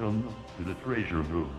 Welcome to the treasure room.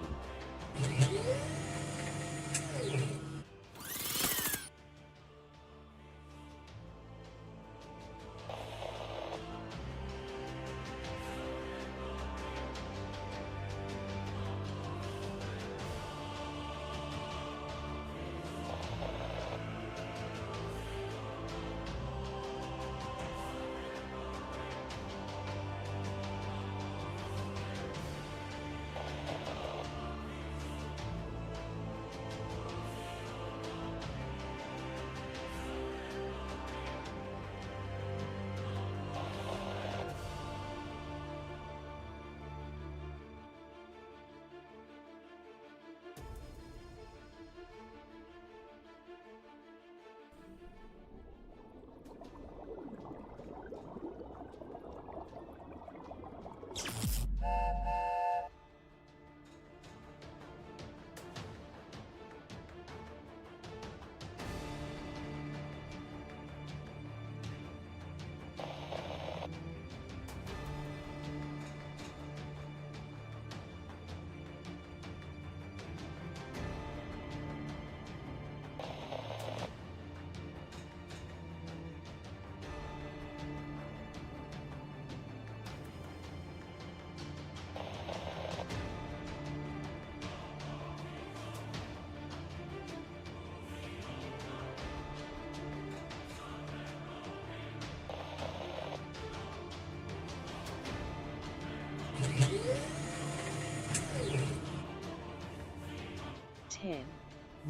Ten,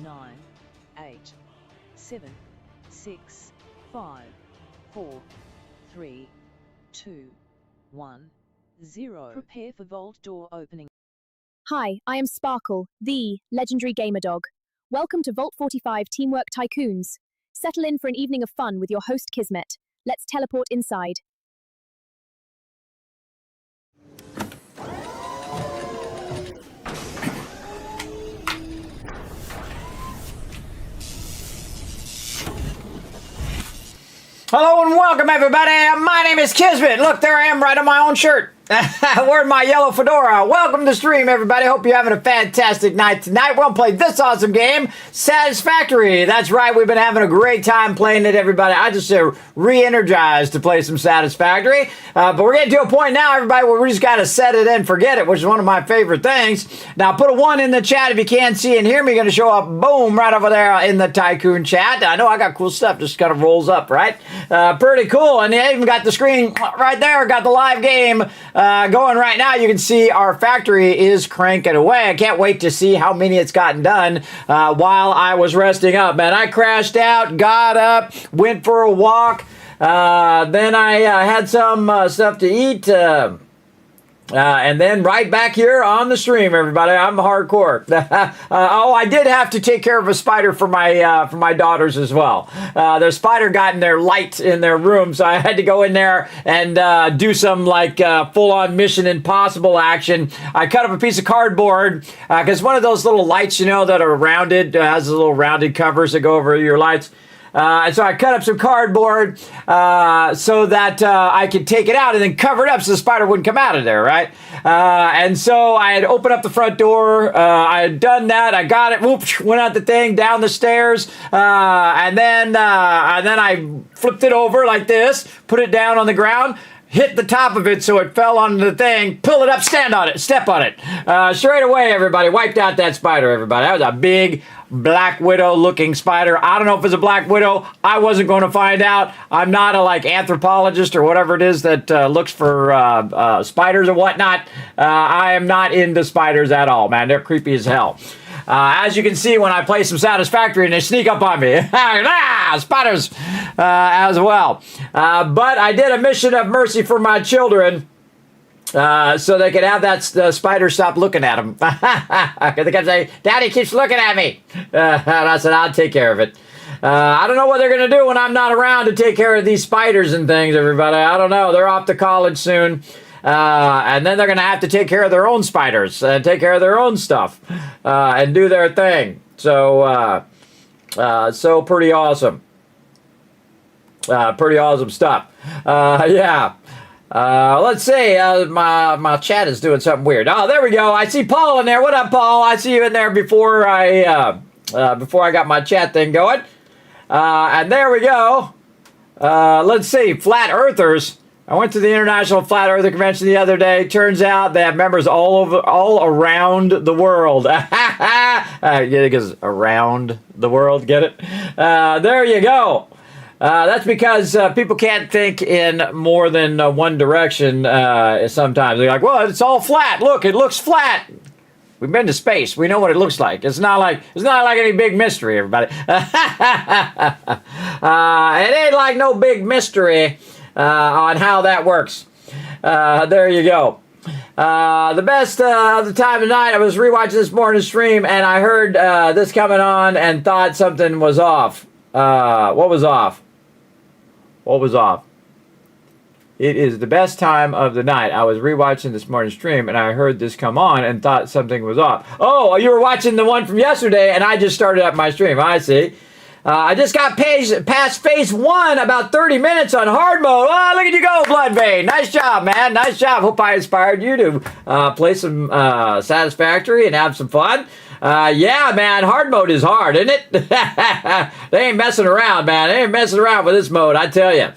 9, 8, 7, 6, 5, 4, 3, 2, 1, 0. Prepare for vault door opening. Hi, I am Sparkle, the legendary gamer dog. Welcome to Vault 45 Teamwork Tycoons. Settle in for an evening of fun with your host Kismet. Let's teleport inside. Hello and welcome, everybody. My name is Kismet. Look, there I am right on my own shirt. Wearing my yellow fedora. Welcome to the stream, everybody. Hope you're having a fantastic night tonight. We're going to play this awesome game, Satisfactory. That's right. We've been having a great time playing it, everybody. I just re-energized to play some Satisfactory. But we're getting to a point now, everybody, where we just got to set it and forget it, which is one of my favorite things. Now, put a 1 in the chat if you can't see and hear me. Going to show up, boom, right over there in the Tycoon chat. I know I got cool stuff. Just kind of rolls up, right? Pretty cool. And I even got the screen right there. Got the live game going right now. You can see our factory is cranking away. I can't wait to see how many it's gotten done while I was resting up, man. I crashed out, got up, went for a walk. Then I had some stuff to eat. And then right back here on the stream, everybody. I'm hardcore. Oh, I did have to take care of a spider for my daughters as well. Their spider got in their light in their room, so I had to go in there and do some like full-on Mission Impossible action. I cut up a piece of cardboard because one of those little lights, you know, that are rounded, has the little rounded covers that go over your lights. And so I cut up some cardboard so that I could take it out and then cover it up so the spider wouldn't come out of there, right? And so I had opened up the front door. I had done that. I got it. Whoop, went out the thing, down the stairs. And then I flipped it over like this, put it down on the ground, hit the top of it so it fell onto the thing, pull it up, stand on it, step on it. Straight away, everybody, wiped out that spider, everybody. That was a big Black Widow looking spider. I don't know if it's a Black Widow. I wasn't going to find out. I'm not a anthropologist or whatever it is that looks for spiders and whatnot. I am not into spiders at all, man. They're creepy as hell. As you can see when I play some Satisfactory and they sneak up on me. Spiders as well. But I did a mission of mercy for my children. So they could have that spider stop looking at them. They kept saying, Daddy keeps looking at me. And I said, I'll take care of it. I don't know what they're going to do when I'm not around to take care of these spiders and things, everybody. I don't know. They're off to college soon. And then they're going to have to take care of their own spiders and take care of their own stuff and do their thing. So, so pretty awesome. Pretty awesome stuff. Yeah. Let's see. My chat is doing something weird. Oh, there we go. I see Paul in there. What up, Paul? I see you in there before I got my chat thing going. And there we go. Let's see. Flat Earthers. I went to the International Flat Earther Convention the other day. Turns out they have members all around the world. Yeah, because around the world. Get it? There you go. That's because people can't think in more than one direction sometimes. They're like, well, it's all flat. Look, it looks flat. We've been to space. We know what it looks like. It's not like any big mystery, everybody. It ain't like no big mystery on how that works. There you go. The best of the time of night, I was rewatching this morning's stream, and I heard this coming on and thought something was off. What was off? What was off? It is the best time of the night. I was rewatching this morning's stream, and I heard this come on and thought something was off. Oh, you were watching the one from yesterday, and I just started up my stream. I see. I just got past phase 1 about 30 minutes on hard mode. Oh, look at you go, Bloodvein. Nice job, man. Nice job. Hope I inspired you to play some Satisfactory and have some fun. Yeah, man, hard mode is hard, isn't it? They ain't messing around, man. They ain't messing around with this mode, I tell you.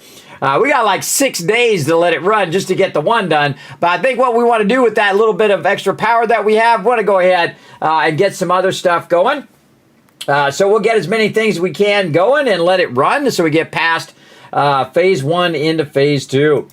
We got like 6 days to let it run just to get the one done. But I think what we want to do with that little bit of extra power that we have, we want to go ahead and get some other stuff going. So we'll get as many things as we can going and let it run so we get past phase 1 into phase 2.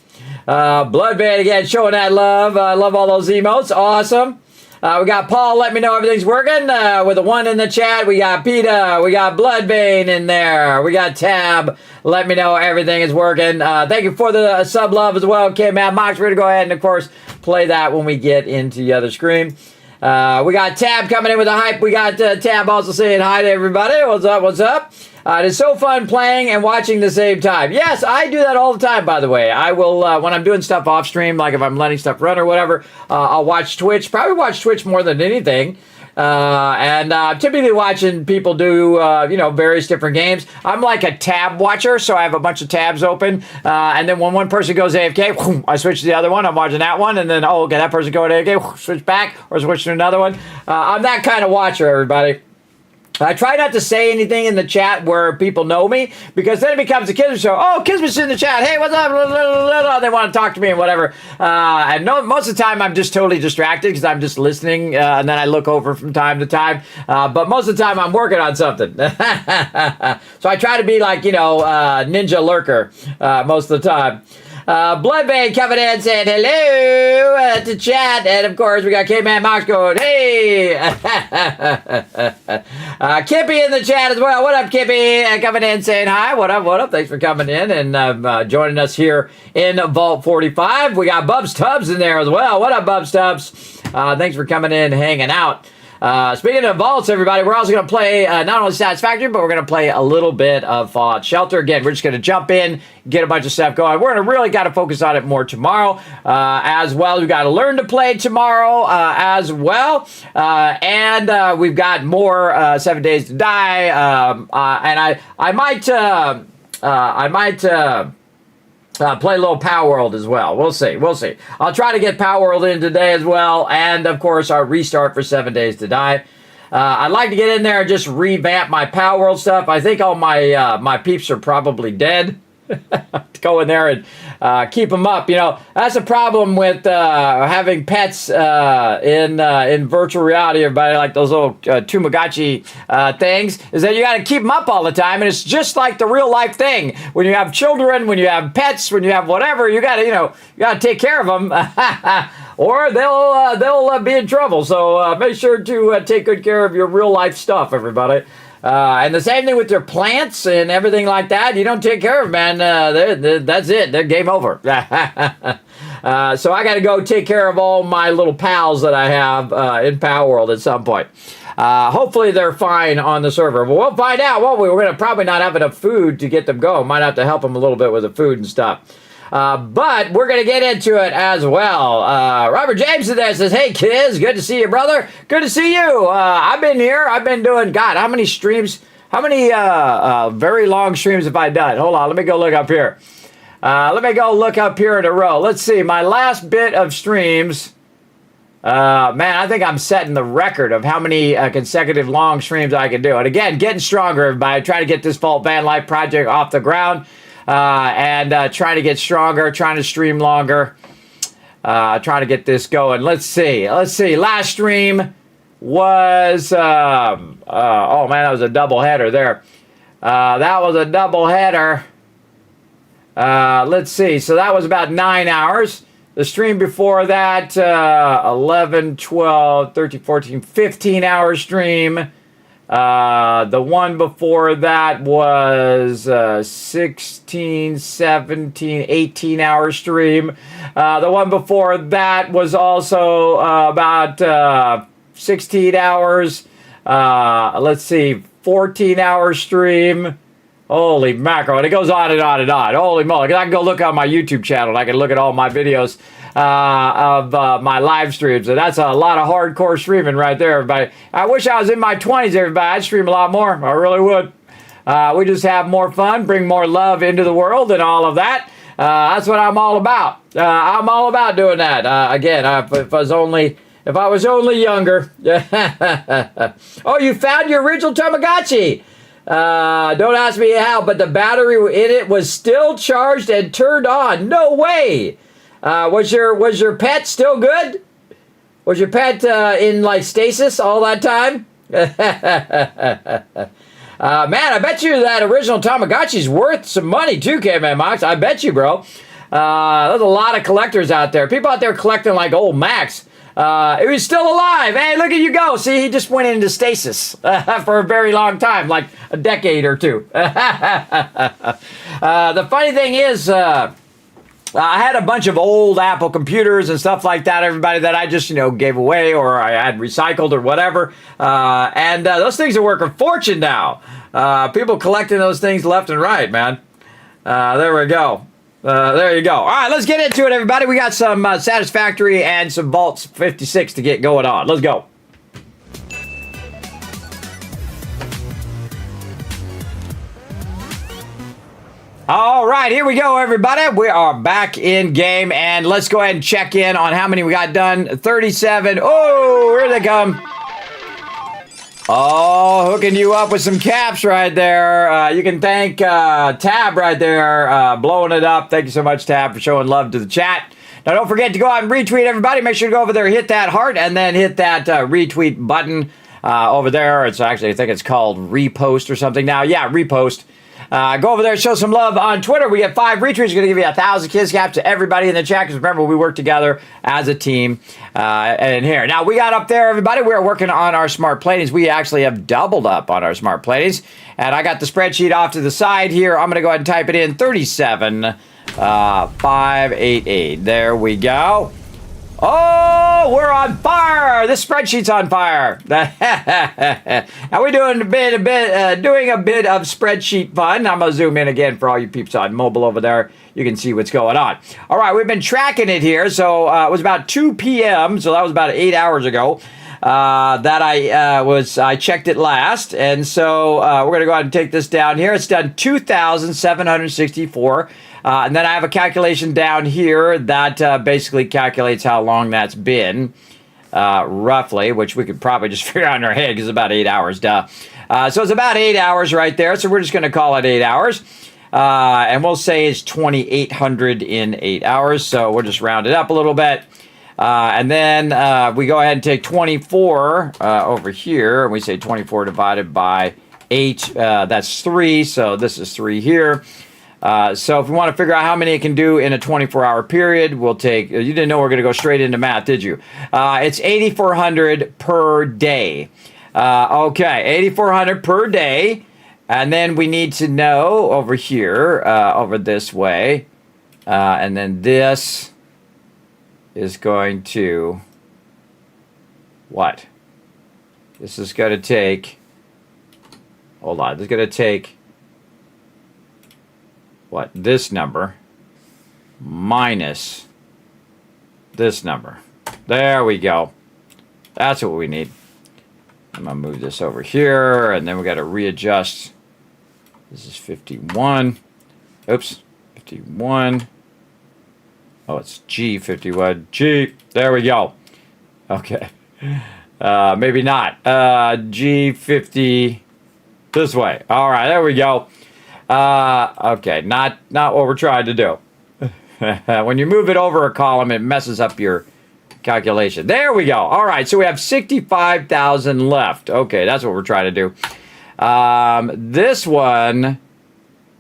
Bloodvein again showing that love. I love all those emotes. Awesome. We got Paul, let me know everything's working, with a 1 in the chat. We got PETA, we got Bloodvein in there. We got Tab, let me know everything is working. Thank you for the sub love as well. Okay, man, Mox, we're going to go ahead and, of course, play that when we get into the other screen. We got Tab coming in with the hype. We got Tab also saying hi to everybody. What's up, what's up? It is so fun playing and watching the same time. Yes, I do that all the time, by the way. I will, when I'm doing stuff off stream, like if I'm letting stuff run or whatever, I'll watch Twitch. Probably watch Twitch more than anything. And typically watching people do, various different games. I'm like a tab watcher, so I have a bunch of tabs open. And then when one person goes AFK, I switch to the other one. I'm watching that one. And then, okay, that person going AFK, switch back or switch to another one. I'm that kind of watcher, everybody. I try not to say anything in the chat where people know me, because then it becomes a Kismet show. Oh, Kismet's in the chat. Hey, what's up? They want to talk to me and whatever. And most of the time, I'm just totally distracted because I'm just listening, and then I look over from time to time. But most of the time, I'm working on something. So I try to be like, ninja lurker most of the time. Bloodvein coming in saying hello to chat. And of course, we got K-Man Mox going, hey. Kippy in the chat as well. What up, Kippy? Coming in saying hi. What up, what up? Thanks for coming in and joining us here in Vault 45. We got Bubs Tubbs in there as well. What up, Bubs Tubbs? Thanks for coming in and hanging out. Speaking of vaults, everybody, we're also going to play not only Satisfactory, but we're going to play a little bit of Fallout Shelter. Again, we're just going to jump in, get a bunch of stuff going. We're going to really got to focus on it more tomorrow as well. We've got to learn to play tomorrow as well. And we've got more 7 Days to Die. And I might play a little Power World as well. We'll see. We'll see. I'll try to get Power World in today as well. And, of course, our restart for 7 Days to Die. I'd like to get in there and just revamp my Power World stuff. I think all my my peeps are probably dead. Go in there and keep them up. That's a problem with having pets in virtual reality. Everybody, like those little Tamagotchi things, is that you got to keep them up all the time, and it's just like the real life thing. When you have children, when you have pets, when you have whatever, you got to take care of them, or they'll be in trouble. So make sure to take good care of your real life stuff, everybody. And the same thing with your plants and everything like that. You don't take care of them, man. That's it. They're game over. So I got to go take care of all my little pals that I have in Power World at some point. Hopefully they're fine on the server. But we'll find out, won't we? We're going to probably not have enough food to get them going. Might have to help them a little bit with the food and stuff. But we're going to get into it as well. Robert James there says, hey, kids, good to see you, brother. Good to see you. I've been here. I've been doing, God, how many streams, how many very long streams have I done? Hold on, let me go look up here. Let me go look up here in a row. Let's see. My last bit of streams. Man, I think I'm setting the record of how many consecutive long streams I can do. And again, getting stronger, everybody. Trying to get this Vault Van Life project off the ground. And trying to get stronger. Trying to stream longer. Trying to get this going. Let's see. Last stream was... oh, man, that was a double header there. That was a double header. Let's see. So that was about 9 hours. The stream before that, 11, 12, 13, 14, 15 hour stream. The one before that was 16, 17, 18 hour stream. The one before that was also about 16 hours. Let's see, 14 hour stream. Holy mackerel. And it goes on and on and on. Holy moly. I can go look on my YouTube channel and I can look at all my videos of my live streams. And that's a lot of hardcore streaming right there, everybody. I wish I was in my 20s, everybody. I'd stream a lot more. I really would. We just have more fun, bring more love into the world and all of that. That's what I'm all about. I'm all about doing that. Again, if I was only younger. Oh, you found your original Tamagotchi. Don't ask me how, but the battery in it was still charged and turned on. No way. Was your pet still good? Was your pet in like stasis all that time? Man, I bet you that original Tamagotchi's worth some money too, Caveman Mox. I bet you, bro. There's a lot of collectors out there. People out there collecting like old Macs. He was still alive. Hey, look at you go. See, he just went into stasis for a very long time, like a decade or two. The funny thing is, I had a bunch of old Apple computers and stuff like that, everybody, that I just, gave away or I had recycled or whatever. And those things are worth a fortune now. People collecting those things left and right, man. There we go. There you go. All right, let's get into it, everybody. We got some Satisfactory and some Vaults 56 to get going on. Let's go. All right, here we go, everybody. We are back in game, and let's go ahead and check in on how many we got done. 37. Oh, here they come. Oh, hooking you up with some caps right there. You can thank Tab right there, blowing it up. Thank you so much, Tab, for showing love to the chat. Now, don't forget to go out and retweet, everybody. Make sure to go over there, hit that heart, and then hit that retweet button over there. It's actually, I think it's called repost or something now. Yeah, repost. Go over there, show some love on Twitter. We get 5 retweets. We're going to give you 1,000 kiss caps to everybody in the chat, because remember, we work together as a team and here. Now, we got up there, everybody. We are working on our smart platings. We actually have doubled up on our smart platings. And I got the spreadsheet off to the side here. I'm going to go ahead and type it in, 37,588. There we go. Oh, we're on fire! This spreadsheet's on fire. Now we're doing a bit of spreadsheet fun. I'm gonna zoom in again for all you peeps on mobile over there. You can see what's going on. All right, we've been tracking it here. So it was about 2 p.m. So that was about 8 hours ago that I checked it last, and so we're gonna go ahead and take this down here. It's done 2,764. And then I have a calculation down here that basically calculates how long that's been, roughly, which we could probably just figure out in our head because it's about 8 hours, duh. So it's about 8 hours right there, so we're just going to call it 8 hours. And we'll say it's 2,800 in 8 hours, so we'll just round it up a little bit. And then we go ahead and take 24 over here, and we say 24 divided by 8, that's 3, so this is 3 here. So if we want to figure out how many it can do in a 24-hour period, we'll take... You didn't know we're going to go straight into math, did you? It's 8,400 per day. Okay, 8,400 per day. And then we need to know over here, over this way. And then this is going to... What? This is going to take... Hold on. This is going to take... What? This number minus this number. There we go. That's what we need. I'm going to move this over here, and then we got to readjust. This is 51. Oops. G51. Oh, it's G51. G. There we go. Okay. Maybe not. G50. This way. All right, there we go. Okay, not what we're trying to do. When you move it over a column, it messes up your calculation. There we go. All right, so we have 65,000 left. Okay, that's what we're trying to do. This one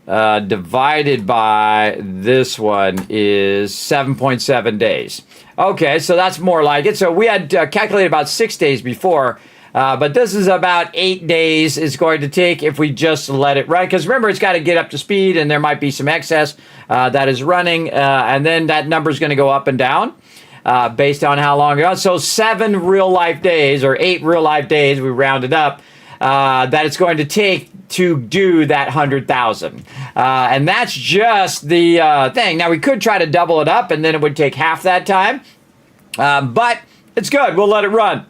divided by this one is 7.7 days. Okay, so that's more like it. So we had calculated about 6 days before, but this is about 8 days it's going to take if we just let it run. Because remember, it's got to get up to speed, and there might be some excess that is running, and then that number is going to go up and down based on how long it goes. So 7 real-life days, or 8 real-life days, we rounded up, that it's going to take to do that 100,000. And that's just the thing. Now, we could try to double it up, and then it would take half that time. But it's good. We'll let it run.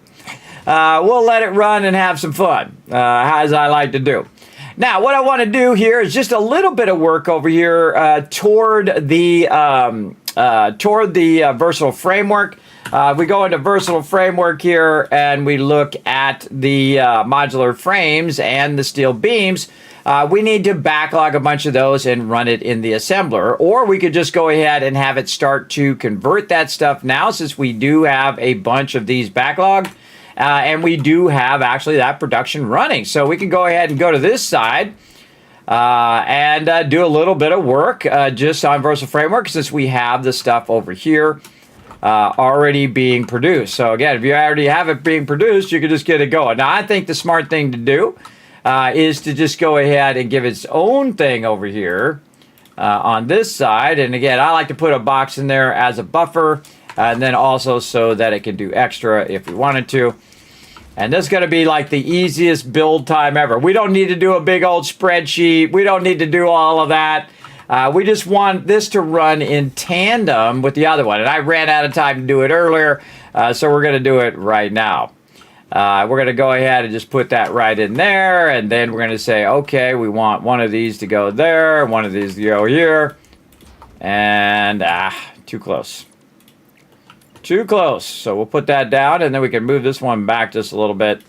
We'll let it run and have some fun, as I like to do. Now, what I want to do here is just a little bit of work over here toward the versatile framework. We go into versatile framework here and we look at the modular frames and the steel beams. We need to backlog a bunch of those and run it in the assembler, or we could just go ahead and have it start to convert that stuff now, since we do have a bunch of these backlogged, and we do have actually that production running. So we can go ahead and go to this side and do a little bit of work just on versatile framework, since we have the stuff over here already being produced. So again, if you already have it being produced, you can just get it going. Now, I think the smart thing to do is to just go ahead and give its own thing over here on this side. And again, I like to put a box in there as a buffer, and then also so that it can do extra if we wanted to. And this is going to be like the easiest build time ever. We don't need to do a big old spreadsheet. We don't need to do all of that. We just want this to run in tandem with the other one. And I ran out of time to do it earlier, so we're going to do it right now. We're going to go ahead and just put that right in there. And then we're going to say, okay, we want one of these to go there, one of these to go here. And, too close. Too close. So we'll put that down, and then we can move this one back just a little bit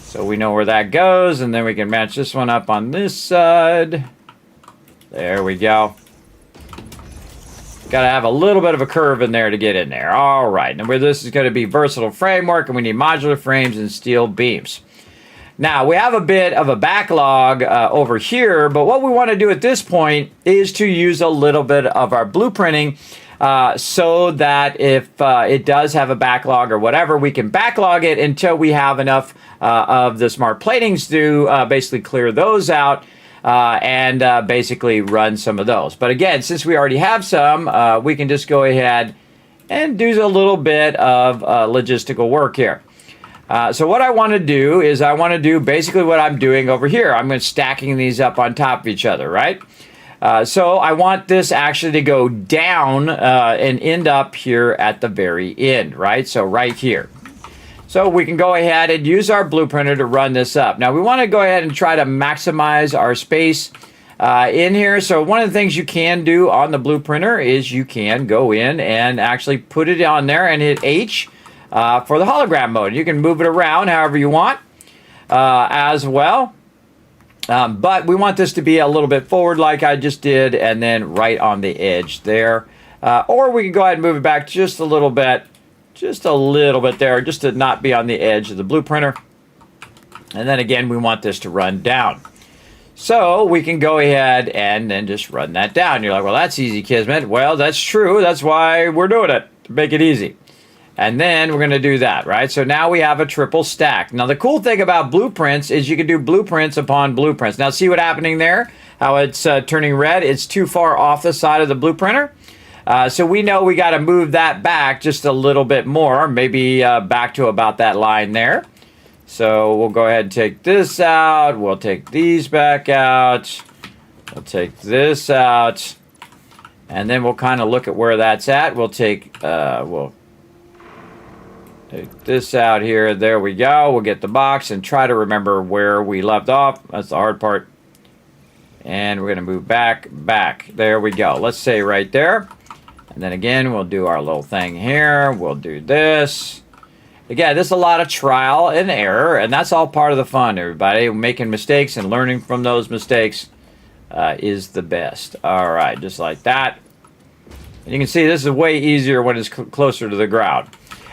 so we know where that goes. And then we can match this one up on this side. There we go. Got to have a little bit of a curve in there to get in there. All right. And where this is going to be versatile framework, and we need modular frames and steel beams. Now, we have a bit of a backlog over here, but what we want to do at this point is to use a little bit of our blueprinting so that if it does have a backlog or whatever, we can backlog it until we have enough of the smart platings to basically clear those out. And basically run some of those. But again, since we already have some, we can just go ahead and do a little bit of logistical work here. So what I want to do is I want to do basically what I'm doing over here. I'm going to stacking these up on top of each other, right? So I want this actually to go down and end up here at the very end, right? So right here. So we can go ahead and use our blueprinter to run this up. Now we want to go ahead and try to maximize our space in here. So one of the things you can do on the blueprinter is you can go in and actually put it on there and hit H for the hologram mode. You can move it around however you want as well. But we want this to be a little bit forward like I just did, and then right on the edge there. Or we can go ahead and move it back just a little bit. Just a little bit there, just to not be on the edge of the blueprinter. And then again, we want this to run down. So we can go ahead and then just run that down. You're like, well, that's easy, Kismet. Well, that's true. That's why we're doing it, to make it easy. And then we're going to do that, right? So now we have a triple stack. Now, the cool thing about blueprints is you can do blueprints upon blueprints. Now, see what's happening there? How it's turning red? It's too far off the side of the blueprinter. So we know we got to move that back just a little bit more, maybe back to about that line there. So we'll go ahead and take this out. We'll take these back out. We'll take this out. And then we'll kind of look at where that's at. We'll take this out here. There we go. We'll get the box and try to remember where we left off. That's the hard part. And we're going to move back. There we go. Let's say right there. And then again, we'll do our little thing here. We'll do this. Again, this is a lot of trial and error, and that's all part of the fun, everybody. Making mistakes and learning from those mistakes is the best. All right, just like that. And you can see this is way easier when it's closer to the ground.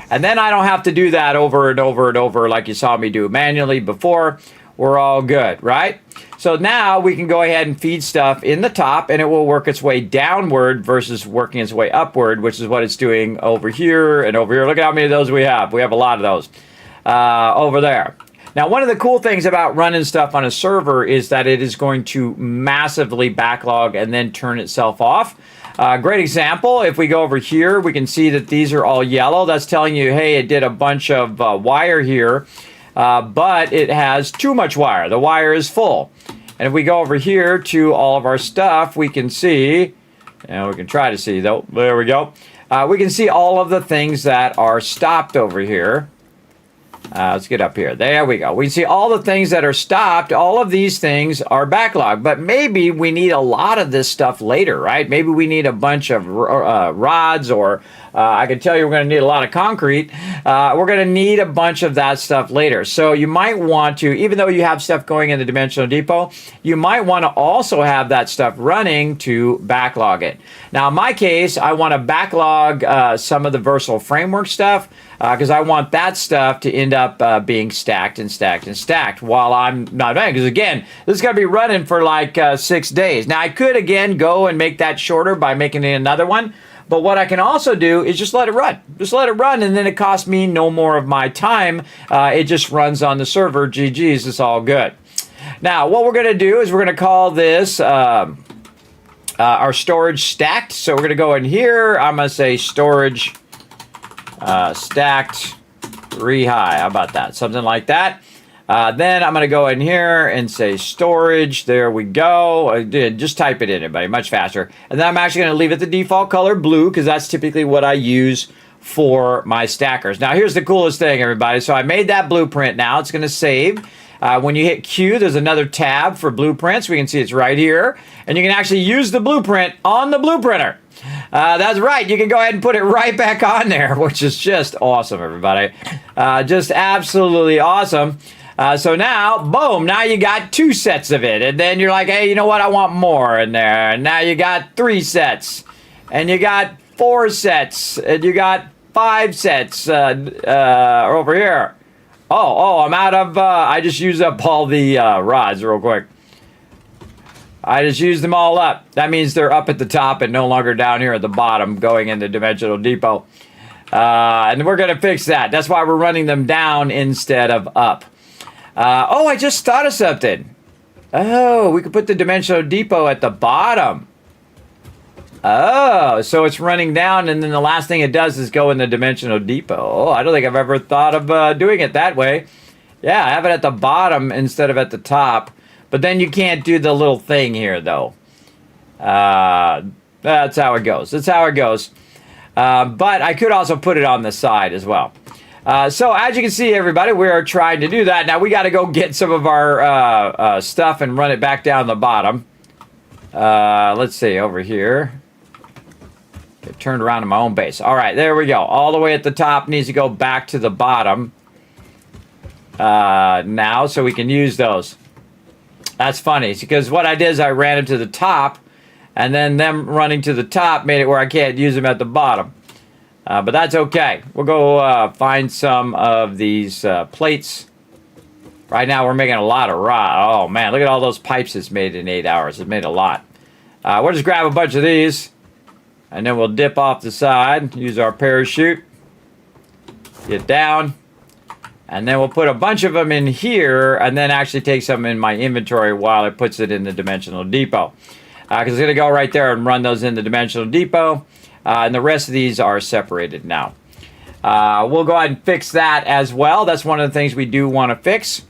And then I don't have to do that over and over and over like you saw me do manually before. We're all good, right? So now we can go ahead and feed stuff in the top, and it will work its way downward versus working its way upward, which is what it's doing over here and over here. Look at how many of those we have. We have a lot of those over there. Now, one of the cool things about running stuff on a server is that it is going to massively backlog and then turn itself off. Great example, if we go over here, we can see that these are all yellow. That's telling you, hey, it did a bunch of wire here. But it has too much wire. The wire is full. And if we go over here to all of our stuff, we can see, and we can try to see though, there we go. We can see all of the things that are stopped over here. Let's get up here. There we go. We can see all the things that are stopped. All of these things are backlogged, but maybe we need a lot of this stuff later, right? Maybe we need a bunch of rods, or I can tell you we're going to need a lot of concrete. We're going to need a bunch of that stuff later. So you might want to, even though you have stuff going in the Dimensional Depot, you might want to also have that stuff running to backlog it. Now, in my case, I want to backlog some of the Versal Framework stuff, because I want that stuff to end up being stacked and stacked and stacked while I'm not running. Because again, this is going to be running for like 6 days. Now, I could again go and make that shorter by making it another one. But what I can also do is just let it run. Just let it run, and then it costs me no more of my time. It just runs on the server. GG's, it's all good. Now, what we're going to do is we're going to call this our storage stacked. So we're going to go in here. I'm going to say storage stacked re-high. How about that? Something like that. Then I'm going to go in here and say storage. There we go. Just type it in, everybody. Much faster. And then I'm actually going to leave it the default color blue, because that's typically what I use for my stackers. Now, here's the coolest thing, everybody. So I made that blueprint now. It's going to save. When you hit Q, there's another tab for blueprints. We can see it's right here. And you can actually use the blueprint on the blueprinter. That's right. You can go ahead and put it right back on there, which is just awesome, everybody. Just absolutely awesome. So now, boom, now you got 2 sets of it. And then you're like, hey, you know what? I want more in there. And now you got 3 sets. And you got 4 sets. And you got 5 sets over here. Oh, I'm out of, I just used up all the rods real quick. I just used them all up. That means they're up at the top and no longer down here at the bottom going into Dimensional Depot. And we're going to fix that. That's why we're running them down instead of up. Oh, I just thought of something. Oh, we could put the Dimensional Depot at the bottom. Oh, so it's running down, and then the last thing it does is go in the Dimensional Depot. Oh, I don't think I've ever thought of doing it that way. Yeah, have it at the bottom instead of at the top. But then you can't do the little thing here, though. That's how it goes. That's how it goes. But I could also put it on the side as well. So as you can see, everybody, we are trying to do that. Now, we got to go get some of our stuff and run it back down the bottom. Let's see, over here. It turned around to my own base. All right, there we go. All the way at the top needs to go back to the bottom now, so we can use those. That's funny, because what I did is I ran them to the top, and then them running to the top made it where I can't use them at the bottom. But that's okay. We'll go find some of these plates. Right now, we're making a lot of rod. Oh, man, look at all those pipes it's made in 8 hours. It's made a lot. We'll just grab a bunch of these, and then we'll dip off the side, use our parachute, get down, and then we'll put a bunch of them in here, and then actually take some in my inventory while it puts it in the Dimensional Depot. Because it's going to go right there and run those in the Dimensional Depot, and the rest of these are separated now. We'll go ahead and fix that as well. That's one of the things we do want to fix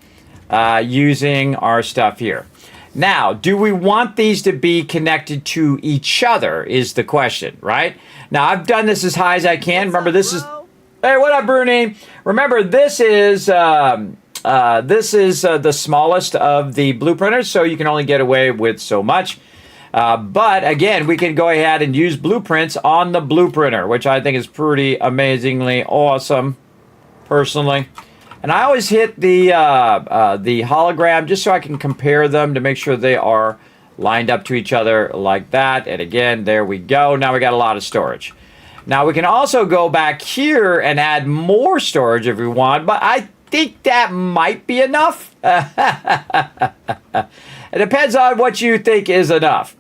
using our stuff here. Now, do we want these to be connected to each other is the question, right? Now, I've done this as high as I can. Remember, this is... Hey, what up, Bruni? Remember, this is this is the smallest of the blueprinters, so you can only get away with so much. But again, we can go ahead and use blueprints on the blueprinter, which I think is pretty amazingly awesome, personally. And I always hit the hologram just so I can compare them to make sure they are lined up to each other like that. And again, there we go. Now we got a lot of storage. Now we can also go back here and add more storage if we want, but I think that might be enough. It depends on what you think is enough.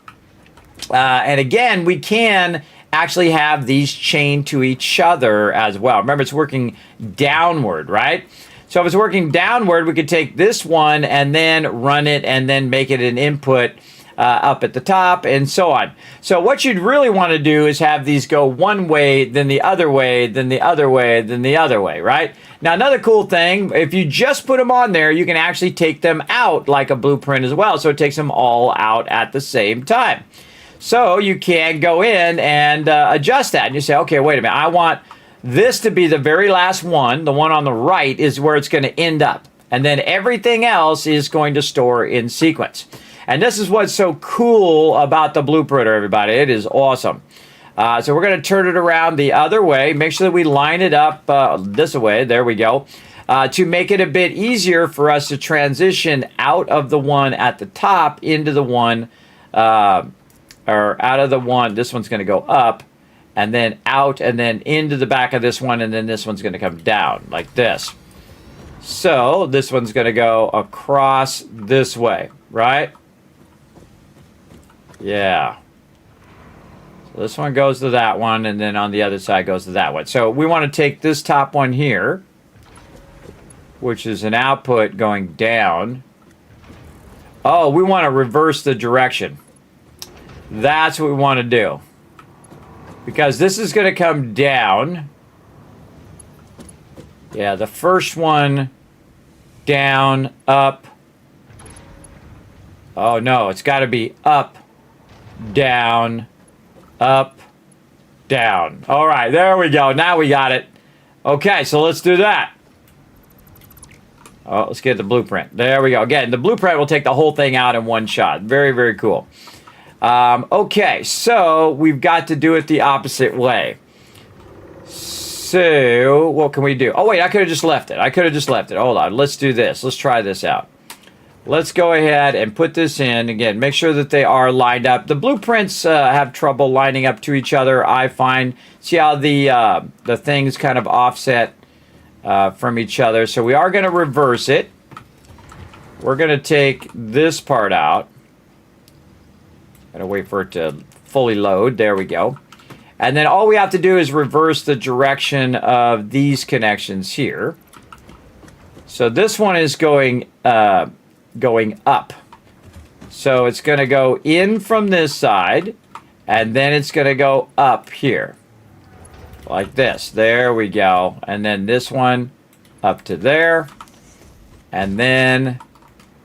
And again, we can actually have these chained to each other as well. Remember, it's working downward, right? So if it's working downward, we could take this one and then run it and then make it an input up at the top and so on. So what you'd really want to do is have these go one way, then the other way, then the other way, then the other way, right? Now, another cool thing, if you just put them on there, you can actually take them out like a blueprint as well. So it takes them all out at the same time. So you can go in and adjust that. And you say, okay, wait a minute. I want this to be the very last one. The one on the right is where it's going to end up. And then everything else is going to store in sequence. And this is what's so cool about the blueprinter, everybody. It is awesome. So we're going to turn it around the other way. Make sure that we line it up this way. There we go. To make it a bit easier for us to transition out of the one at the top into the one, or out of the one. This one's going to go up, and then out, and then into the back of this one, and then this one's going to come down like this. So this one's going to go across this way, right? Yeah. So this one goes to that one, and then on the other side goes to that one. So we want to take this top one here, which is an output going down. Oh, we want to reverse the direction. That's what we want to do. Because this is going to come down. Yeah, the first one down, up. Oh, no, it's got to be up, down, up, down. All right, there we go. Now we got it. Okay, so let's do that. Oh, let's get the blueprint. There we go. Again, the blueprint will take the whole thing out in one shot. Very, very cool. Okay, so we've got to do it the opposite way. So, what can we do? Oh, wait, I could have just left it. Hold on, let's do this. Let's try this out. Let's go ahead and put this in. Again, make sure that they are lined up. The blueprints have trouble lining up to each other, I find. See how the things kind of offset from each other. So we are going to reverse it. We're going to take this part out. Got to wait for it to fully load. There we go. And then all we have to do is reverse the direction of these connections here. So this one is going up. So it's going to go in from this side, and then it's going to go up here. Like this. There we go. And then this one up to there. And then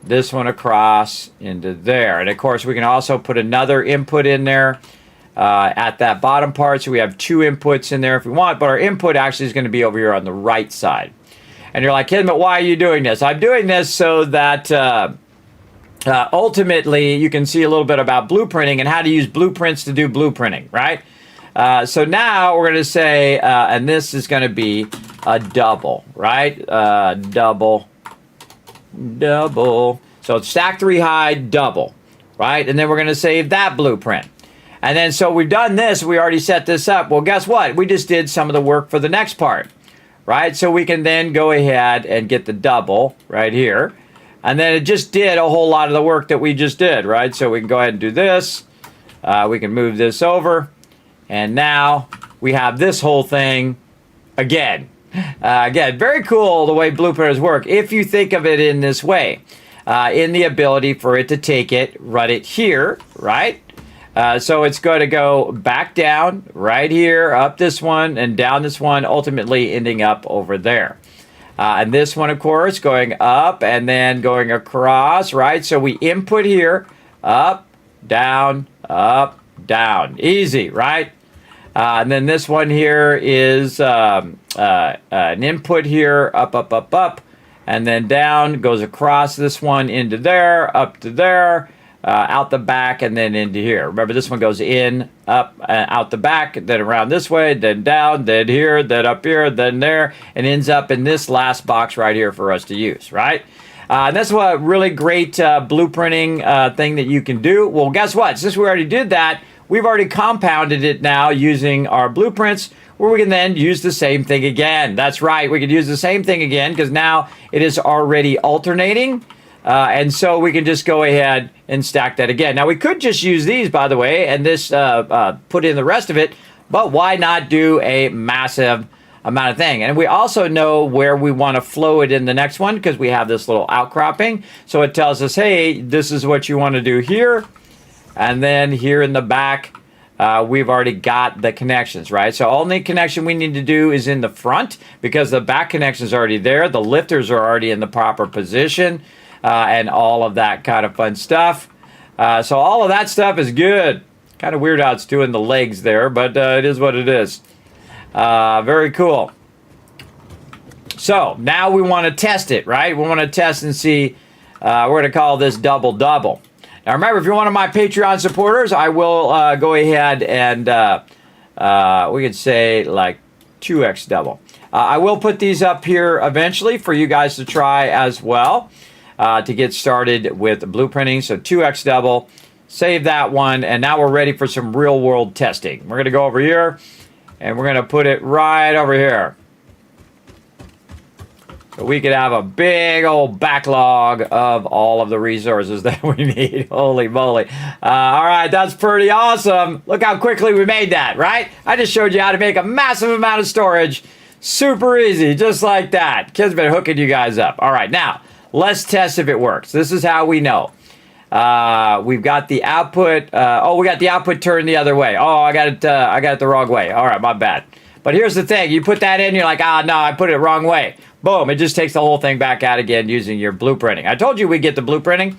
this one across into there. And of course, we can also put another input in there at that bottom part. So we have two inputs in there if we want, but our input actually is going to be over here on the right side. And you're like, Kismet, why are you doing this? I'm doing this so that ultimately you can see a little bit about blueprinting and how to use blueprints to do blueprinting, right? So now we're going to say, and this is going to be a double, right? Double. So it's stack 3 high, double, right? And then we're going to save that blueprint. And then so we've done this. We already set this up. Well, guess what? We just did some of the work for the next part, right? So we can then go ahead and get the double right here. And then it just did a whole lot of the work that we just did, right? So we can go ahead and do this. We can move this over. And now we have this whole thing again. Again, very cool the way blueprinters work if you think of it in this way. In the ability for it to take it, run it here, right? So it's going to go back down right here, up this one, and down this one, ultimately ending up over there. And this one, of course, going up and then going across, right? So we input here, up, down, easy, right? And then this one here is an input here, up, and then down, goes across this one into there, up to there, out the back, and then into here. Remember, this one goes in, up, out the back, then around this way, then down, then here, then up here, then there, and ends up in this last box right here for us to use, right? And that's what really great blueprinting thing that you can do. Well, guess what? Since we already did that, we've already compounded it now using our blueprints, where we can then use the same thing again. That's right, we can use the same thing again because now it is already alternating. And so we can just go ahead and stack that again. Now, we could just use these, by the way, and this put in the rest of it, but why not do a massive amount of thing? And we also know where we want to flow it in the next one because we have this little outcropping. So it tells us, hey, this is what you want to do here. And then here in the back, we've already got the connections, right? So only connection we need to do is in the front because the back connection is already there. The lifters are already in the proper position. And all of that kind of fun stuff. So all of that stuff is good. Kind of weird how it's doing the legs there, but it is what it is. Very cool. So now we want to test it, right? We want to test and see. We're going to call this double-double. Now remember, if you're one of my Patreon supporters, I will go ahead and we could say like 2x double. I will put these up here eventually for you guys to try as well. To get started with blueprinting. So 2x double, save that one, and now we're ready for some real world testing. We're going to go over here, and we're going to put it right over here. So we could have a big old backlog of all of the resources that we need. Holy moly. All right, that's pretty awesome. Look how quickly we made that, right? I just showed you how to make a massive amount of storage. Super easy, just like that. Kismet hooking you guys up. All right, now, let's test if it works. This is how we know. We've got the output. We got the output turned the other way. Oh, I got it the wrong way. All right, my bad. But here's the thing. You put that in, you're like, no, I put it wrong way. Boom, it just takes the whole thing back out again using your blueprinting. I told you we'd get the blueprinting.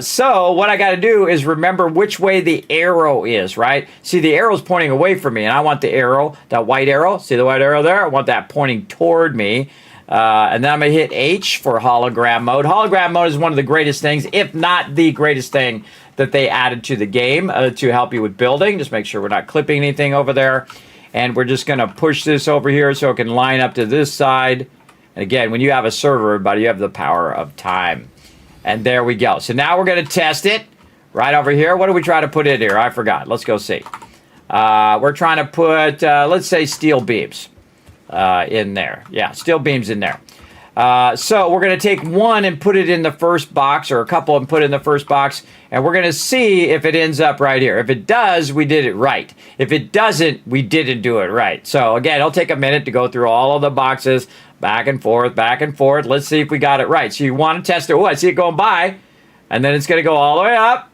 So what I got to do is remember which way the arrow is, right? See, the arrow's pointing away from me, and I want the arrow, that white arrow. See the white arrow there? I want that pointing toward me. And then I'm going to hit H for hologram mode. Hologram mode is one of the greatest things, if not the greatest thing that they added to the game to help you with building. Just make sure we're not clipping anything over there. And we're just going to push this over here so it can line up to this side. And again, when you have a server, everybody, you have the power of time. And there we go. So now we're going to test it right over here. What do we try to put in here? I forgot. Let's go see. We're trying to put, let's say, steel beams. In there. Yeah, steel beams in there. So we're going to take one and put it in the first box, or a couple and put it in the first box, and we're going to see if it ends up right here. If it does, we did it right. If it doesn't, we didn't do it right. So again, it'll take a minute to go through all of the boxes, back and forth, back and forth. Let's see if we got it right. So you want to test it. Oh, I see it going by, and then it's going to go all the way up.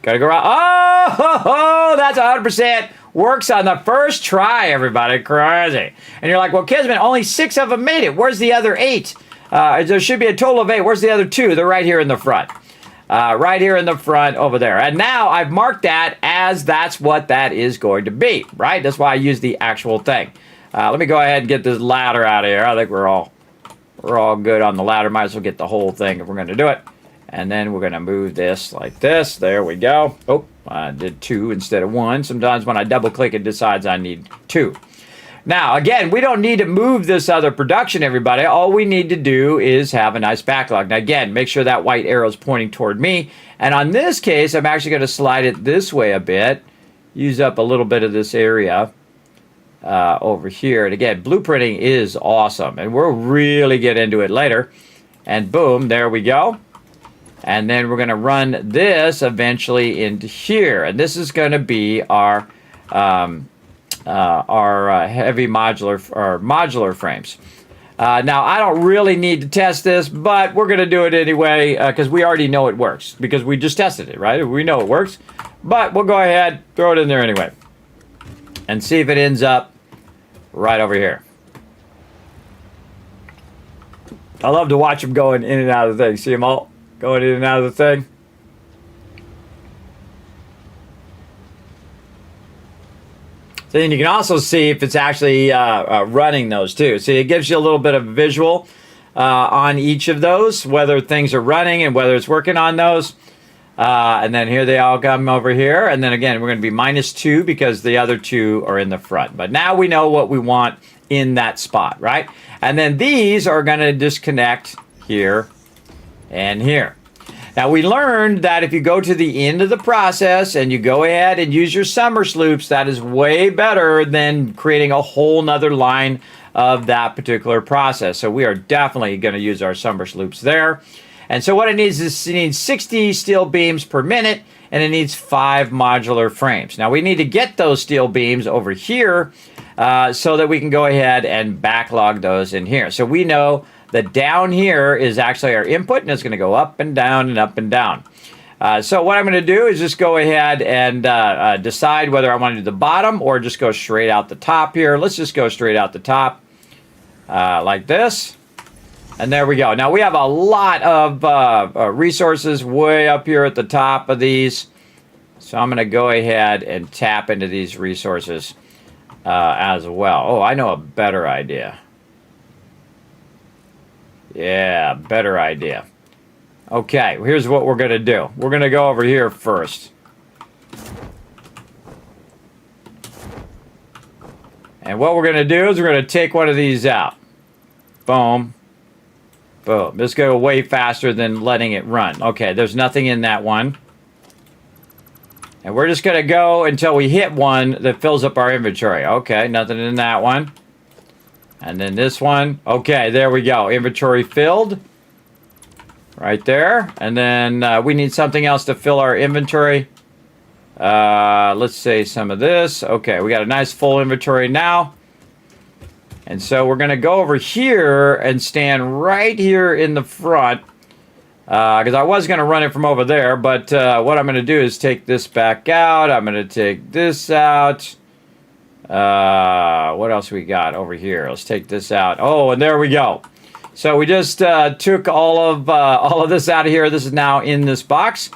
Got to go around. Oh, that's 100%. Works on the first try, everybody. Crazy. And you're like, well, Kismet, only 6 of them made it. Where's the other 8? There should be a total of 8. Where's the other 2? They're right here in the front. Right here in the front over there. And now I've marked that as that's what that is going to be, right? That's why I use the actual thing. Let me go ahead and get this ladder out of here. I think we're all good on the ladder. Might as well get the whole thing if we're going to do it. And then we're going to move this like this. There we go. Oh, I did 2 instead of 1. Sometimes when I double click, it decides I need 2. Now, again, we don't need to move this other production, everybody. All we need to do is have a nice backlog. Now, again, make sure that white arrow is pointing toward me. And on this case, I'm actually going to slide it this way a bit. Use up a little bit of this area over here. And again, blueprinting is awesome. And we'll really get into it later. And boom, there we go. And then we're going to run this eventually into here. And this is going to be our heavy modular frames. Now, I don't really need to test this, but we're going to do it anyway because we already know it works. Because we just tested it, right? We know it works. But we'll go ahead, throw it in there anyway. And see if it ends up right over here. I love to watch them going in and out of the thing. See them all? Going in and out of the thing. So then you can also see if it's actually running those too. See, it gives you a little bit of visual on each of those, whether things are running and whether it's working on those. And then here they all come over here. And then again, we're going to be -2 because the other 2 are in the front. But now we know what we want in that spot, right? And then these are going to disconnect here and here. Now, we learned that if you go to the end of the process and you go ahead and use your submerged loops, that is way better than creating a whole nother line of that particular process. So we are definitely going to use our submerged loops there. And so what it needs is it needs 60 steel beams per minute, and it needs 5 modular frames. Now, we need to get those steel beams over here so that we can go ahead and backlog those in here. So we know that down here is actually our input, and it's going to go up and down and up and down. So what I'm going to do is just go ahead and decide whether I want to do the bottom or just go straight out the top here. Let's just go straight out the top like this. And there we go. Now we have a lot of resources way up here at the top of these. So I'm going to go ahead and tap into these resources as well. Oh, I know a better idea. Yeah, better idea. Okay, here's what we're going to do. We're going to go over here first. And what we're going to do is we're going to take one of these out. Boom. Boom. This goes way faster than letting it run. Okay, there's nothing in that one. And we're just going to go until we hit one that fills up our inventory. Okay, nothing in that one. And then this one. Okay, there we go. Inventory filled. Right there. And then we need something else to fill our inventory. Let's say some of this. Okay, we got a nice full inventory now. And so we're going to go over here and stand right here in the front. Because I was going to run it from over there. But what I'm going to do is take this back out. I'm going to take this out. What else we got over here? Let's take this out. Oh, and there we go. So we just took all of this out of here. This is now in this box.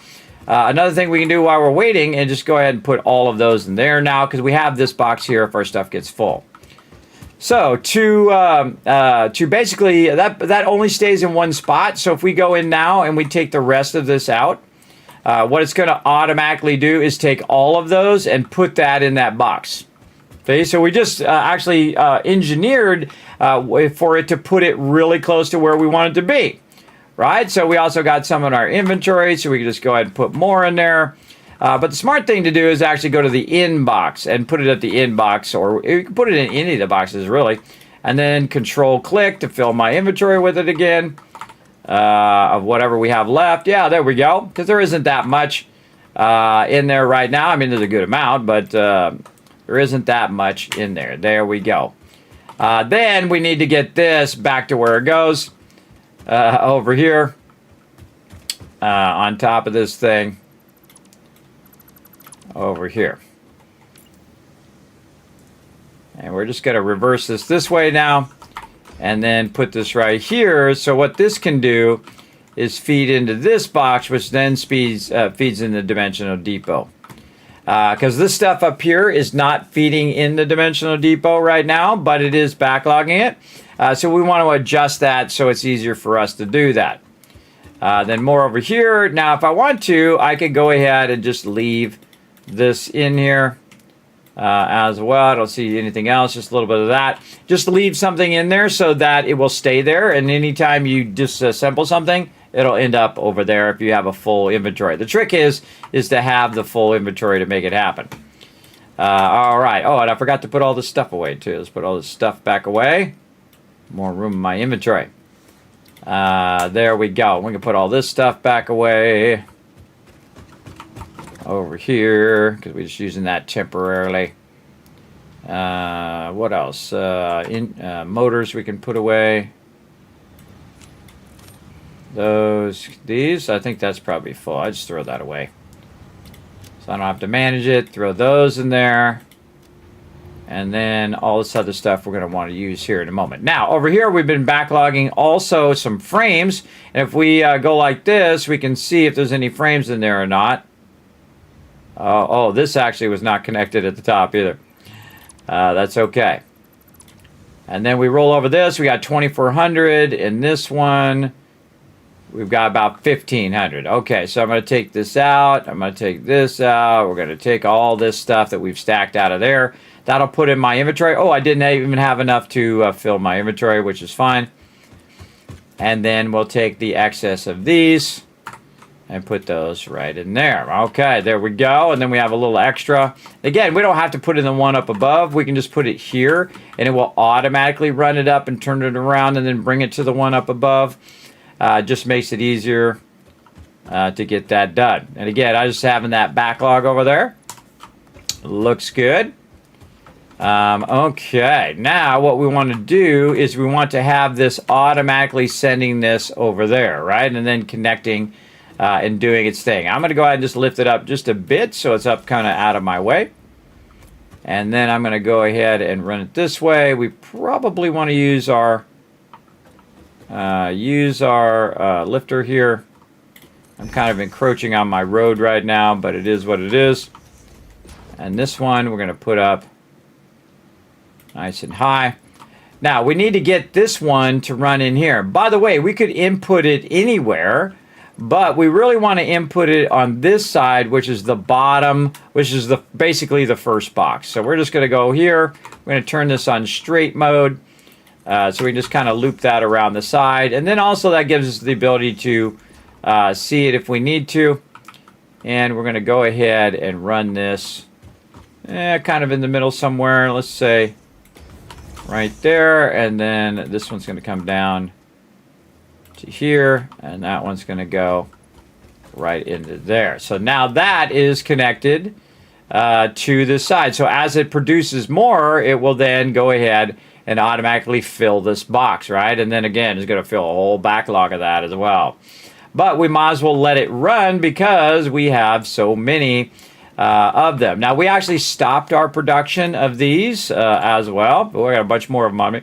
Another thing we can do while we're waiting and just go ahead and put all of those in there now because we have this box here if our stuff gets full. So to basically that only stays in one spot. So if we go in now and we take the rest of this out, what it's going to automatically do is take all of those and put that in that box. Okay, so we just actually engineered for it to put it really close to where we want it to be, right? So we also got some in our inventory, so we can just go ahead and put more in there. But the smart thing to do is actually go to the in box and put it at the in box, or you can put it in any of the boxes, really. And then Control-click to fill my inventory with it again of whatever we have left. Yeah, there we go, because there isn't that much in there right now. I mean, there's a good amount, but there isn't that much in there. There we go. Then we need to get this back to where it goes over here on top of this thing over here. And we're just going to reverse this way now and then put this right here. So what this can do is feed into this box, which then feeds in the dimensional depot. Because this stuff up here is not feeding in the dimensional depot right now, but it is backlogging it. So we want to adjust that so it's easier for us to do that. Then more over here. Now, if I want to, I could go ahead and just leave this in here as well. I don't see anything else, just a little bit of that. Just leave something in there so that it will stay there. And anytime you disassemble something, it'll end up over there if you have a full inventory. The trick is to have the full inventory to make it happen. All right. Oh, and I forgot to put all this stuff away, too. Let's put all this stuff back away. More room in my inventory. There we go. We can put all this stuff back away over here because we're just using that temporarily. What else? Motors we can put away. These, I think that's probably full. I just throw that away. So I don't have to manage it. Throw those in there. And then all this other stuff we're going to want to use here in a moment. Now, over here we've been backlogging also some frames. And if we go like this, we can see if there's any frames in there or not. Oh, this actually was not connected at the top either. That's okay. And then we roll over this. We got 2,400. In this one, we've got about 1,500. Okay, so I'm going to take this out. I'm going to take this out. We're going to take all this stuff that we've stacked out of there. That'll put in my inventory. Oh, I didn't even have enough to fill my inventory, which is fine. And then we'll take the excess of these and put those right in there. Okay, there we go. And then we have a little extra. Again, we don't have to put in the one up above. We can just put it here, and it will automatically run it up and turn it around and then bring it to the one up above. Just makes it easier to get that done. And again, I just having that backlog over there. Looks good. Okay, now what we want to do is we want to have this automatically sending this over there, right? And then connecting and doing its thing. I'm going to go ahead and just lift it up just a bit so it's up kind of out of my way. And then I'm going to go ahead and run it this way. We probably want to use our lifter here. I'm kind of encroaching on my road right now, but it is what it is. And this one we're going to put up nice and high. Now we need to get this one to run in here. By the way, we could input it anywhere, but we really want to input it on this side, which is the bottom, which is basically the first box. So we're just going to go here. We're going to turn this on straight mode. So we can just kind of loop that around the side. And then also that gives us the ability to see it if we need to. And we're going to go ahead and run this kind of in the middle somewhere. Let's say right there. And then this one's going to come down to here. And that one's going to go right into there. So now that is connected to the side. So as it produces more, it will then go ahead and automatically fill this box, right? And then again, it's going to fill a whole backlog of that as well. But we might as well let it run because we have so many of them. Now, we actually stopped our production of these as well. But we got a bunch more of them on me.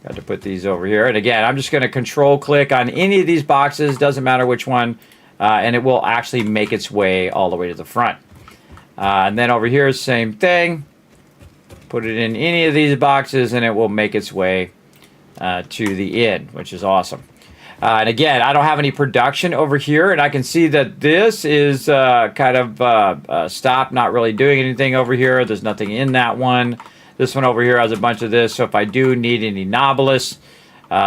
Got to put these over here. And again, I'm just going to control click on any of these boxes. Doesn't matter which one. And it will actually make its way all the way to the front. And then over here, same thing. Put it in any of these boxes and it will make its way to the end, which is awesome. And again, I don't have any production over here, and I can see that this is kind of stopped, not really doing anything over here. There's nothing in that one. This one over here has a bunch of this, so if I do need any Nobilis,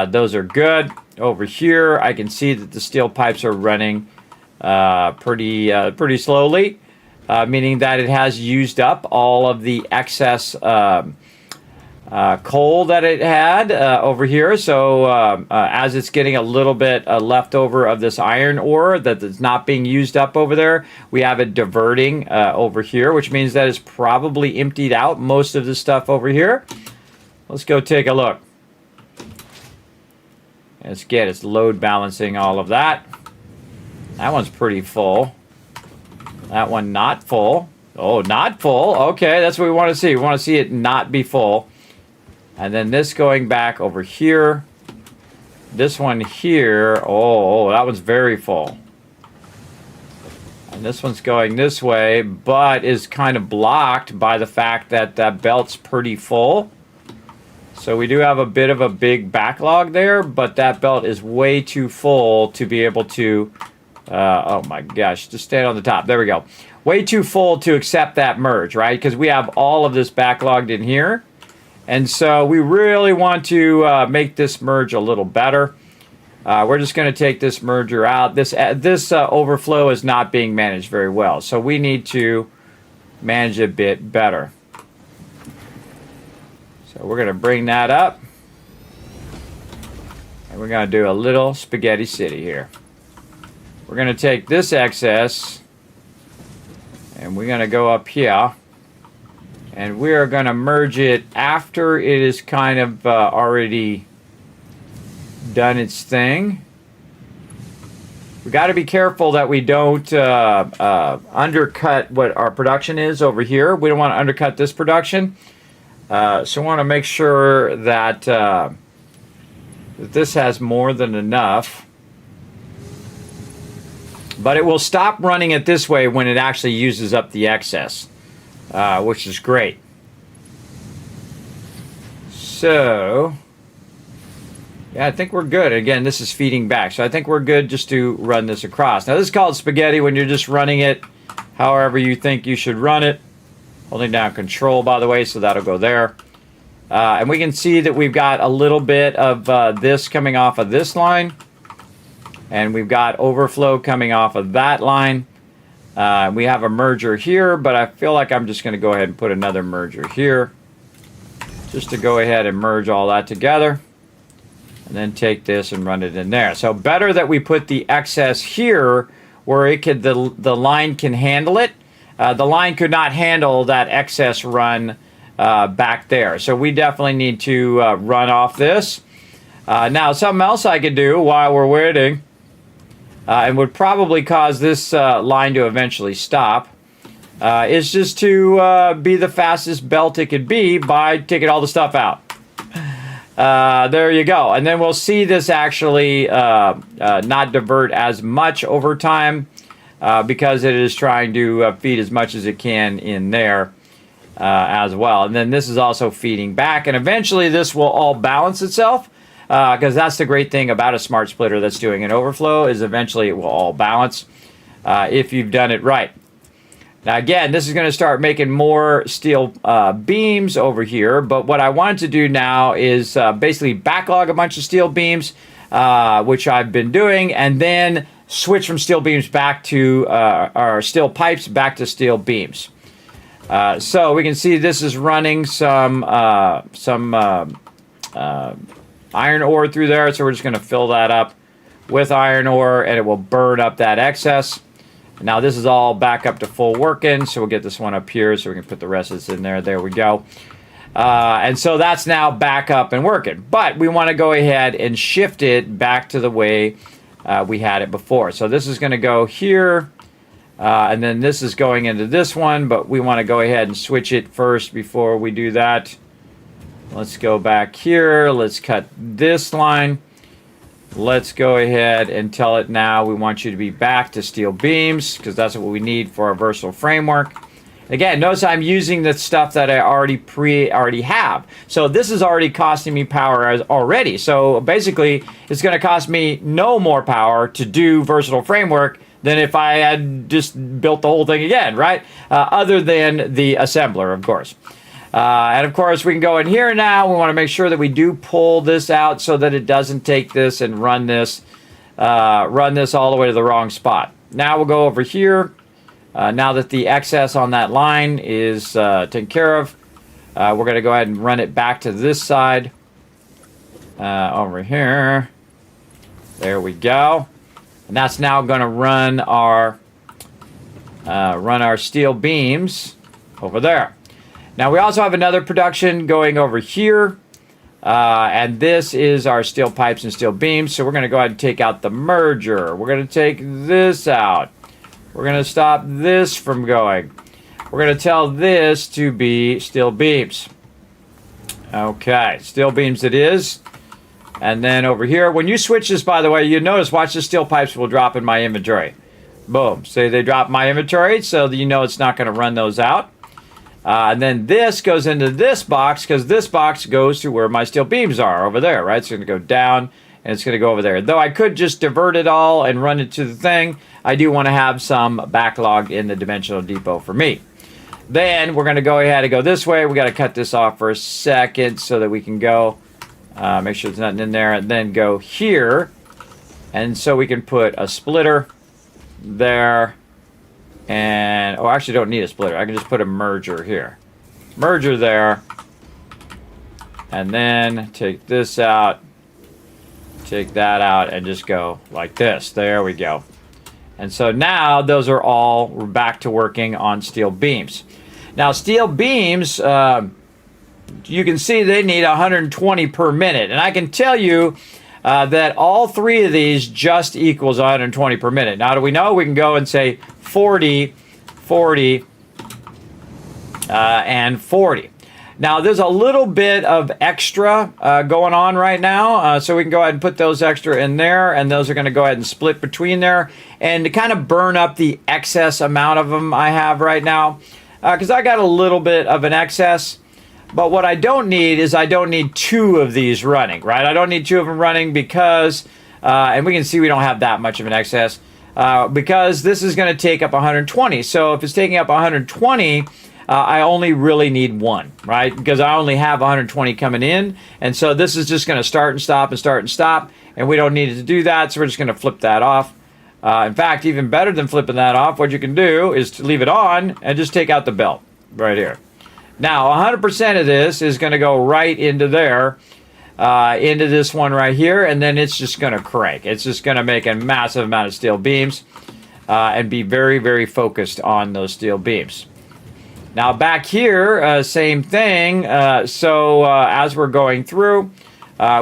those are good. Over here, I can see that the steel pipes are running pretty slowly, meaning that it has used up all of the excess coal that it had over here. So as it's getting a little bit left over of this iron ore that is not being used up over there, we have it diverting over here, which means that it's probably emptied out most of the stuff over here. Let's go take a look. Let's get its load balancing all of that. That one's pretty full. That one not full. Oh, not full. Okay, that's what we want to see. We want to see it not be full. And then this going back over here. This one here. Oh, that one's very full. And this one's going this way, but is kind of blocked by the fact that that belt's pretty full. So we do have a bit of a big backlog there, but that belt is way too full to be able to... oh my gosh, just stand on the top. There we go. Way too full to accept that merge, right? Because we have all of this backlogged in here. And so we really want to make this merge a little better. We're just going to take this merger out. This overflow is not being managed very well. So we need to manage it a bit better. So we're going to bring that up. And we're going to do a little spaghetti city here. We're going to take this excess and we're going to go up here and we are going to merge it after it is kind of already done its thing. We got to be careful that we don't undercut what our production is over here. We don't want to undercut this production. So we want to make sure that, that this has more than enough. But it will stop running it this way when it actually uses up the excess, which is great. So, yeah, I think we're good. Again, this is feeding back. So I think we're good just to run this across. Now, this is called spaghetti when you're just running it however you think you should run it. Holding down control, by the way, so that'll go there. And we can see that we've got a little bit of this coming off of this line. And we've got overflow coming off of that line. We have a merger here, but I feel like I'm just going to go ahead and put another merger here. Just to go ahead and merge all that together. And then take this and run it in there. So better that we put the excess here where it could the line can handle it. The line could not handle that excess run back there. So we definitely need to run off this. Now, something else I could do while we're waiting, and would probably cause this line to eventually stop, is just to be the fastest belt it could be by taking all the stuff out. There you go. And then we'll see this actually not divert as much over time because it is trying to feed as much as it can in there as well. And then this is also feeding back. And eventually this will all balance itself because that's the great thing about a smart splitter that's doing an overflow is eventually it will all balance if you've done it right. Now again, this is going to start making more steel beams over here, but what I wanted to do now is basically backlog a bunch of steel beams, which I've been doing, and then switch from steel beams back to, or steel pipes back to steel beams. So we can see this is running some iron ore through there, so we're just going to fill that up with iron ore, and it will burn up that excess. Now this is all back up to full working, so we'll get this one up here so we can put the rest of this in there. There we go. And so that's now back up and working. But we want to go ahead and shift it back to the way we had it before. So this is going to go here, and then this is going into this one, but we want to go ahead and switch it first before we do that. Let's go back here. Let's cut this line. Let's go ahead and tell it now we want you to be back to steel beams because that's what we need for our versatile framework. Again, notice I'm using the stuff that I already have. So this is already costing me power already. So basically, it's going to cost me no more power to do versatile framework than if I had just built the whole thing again, right? Other than the assembler, of course. And of course, we can go in here now. We want to make sure that we do pull this out so that it doesn't take this and run this all the way to the wrong spot. Now we'll go over here. Now that the excess on that line is taken care of, we're going to go ahead and run it back to this side. Over here. There we go. And that's now going to run our steel beams over there. Now we also have another production going over here, and this is our steel pipes and steel beams. So we're going to go ahead and take out the merger. We're going to take this out. We're going to stop this from going. We're going to tell this to be steel beams. Okay, steel beams it is. And then over here, when you switch this, by the way, you notice, watch the steel pipes will drop in my inventory. Boom. So they drop my inventory, so that you know it's not going to run those out. And then this goes into this box because this box goes to where my steel beams are over there, right? It's going to go down and it's going to go over there. Though I could just divert it all and run it to the thing, I do want to have some backlog in the dimensional depot for me. Then we're going to go ahead and go this way. We got to cut this off for a second so that we can go. Make sure there's nothing in there. And then go here. And so we can put a splitter there. And, oh, I actually don't need a splitter. I can just put a merger here. Merger there. And then take this out. Take that out and just go like this. There we go. And so now those are all back to working on steel beams. Now steel beams, you can see they need 120 per minute. And I can tell you that all three of these just equals 120 per minute. Now, do we know? We can go and say 40, 40, and 40. Now, there's a little bit of extra going on right now, so we can go ahead and put those extra in there, and those are going to go ahead and split between there, and to kind of burn up the excess amount of them I have right now, because I got a little bit of an excess. But what I don't need is I don't need 2 of these running, right? I don't need 2 of them running because, and we can see we don't have that much of an excess, because this is going to take up 120. So if it's taking up 120, I only really need 1, right? Because I only have 120 coming in. And so this is just going to start and stop and start and stop. And we don't need it to do that. So we're just going to flip that off. In fact, even better than flipping that off, what you can do is to leave it on and just take out the belt right here. Now, 100% of this is going to go right into there, into this one right here, and then it's just going to crank. It's just going to make a massive amount of steel beams and be very, very focused on those steel beams. Now, back here, same thing. So as we're going through,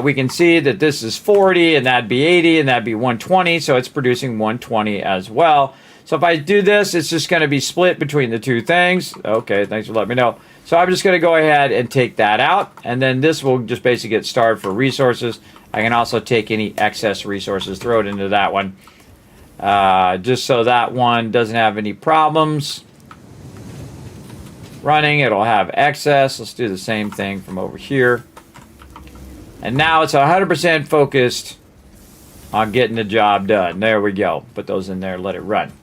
we can see that this is 40, and that'd be 80, and that'd be 120, so it's producing 120 as well. So if I do this, it's just going to be split between the 2 things. Okay, thanks for letting me know. So I'm just going to go ahead and take that out, and then this will just basically get starved for resources. I can also take any excess resources, throw it into that one, just so that one doesn't have any problems running. It'll have excess. Let's do the same thing from over here. And now it's 100% focused on getting the job done. There we go. Put those in there, let it run.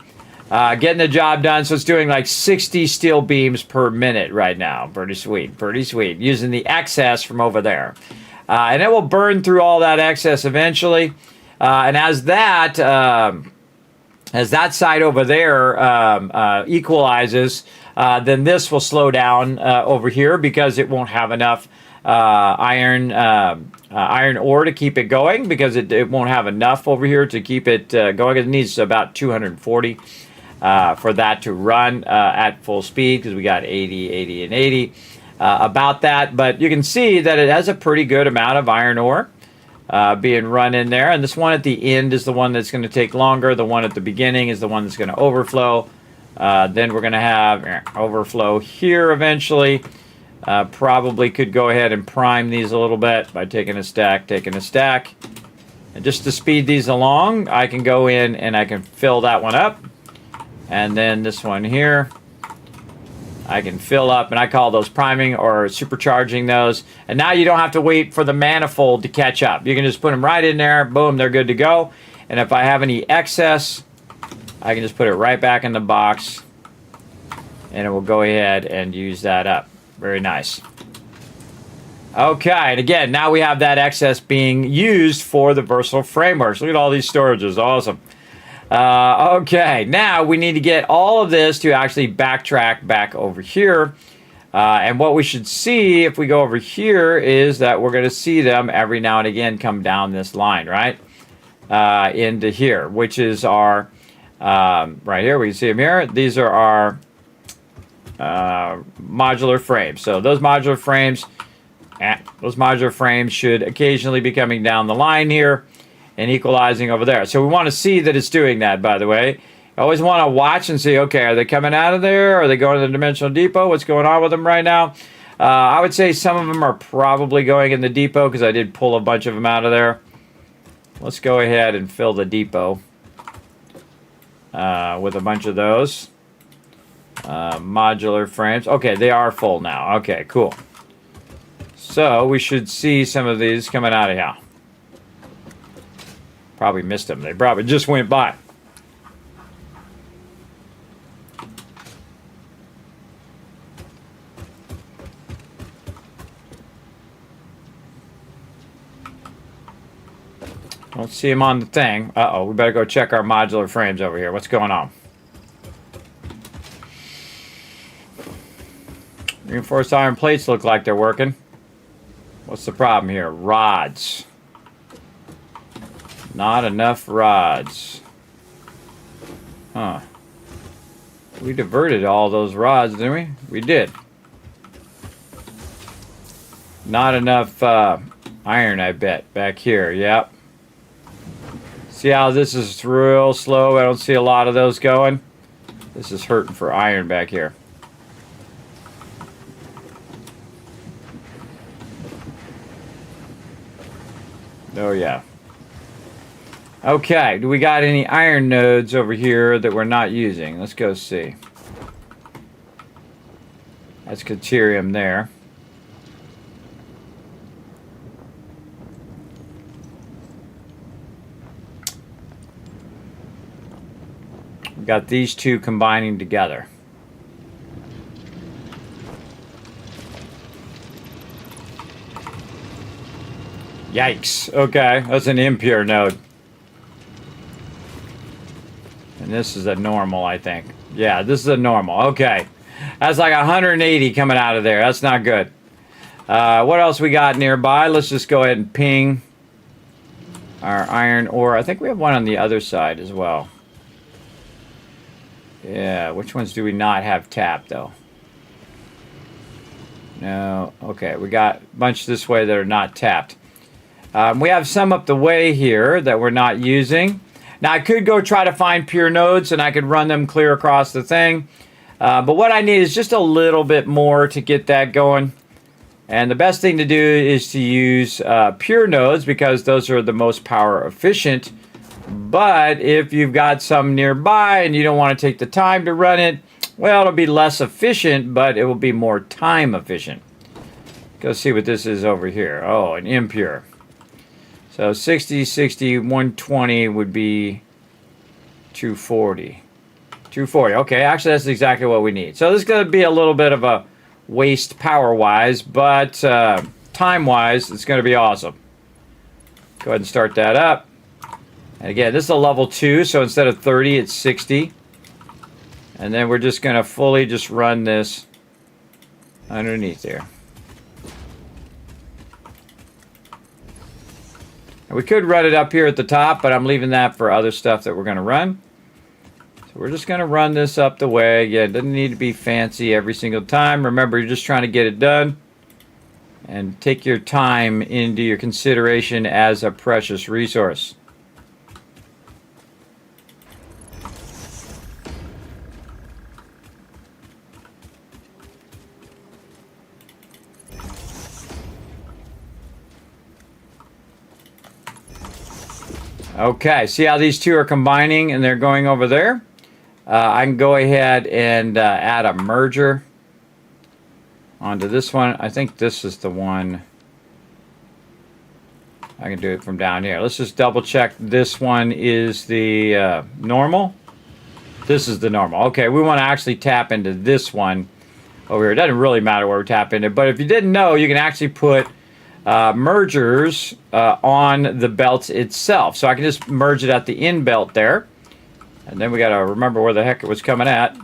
Getting the job done, so it's doing like 60 steel beams per minute right now. Pretty sweet, pretty sweet. Using the excess from over there. And it will burn through all that excess eventually. And as that side over there equalizes, then this will slow down over here because it won't have enough iron ore to keep it going, because it won't have enough over here to keep it going. It needs about 240 for that to run at full speed, because we got 80, 80, and 80 about that. But you can see that it has a pretty good amount of iron ore being run in there. And this one at the end is the one that's going to take longer. The one at the beginning is the one that's going to overflow. Then we're going to have overflow here eventually. Probably could go ahead and prime these a little bit by taking a stack. And just to speed these along, I can go in and I can fill that one up. And then this one here, I can fill up, and I call those priming or supercharging those. And now you don't have to wait for the manifold to catch up. You can just put them right in there. Boom, they're good to go. And if I have any excess, I can just put it right back in the box, and it will go ahead and use that up. Very nice. Okay, and again, now we have that excess being used for the versatile frameworks. Look at all these storages. Awesome. Okay, now we need to get all of this to actually backtrack back over here. And what we should see if we go over here is that we're going to see them every now and again come down this line, right? Into here, which is our, right here, we can see them here. These are our modular frames. So those modular frames should occasionally be coming down the line here and equalizing over there. So we want to see that it's doing that, by the way. I always want to watch and see, okay, are they coming out of there? Are they going to the dimensional depot? What's going on with them right now? I would say some of them are probably going in the depot, because I did pull a bunch of them out of there. Let's go ahead and fill the depot with a bunch of those. Modular frames. Okay, they are full now. Okay, cool. So we should see some of these coming out of here. Probably missed them. They probably just went by. Don't see them on the thing. Uh-oh, we better go check our modular frames over here. What's going on? Reinforced iron plates look like they're working. What's the problem here? Rods. Not enough rods. Huh. We diverted all those rods, didn't we? We did. Not enough iron, I bet, back here. Yep. See how this is real slow? I don't see a lot of those going. This is hurting for iron back here. Oh, yeah. Okay, do we got any iron nodes over here that we're not using? Let's go see. That's deuterium there. got these two combining together. Yikes. Okay, that's an impure node. And this is a normal, I think. Yeah, this is a normal. Okay. That's like 180 coming out of there. That's not good. What else we got nearby? Let's just go ahead and ping our iron ore. I think we have one on the other side as well. Yeah, which ones do we not have tapped, though? No. Okay, we got a bunch this way that are not tapped. We have some up the way here that we're not using. Now, I could go try to find pure nodes, and I could run them clear across the thing. But what I need is just a little bit more to get that going. And the best thing to do is to use pure nodes, because those are the most power efficient. But if you've got some nearby and you don't want to take the time to run it, well, it'll be less efficient, but it will be more time efficient. Go see what this is over here. Oh, an impure. So 60, 60, 120 would be 240. 240. Okay, actually that's exactly what we need. So this is going to be a little bit of a waste power-wise, but time-wise, it's going to be awesome. Go ahead and start that up. And again, this is a level 2, so instead of 30, it's 60. And then we're just going to fully just run this underneath there. And we could run it up here at the top, but I'm leaving that for other stuff that we're going to run. So we're just going to run this up the way. Again, it doesn't need to be fancy every single time. Remember, you're just trying to get it done. And take your time into your consideration as a precious resource. Okay, see how these two are combining and they're going over there? I can go ahead and add a merger onto this one. I think this is the one. I can do it from down here. Let's just double check. This one is the normal. This is the normal. Okay, we want to actually tap into this one over here. It doesn't really matter where we tap into, but if you didn't know, you can actually put mergers on the belt itself. So I can just merge it at the end belt there. And then we got to remember where the heck it was coming at.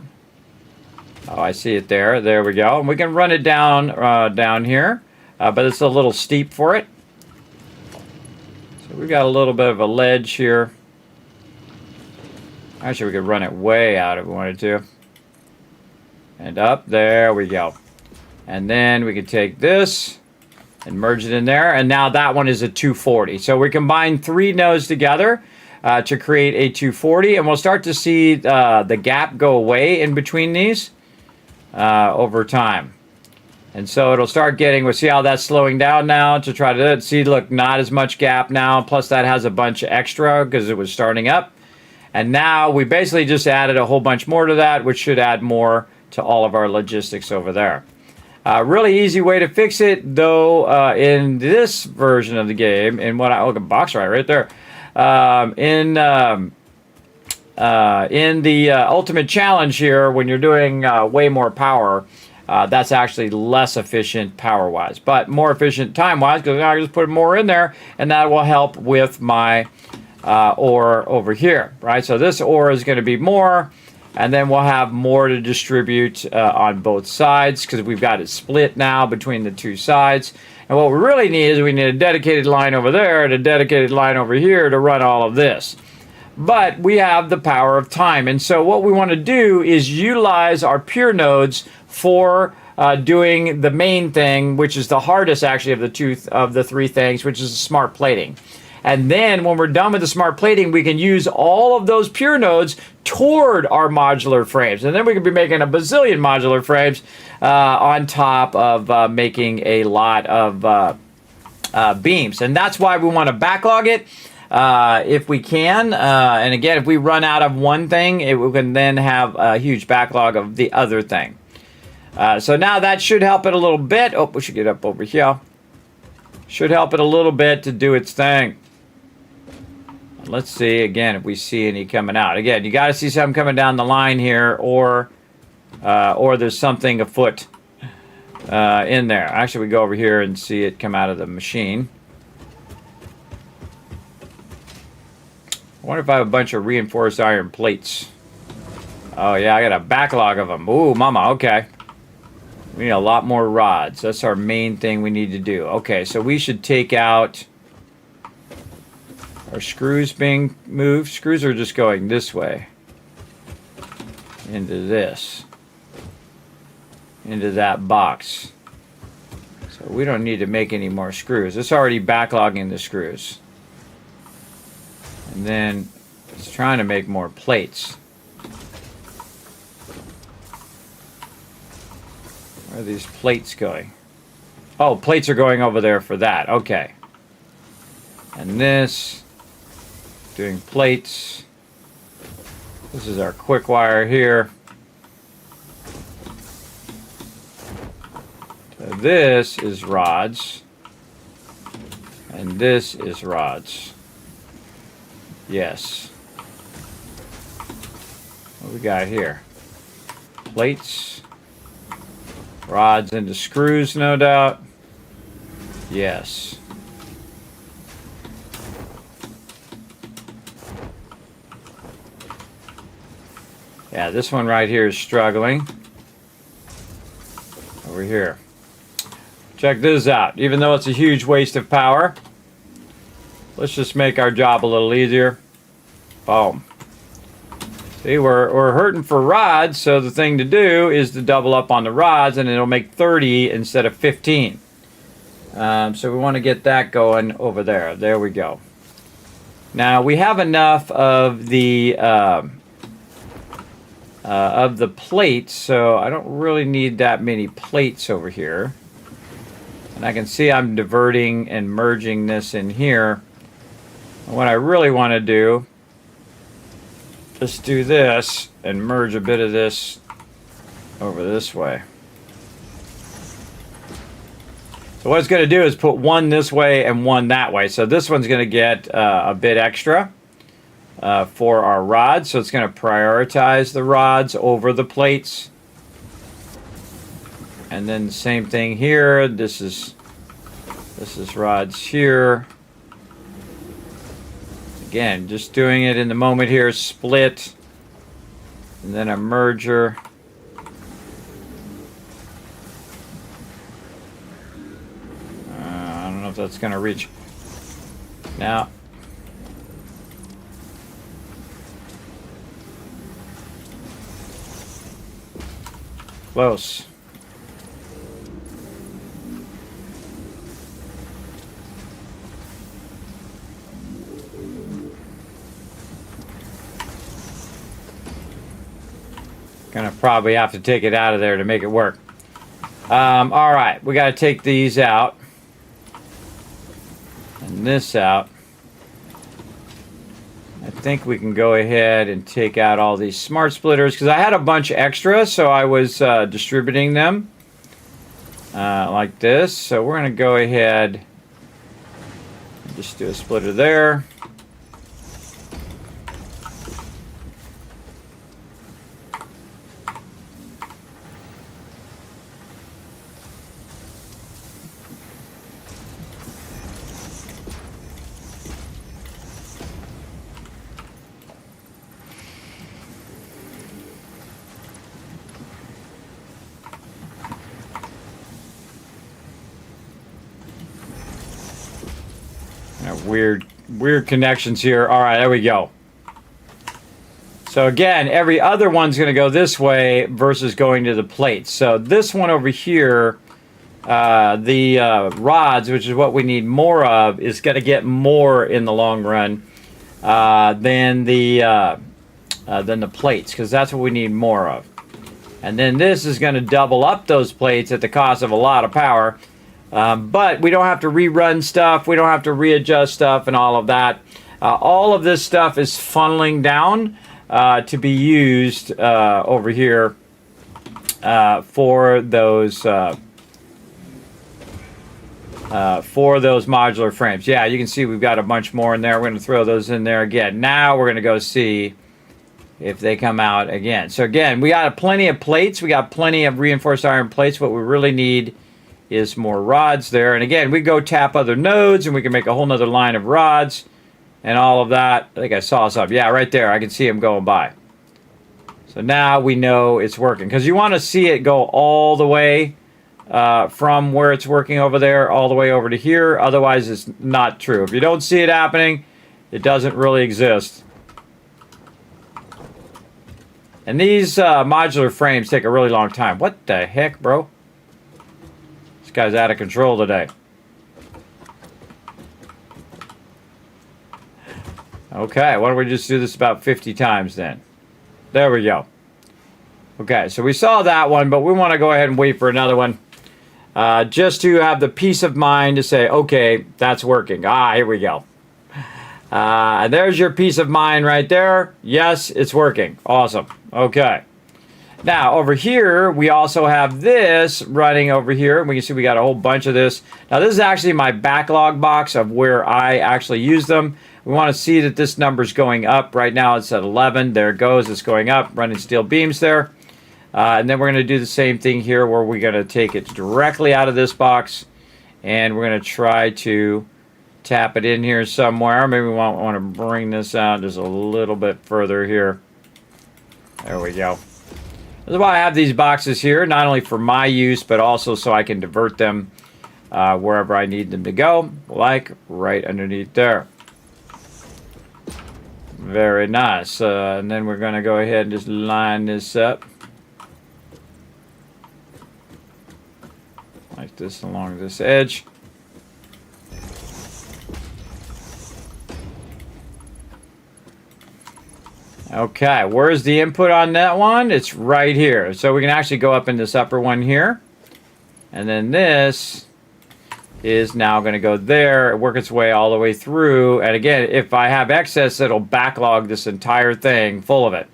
Oh, I see it there. There we go. And we can run it down down here, but it's a little steep for it. So we've got a little bit of a ledge here. Actually, we could run it way out if we wanted to. And up. There we go. And then we could take this and merge it in there. And now that one is a 240. So we combine 3 nodes together to create a 240. And we'll start to see the gap go away in between these over time. And so it'll start getting, we'll see how that's slowing down now to try to see, look, not as much gap now. Plus that has a bunch extra because it was starting up. And now we basically just added a whole bunch more to that, which should add more to all of our logistics over there. Really easy way to fix it, though, in this version of the game, in what I look at box right there, in the ultimate challenge here, when you're doing way more power, that's actually less efficient power-wise, but more efficient time-wise because I just put more in there, and that will help with my ore over here, right? So this ore is going to be more. And then we'll have more to distribute on both sides because we've got it split now between the 2 sides. And what we really need is we need a dedicated line over there and a dedicated line over here to run all of this. But we have the power of time. And so what we want to do is utilize our pure nodes for doing the main thing, which is the hardest actually of the 3 things, which is smart plating. And then when we're done with the smart plating, we can use all of those pure nodes toward our modular frames. And then we can be making a bazillion modular frames on top of making a lot of beams. And that's why we want to backlog it if we can. And again, if we run out of one thing, we can then have a huge backlog of the other thing. So now that should help it a little bit. Oh, we should get up over here. Should help it a little bit to do its thing. Let's see again if we see any coming out. Again, you got to see something coming down the line here, or there's something afoot in there. Actually, we go over here and see it come out of the machine. I wonder if I have a bunch of reinforced iron plates. Oh yeah, I got a backlog of them. Ooh, mama, okay. We need a lot more rods. That's our main thing we need to do. Okay, so we should take out... Are screws being moved? Screws are just going this way. Into this. Into that box. So we don't need to make any more screws. It's already backlogging the screws. And then it's trying to make more plates. Where are these plates going? Oh, plates are going over there for that. Okay. And this... Doing plates. This is our quick wire here. So this is rods. And this is rods. Yes. What do we got here? Plates. Rods into screws, no doubt. Yes. Yeah, this one right here is struggling. Over here. Check this out. Even though it's a huge waste of power, let's just make our job a little easier. Boom. See, we're hurting for rods, so the thing to do is to double up on the rods, and it'll make 30 instead of 15. So we want to get that going over there. There we go. Now, we have enough of the plates, so I don't really need that many plates over here. And I can see I'm diverting and merging this in here. And what I really want to do is do this and merge a bit of this over this way. So what it's going to do is put one this way and one that way. So this one's going to get a bit extra for our rods. So it's going to prioritize the rods over the plates. And then the same thing here. This is rods here. Again, just doing it in the moment here. Split. And then a merger. I don't know if that's going to reach. Now. Close. Gonna probably have to take it out of there to make it work. All right, we got to take these out and this out. I think we can go ahead and take out all these smart splitters because I had a bunch extra, so I was distributing them like this. So we're gonna go ahead and just do a splitter there. Weird connections here. All right, there we go. So again, every other one's going to go this way versus going to the plates. So this one over here, the rods, which is what we need more of, is going to get more in the long run than the plates, because that's what we need more of. And then this is going to double up those plates at the cost of a lot of power. But we don't have to rerun stuff. We don't have to readjust stuff and all of that. All of this stuff is funneling down to be used over here for those for those modular frames. Yeah, you can see we've got a bunch more in there. We're going to throw those in there again. Now we're going to go see if they come out again. So again, we got plenty of plates. We got plenty of reinforced iron plates. What we really need is more rods there. And again, we go tap other nodes and we can make a whole nother line of rods and all of that. I think I saw something. Yeah, right there. I can see them going by. So now we know it's working. Because you want to see it go all the way from where it's working over there all the way over to here. Otherwise, it's not true. If you don't see it happening, it doesn't really exist. And these modular frames take a really long time. What the heck, bro? This guy's out of control today. Okay, why don't we just do this about 50 times then? There we go. Okay, so we saw that one, but we want to go ahead and wait for another one. Just to have the peace of mind to say, okay, that's working. Ah, here we go. And there's your peace of mind right there. Yes, it's working. Awesome. Okay. Now, over here, we also have this running over here. We can see we got a whole bunch of this. Now, this is actually my backlog box of where I actually use them. We want to see that this number's going up. Right now, it's at 11. There it goes. It's going up, running steel beams there. And then we're going to do the same thing here where we're going to take it directly out of this box. And we're going to try to tap it in here somewhere. Maybe we want to bring this out just a little bit further here. There we go. That's why I have these boxes here, not only for my use, but also so I can divert them wherever I need them to go, like right underneath there. Very nice. And then we're going to go ahead and just line this up. Like this along this edge. Okay, where's the input on that one? It's right here. So we can actually go up in this upper one here. And then this is now going to go there, work its way all the way through. And again, if I have excess, it'll backlog this entire thing full of it.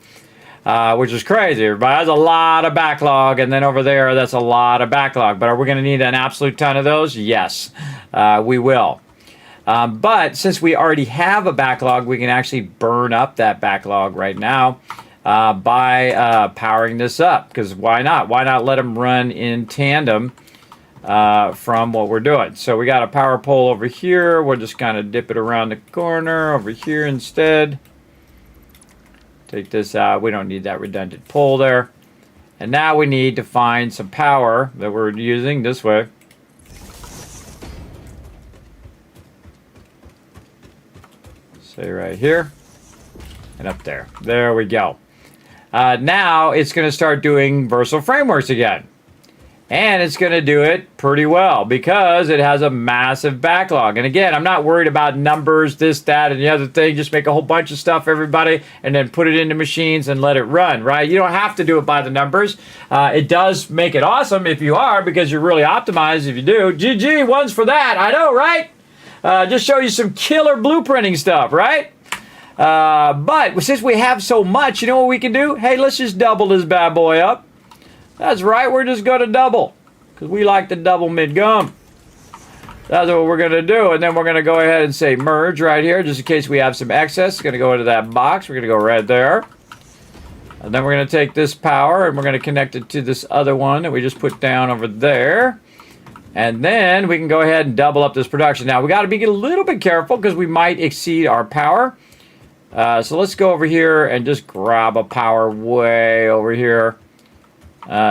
Which is crazy. Everybody has a lot of backlog. And then over there, that's a lot of backlog. But are we going to need an absolute ton of those? Yes, we will. But since we already have a backlog, we can actually burn up that backlog right now by powering this up. Because why not? Why not let them run in tandem from what we're doing? So we got a power pole over here. We'll just kind of dip it around the corner over here instead. Take this out. We don't need that redundant pole there. And now we need to find some power that we're using this way. Say right here and up there. There we go. Now it's going to start doing versatile frameworks again. And it's going to do it pretty well because it has a massive backlog. And again, I'm not worried about numbers, this, that, and the other thing. Just make a whole bunch of stuff, everybody, and then put it into machines and let it run, right? You don't have to do it by the numbers. It does make it awesome if you are because you're really optimized if you do. GG, one's for that. I know, right? Just show you some killer blueprinting stuff, right? But since we have so much, you know what we can do? Hey, let's just double this bad boy up. That's right, we're just going to double. Because we like to double mid-gum. That's what we're going to do. And then we're going to go ahead and say merge right here, just in case we have some excess. It's going to go into that box. We're going to go right there. And then we're going to take this power, and we're going to connect it to this other one that we just put down over there. And then we can go ahead and double up this production. Now, we got to be a little bit careful because we might exceed our power. So let's go over here and just grab a power way over here.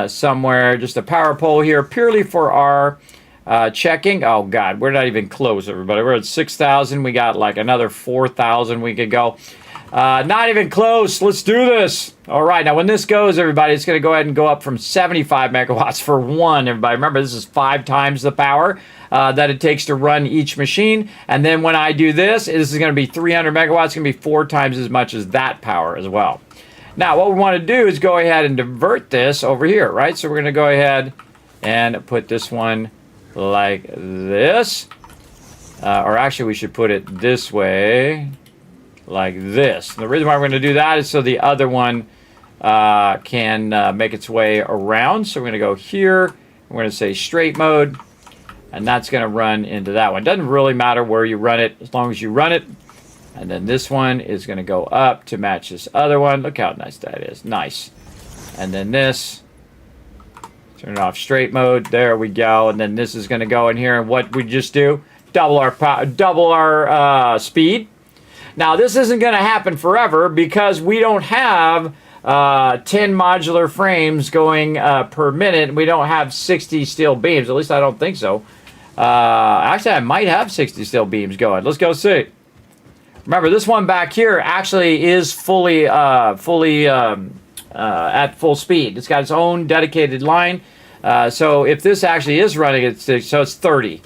Somewhere, just a power pole here, purely for our checking. Oh, God, we're not even close, everybody. We're at 6,000. We got like another 4,000 we could go. Not even close. Let's do this. All right, now when this goes, everybody, it's going to go ahead and go up from 75 megawatts for one, everybody. Remember, this is 5 times the power that it takes to run each machine. And then when I do this, this is going to be 300 megawatts. It's going to be 4 times as much as that power as well. Now, what we want to do is go ahead and divert this over here, right? So we're going to go ahead and put this one like this. Or actually, we should put it this way, like this. And the reason why we're going to do that is so the other one can make its way around. So we're going to go here. We're going to say straight mode. and that's going to run into that one. Doesn't really matter where you run it, as long as you run it. And then this one is going to go up to match this other one. Look how nice that is. Nice. And then this, turn it off straight mode. There we go. And then this is going to go in here, and what we just do, double our speed. Now this isn't going to happen forever because we don't have 10 modular frames going per minute. We don't have 60 steel beams. At least I don't think so. Actually, I might have 60 steel beams going. Let's go see. Remember, this one back here actually is fully at full speed. It's got its own dedicated line. So if this actually is running, so it's 30.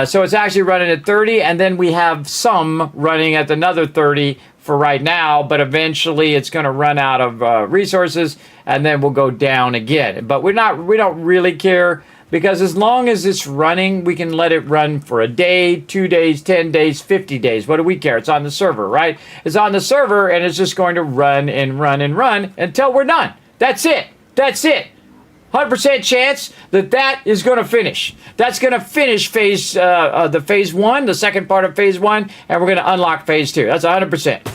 So it's actually running at 30, and then we have some running at another 30 for right now, but eventually it's going to run out of resources, and then we'll go down again. But we don't really care, because as long as it's running, we can let it run for a day, 2 days, 10 days, 50 days. What do we care? It's on the server, right? It's on the server, and it's just going to run and run and run until we're done. That's it. That's it. 100% chance that is going to finish. That's going to finish phase 1, the second part of phase 1, and we're going to unlock phase 2. That's 100%.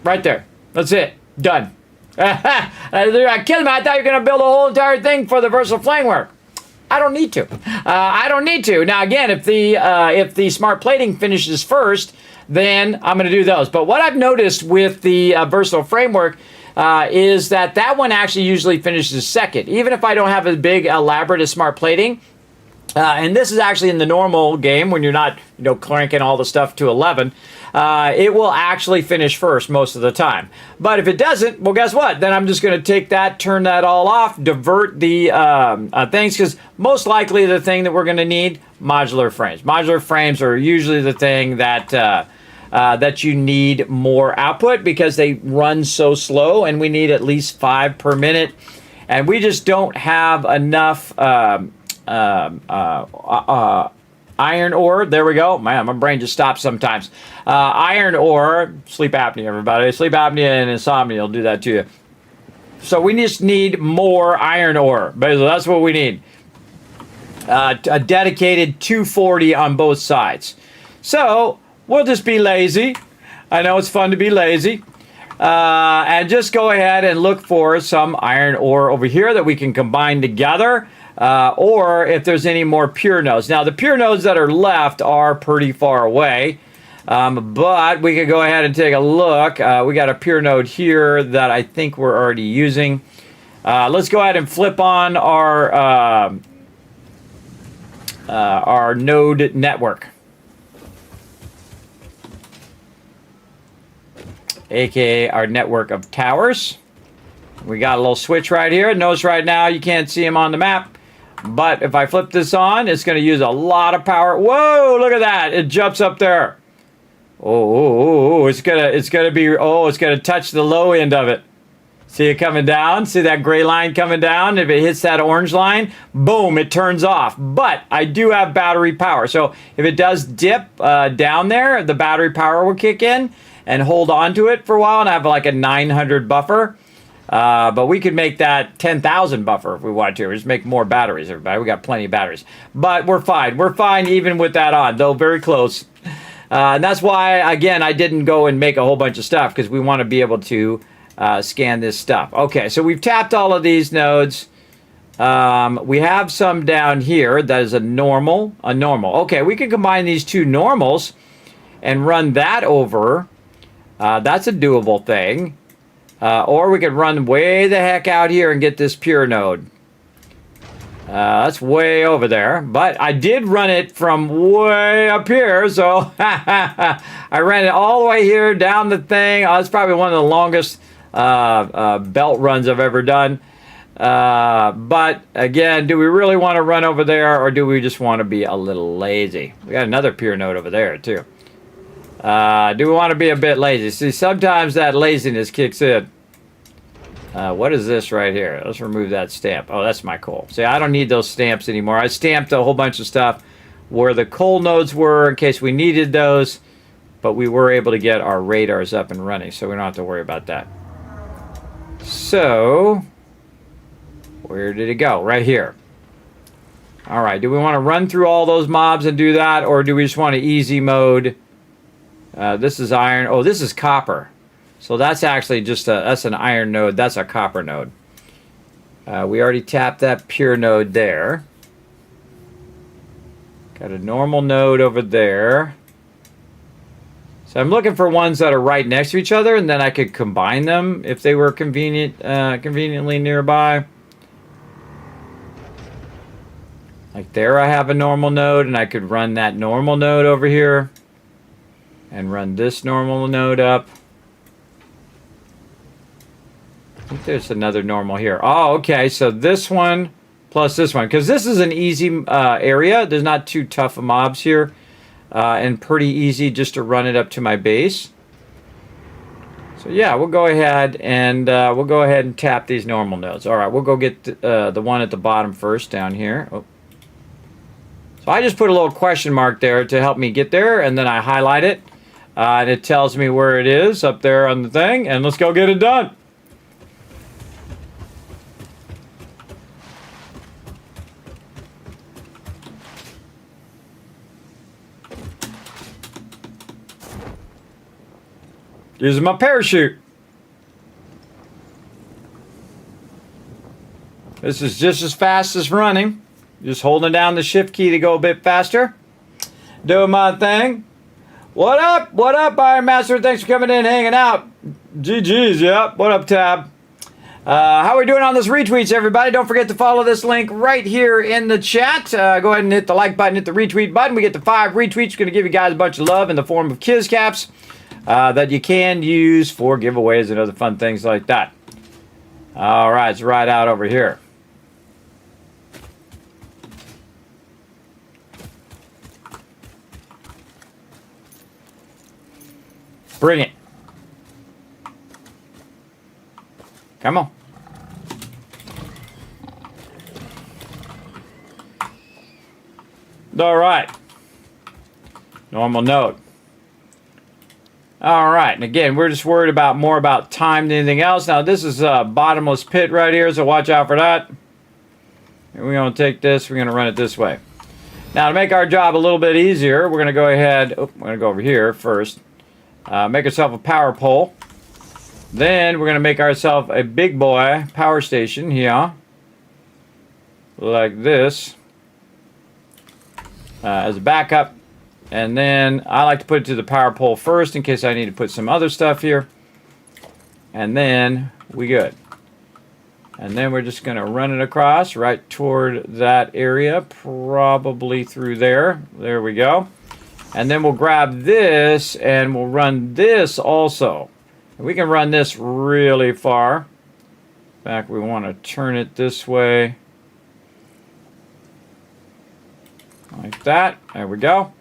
Right there. That's it. Done. Kismet, I thought you were going to build a whole entire thing for the versatile flame work. I don't need to. I don't need to. Now, again, if the smart plating finishes first, then I'm going to do those. But what I've noticed with the versatile framework is that one actually usually finishes second, even if I don't have a big elaborate smart plating. And this is actually in the normal game when you're not, cranking all the stuff to 11. It will actually finish first most of the time. But if it doesn't, well, guess what? Then I'm just going to take that, turn that all off, divert the things, because most likely the thing that we're going to need, modular frames. Modular frames are usually the thing that you need more output, because they run so slow, and we need at least 5 per minute. And we just don't have enough iron ore. There we go. Man, my brain just stops sometimes. Iron ore, sleep apnea, everybody. Sleep apnea and insomnia will do that to you. So we just need more iron ore. Basically, that's what we need. A dedicated 240 on both sides. So we'll just be lazy. I know it's fun to be lazy. And just go ahead and look for some iron ore over here that we can combine together. Or if there's any more pure nodes. Now, the pure nodes that are left are pretty far away. But we could go ahead and take a look. We got a pure node here that I think we're already using. Let's go ahead and flip on our node network. AKA our network of towers. We got a little switch right here. Notice right now you can't see them on the map. But if I flip this on, it's going to use a lot of power. Whoa, look at that. It jumps up there. It's going to touch the low end of it. See it coming down? See that gray line coming down? If it hits that orange line, boom, it turns off. But I do have battery power. So if it does dip down there, the battery power will kick in and hold on to it for a while, and I have like a 900 buffer. But we could make that 10,000 buffer if we wanted to. We just make more batteries, everybody. We got plenty of batteries. But we're fine. We're fine even with that on, though very close. And that's why, again, I didn't go and make a whole bunch of stuff, because we want to be able to scan this stuff. Okay, so we've tapped all of these nodes. We have some down here that is a normal. Okay, we can combine these two normals and run that over. That's a doable thing. Or we could run way the heck out here and get this pure node. That's way over there. But I did run it from way up here, so I ran it all the way here down the thing. It's probably one of the longest belt runs I've ever done. But again, do we really want to run over there, or do we just want to be a little lazy? We got another pure node over there too. Do we want to be a bit lazy? See, sometimes that laziness kicks in. What is this right here? Let's remove that stamp. Oh, that's my coal. See, I don't need those stamps anymore. I stamped a whole bunch of stuff where the coal nodes were in case we needed those, but we were able to get our radars up and running, so we don't have to worry about that. So, where did it go? Right here. All right, do we want to run through all those mobs and do that, or do we just want to easy mode? This is iron. Oh, this is copper. So that's actually just that's an iron node. That's a copper node. We already tapped that pure node there. Got a normal node over there. So I'm looking for ones that are right next to each other, and then I could combine them if they were conveniently nearby. Like there I have a normal node, and I could run that normal node over here and run this normal node up. I think there's another normal here. Oh, okay, so this one plus this one, because this is an easy area. There's not too tough of mobs here, and pretty easy just to run it up to my base. So yeah, we'll go ahead and tap these normal nodes. All right, we'll go get the one at the bottom first down here. Oh. So I just put a little question mark there to help me get there, and then I highlight it, and it tells me where it is up there on the thing, and let's go get it done. Using my parachute. This is just as fast as running. Just holding down the shift key to go a bit faster. Doing my thing. What up? What up, Iron Master? Thanks for coming in, hanging out. GG's, yep. What up, Tab? How are we doing on this retweets, everybody? Don't forget to follow this link right here in the chat. Go ahead and hit the like button, hit the retweet button. We get to 5 retweets. We're going to give you guys a bunch of love in the form of Kiz Caps that you can use for giveaways and other fun things like that. All right, it's right out over here. Bring it. Come on. All right. Normal node. All right. And again, we're just worried about more about time than anything else. Now, this is a bottomless pit right here, so watch out for that. And we're going to take this. We're going to run it this way. Now, to make our job a little bit easier, we're going to go ahead. Oh, we're going to go over here first. Make ourselves a power pole. Then we're going to make ourselves a big boy power station here. Like this. As a backup. And then I like to put it to the power pole first in case I need to put some other stuff here. And then we good. And then we're just going to run it across right toward that area. Probably through there. There we go. And then we'll grab this and we'll run this also. And we can run this really far. In fact, we want to turn it this way. Like that. There we go.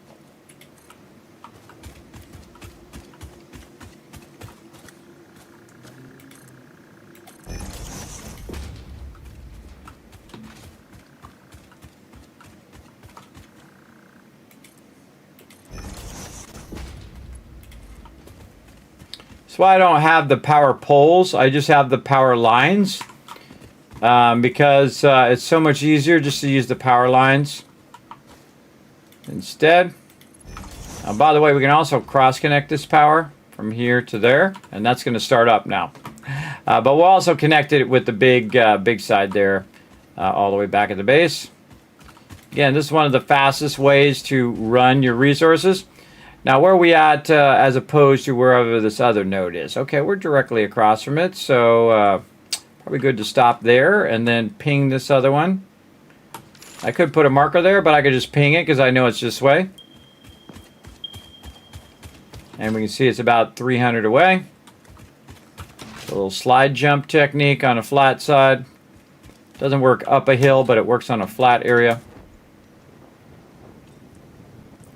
That's why I don't have the power poles. I just have the power lines. Because it's so much easier just to use the power lines instead. By the way, we can also cross-connect this power from here to there, and that's going to start up now. But we'll also connect it with the big side there, all the way back at the base. Again, this is one of the fastest ways to run your resources. Now, where are we at as opposed to wherever this other node is? Okay, we're directly across from it, so probably good to stop there and then ping this other one. I could put a marker there, but I could just ping it because I know it's this way. And we can see it's about 300 away. A little slide jump technique on a flat side. Doesn't work up a hill, but it works on a flat area.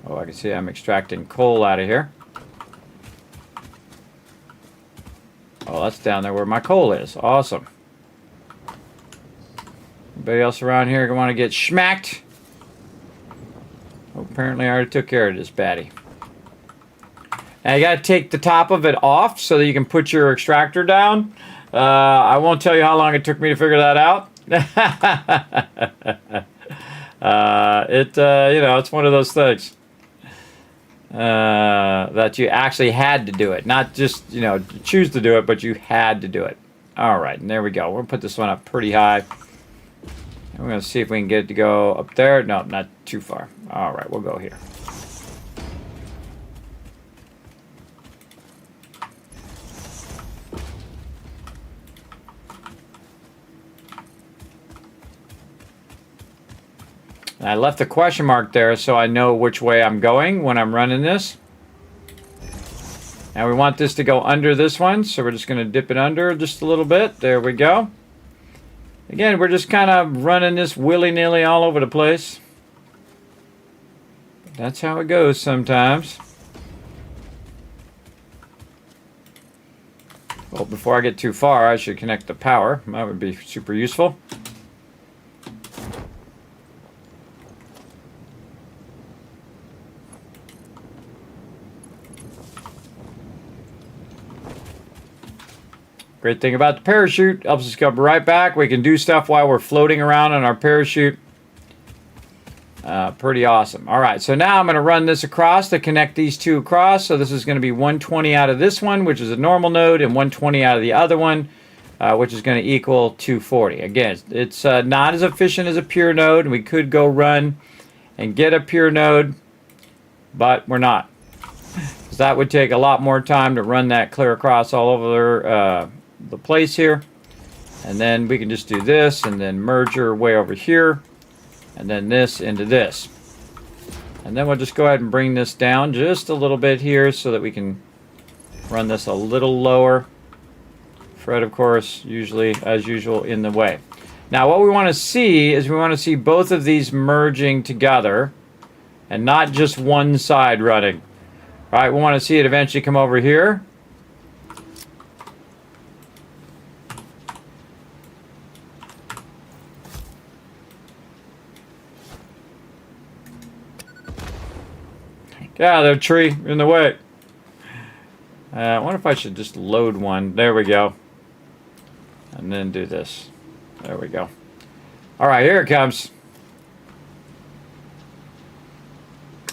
Oh, I can see I'm extracting coal out of here. Oh, that's down there where my coal is. Awesome. Anybody else around here want to get schmacked? Oh, apparently I already took care of this baddie. Now you got to take the top of it off so that you can put your extractor down. I won't tell you how long it took me to figure that out. It's one of those things that you actually had to do it. Not just, choose to do it, but you had to do it. All right, and there we go. We're going to put this one up pretty high. And we're going to see if we can get it to go up there. No, not too far. All right, we'll go here. And I left the question mark there so I know which way I'm going when I'm running this. And we want this to go under this one, so we're just going to dip it under just a little bit. There we go. Again, we're just kind of running this willy-nilly all over the place. That's how it goes sometimes. Well, before I get too far, I should connect the power. That would be super useful. Great thing about the parachute, helps us come right back. We can do stuff while we're floating around on our parachute. Pretty awesome. All right, so now I'm going to run this across to connect these two across. So this is going to be 120 out of this one, which is a normal node, and 120 out of the other one, which is going to equal 240. Again, it's not as efficient as a pure node, and we could go run and get a pure node, but we're not. Because that would take a lot more time to run that clear across all over the place here. And then we can just do this and then merger way over here and then this into this. And then we'll just go ahead and bring this down just a little bit here so that we can run this a little lower. Fred, of course, usually, as usual, in the way. Now what we want to see is we want to see both of these merging together and not just one side running. All right, we want to see it eventually come over here. Get out of there, tree. You're in the way. I wonder if I should just load one. There we go. And then do this. There we go. All right, here it comes.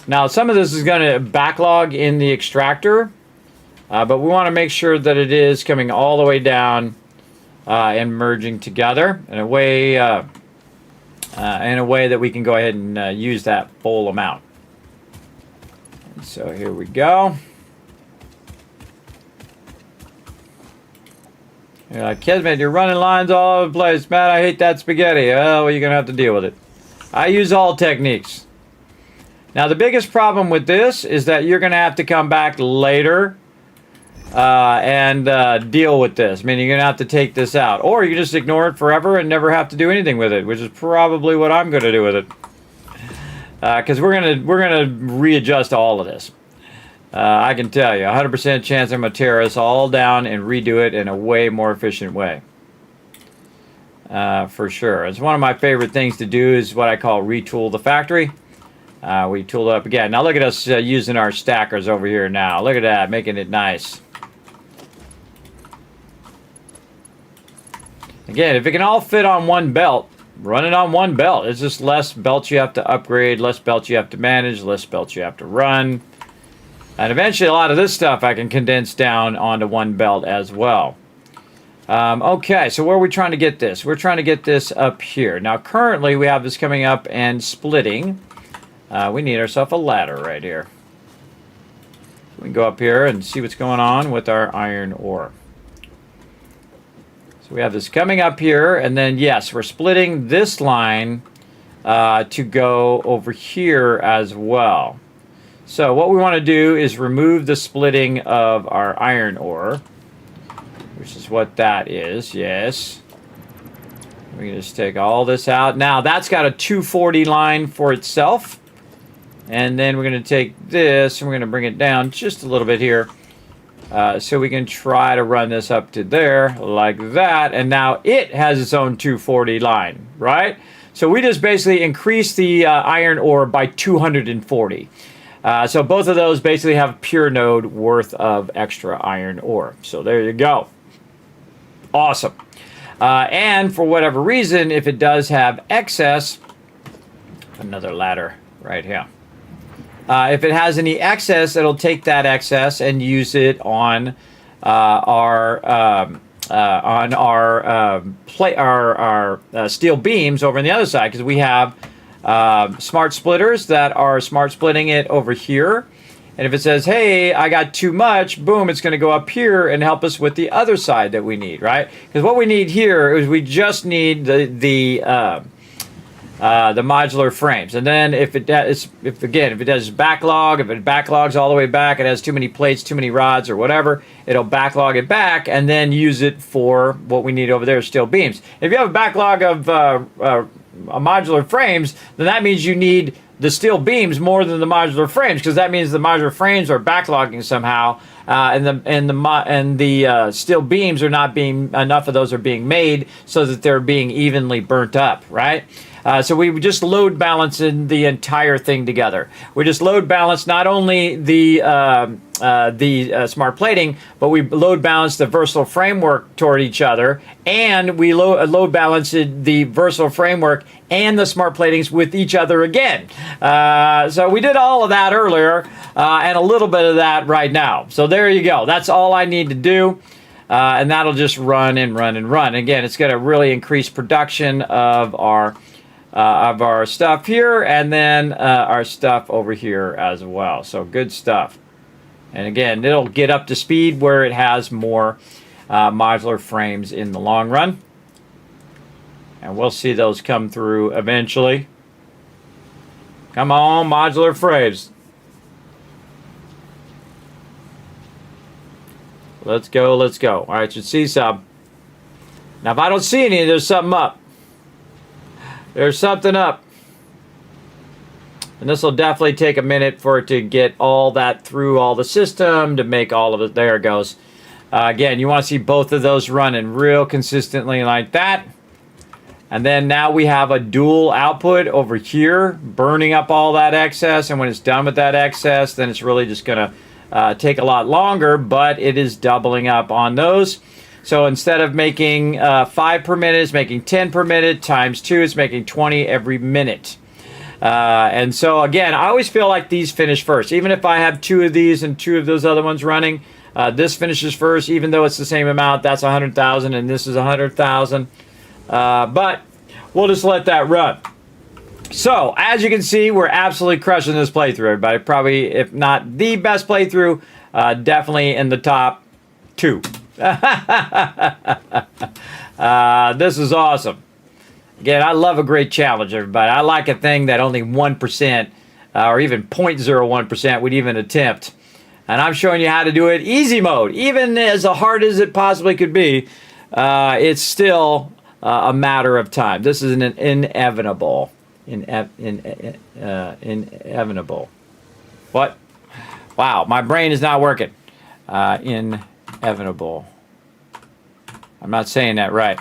Now, some of this is going to backlog in the extractor, but we want to make sure that it is coming all the way down and merging together in a way that we can go ahead and use that full amount. And so here we go. You're like, Kismet, you're running lines all over the place. Man, I hate that spaghetti. Oh, well, you're going to have to deal with it. I use all techniques. Now, the biggest problem with this is that you're going to have to come back later and deal with this. I mean, you're going to have to take this out. Or you can just ignore it forever and never have to do anything with it, which is probably what I'm going to do with it. Because we're gonna readjust all of this. I can tell you, 100% chance I'm going to tear us all down and redo it in a way more efficient way. For sure. It's one of my favorite things to do is what I call retool the factory. We tooled up again. Now look at us using our stackers over here now. Look at that, making it nice. Again, if it can all fit on one belt, run it on one belt. It's just less belts you have to upgrade, less belts you have to manage, less belts you have to run. And eventually a lot of this stuff I can condense down onto one belt as well. Okay, so where are we trying to get this? We're trying to get this up here. Now currently we have this coming up and splitting. We need ourselves a ladder right here. So we can go up here and see what's going on with our iron ore. So we have this coming up here, and then yes, we're splitting this line to go over here as well. So what we want to do is remove the splitting of our iron ore, which is what that is, yes. We can just take all this out. Now that's got a 240 line for itself. And then we're going to take this and we're going to bring it down just a little bit here. So we can try to run this up to there like that. And now it has its own 240 line, right? So we just basically increased the iron ore by 240. So both of those basically have pure node worth of extra iron ore. So there you go. Awesome. And for whatever reason, if it does have excess, another ladder right here. If it has any excess, it'll take that excess and use it on our steel beams over on the other side, because we have smart splitters that are smart splitting it over here. And if it says, hey, I got too much, boom, it's going to go up here and help us with the other side that we need, right? Because what we need here is we just need the modular frames. And then if it does backlog, if it backlogs all the way back, it has too many plates, too many rods or whatever, it'll backlog it back and then use it for what we need over there, steel beams. If you have a backlog of modular frames, then that means you need the steel beams more than the modular frames, because that means the modular frames are backlogging somehow, and the steel beams are not being, enough of those are being made so that they're being evenly burnt up, right? So we just load balance in the entire thing together. We just load balance not only the smart plating, but we load balance the versatile framework toward each other, and we load balance the versatile framework and the smart platings with each other again. So we did all of that earlier, and a little bit of that right now. So there you go. That's all I need to do. And that'll just run and run and run. Again, it's going to really increase production of our stuff here, and then our stuff over here as well. So good stuff. And again, it'll get up to speed where it has more modular frames in the long run. And we'll see those come through eventually. Come on, modular frames. Let's go, let's go. All right, you see some. Now, if I don't see any, there's something up. There's something up. And this will definitely take a minute for it to get all that through all the system to make all of it. There it goes. Again, you want to see both of those running real consistently like that. And then now we have a dual output over here, burning up all that excess. And when it's done with that excess, then it's really just going to take a lot longer, but it is doubling up on those. So instead of making 5 per minute, it's making 10 per minute, times 2, it's making 20 every minute. And so again, I always feel like these finish first. Even if I have 2 of these and 2 of those other ones running, this finishes first, even though it's the same amount. That's 100,000 and this is 100,000. But we'll just let that run. So as you can see, we're absolutely crushing this playthrough, everybody. Probably, if not the best playthrough, definitely in the top 2. This is awesome. Again, I love a great challenge, everybody. I like a thing that only 1% or even 0.01% would even attempt. And I'm showing you how to do it easy mode. Even as hard as it possibly could be, it's still a matter of time. This is an inevitable. Inevitable. What? Wow, my brain is not working. Inevitable. I'm not saying that right.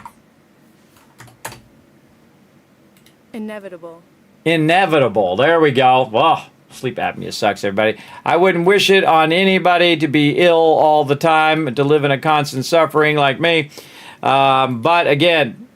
Inevitable. Inevitable. There we go. Well, sleep apnea sucks, everybody. I wouldn't wish it on anybody to be ill all the time, to live in a constant suffering like me. But again,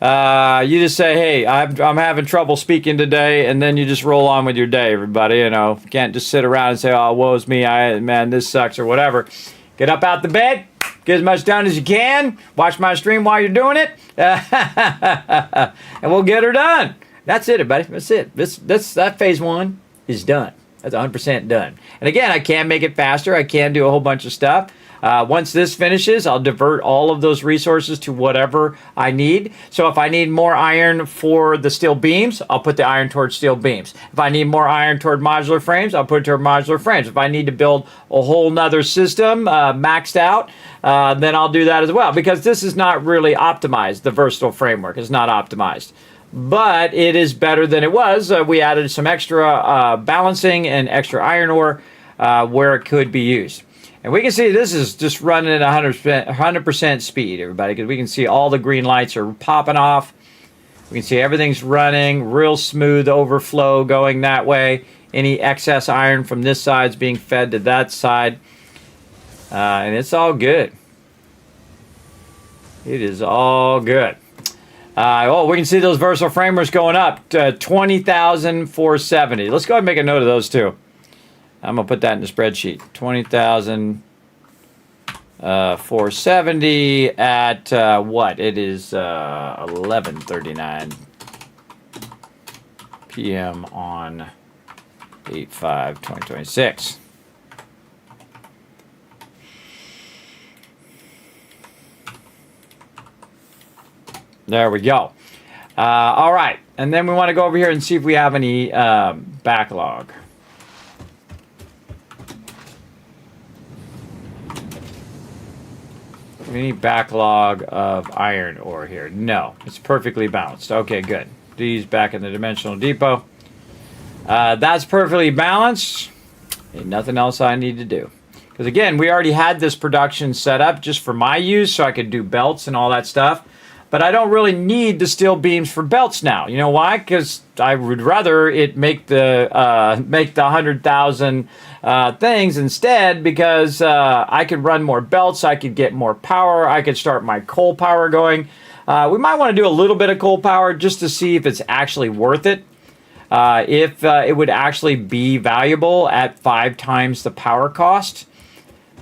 you just say, hey, I'm having trouble speaking today, and then you just roll on with your day, everybody. You know, you can't just sit around and say, oh, woe's me, man, this sucks, or whatever. Get up out the bed, get as much done as you can, watch my stream while you're doing it, and we'll get her done. That's it, everybody. That's it. That phase 1 is done. That's 100% done. And again, I can make it faster. I can do a whole bunch of stuff. Once this finishes, I'll divert all of those resources to whatever I need. So if I need more iron for the steel beams, I'll put the iron towards steel beams. If I need more iron toward modular frames, I'll put it toward modular frames. If I need to build a whole nother system maxed out, then I'll do that as well. Because this is not really optimized. The versatile framework is not optimized. But it is better than it was. We added some extra balancing and extra iron ore where it could be used. And we can see this is just running at 100% speed, everybody, because we can see all the green lights are popping off. We can see everything's running, real smooth overflow going that way. Any excess iron from this side is being fed to that side. And it's all good. It is all good. Oh, we can see those versatile framers going up to 20,470. Let's go ahead and make a note of those too. I'm going to put that in the spreadsheet. 20,470 at what? It is 11:39 p.m. on 8/5/2026. There we go. All right. And then we want to go over here and see if we have any backlog. Any backlog of iron ore here? No. It's perfectly balanced. Okay, good. These back in the dimensional depot. That's perfectly balanced. Ain't nothing else I need to do. Because again, we already had this production set up just for my use so I could do belts and all that stuff. But I don't really need the steel beams for belts now. You know why? Because I would rather it make the 100,000 things instead, because I could run more belts, I could get more power, I could start my coal power going. We might want to do a little bit of coal power just to see if it's actually worth it. If it would actually be valuable at 5 times the power cost.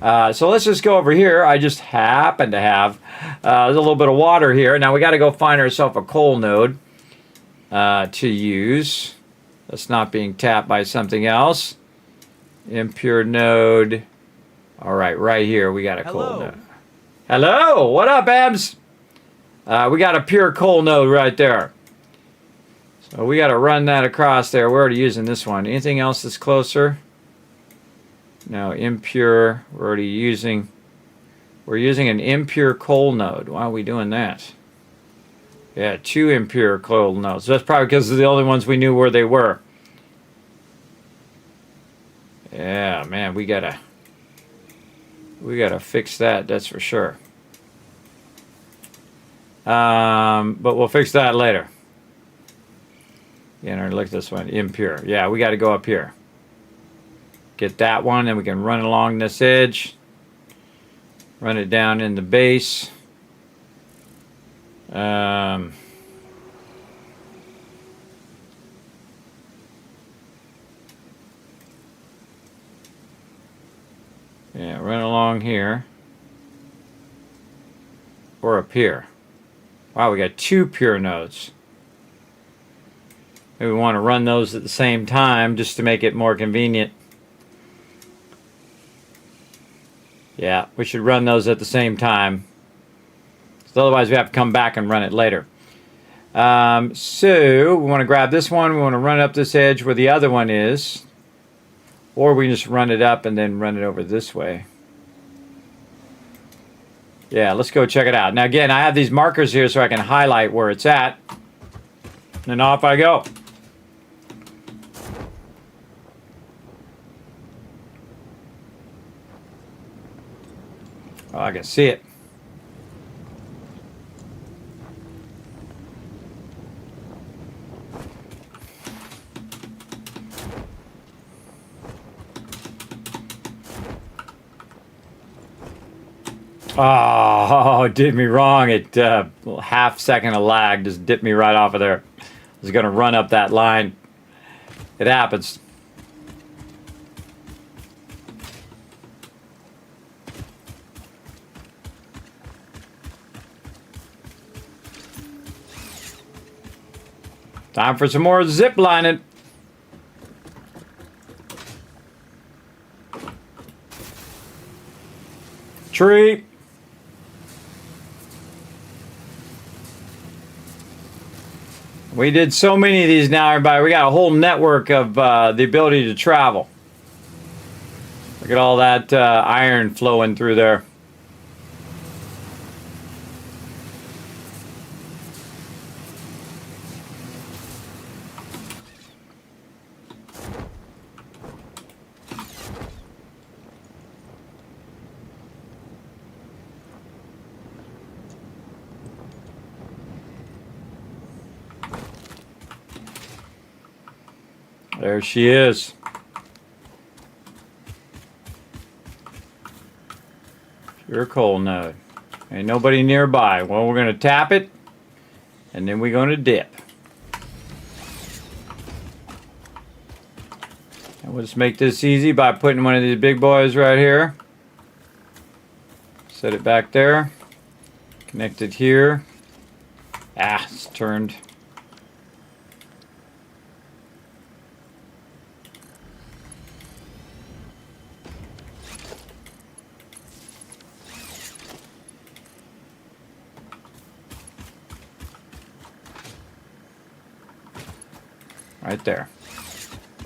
So let's just go over here. I just happen to have there's a little bit of water here. Now we got to go find ourselves a coal node to use. That's not being tapped by something else. Impure node. All right, right here we got a coal node. Hello, what up, Abs? We got a pure coal node right there. So we got to run that across there. We're already using this one. Anything else that's closer? No, impure. We're already using. We're using an impure coal node. Why are we doing that? Yeah, 2 impure coal nodes. That's probably because they're the only ones we knew where they were. Yeah, man, we gotta fix that. That's for sure. But we'll fix that later. Yeah, look at this one, impure. Yeah, we got to go up here. Get that one, and we can run along this edge. Run it down in the base. Yeah, run along here. Or up here. Wow, we got 2 pure nodes. Maybe we want to run those at the same time just to make it more convenient. Yeah, we should run those at the same time. So otherwise we have to come back and run it later. So we want to grab this one. We want to run up this edge where the other one is. Or we can just run it up and then run it over this way. Yeah, let's go check it out. Now again, I have these markers here so I can highlight where it's at. And off I go. Oh, I can see it. Oh, it did me wrong. It half second of lag just dipped me right off of there. I was going to run up that line. It happens. Time for some more zip lining. Tree. We did so many of these now, everybody. We got a whole network of the ability to travel. Look at all that iron flowing through there. There she is. Pure coal node. Ain't nobody nearby. Well, we're going to tap it. And then we're going to dip. And we'll just make this easy by putting one of these big boys right here. Set it back there. Connect it here. Ah, it's turned. Right there.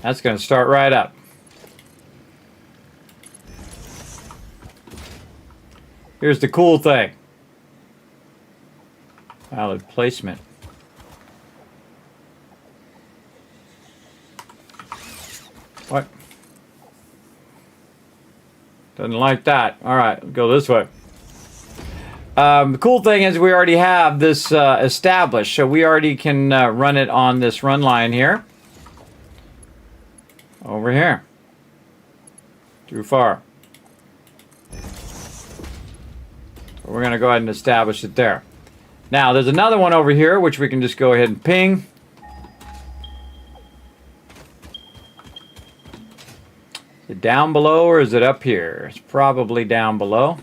That's going to start right up. Here's the cool thing. Valid placement. What? Doesn't like that. All right, go this way. The cool thing is we already have this established, so we already can run it on this run line here. Over here. Too far. So we're going to go ahead and establish it there. Now, there's another one over here, which we can just go ahead and ping. Is it down below or is it up here? It's probably down below.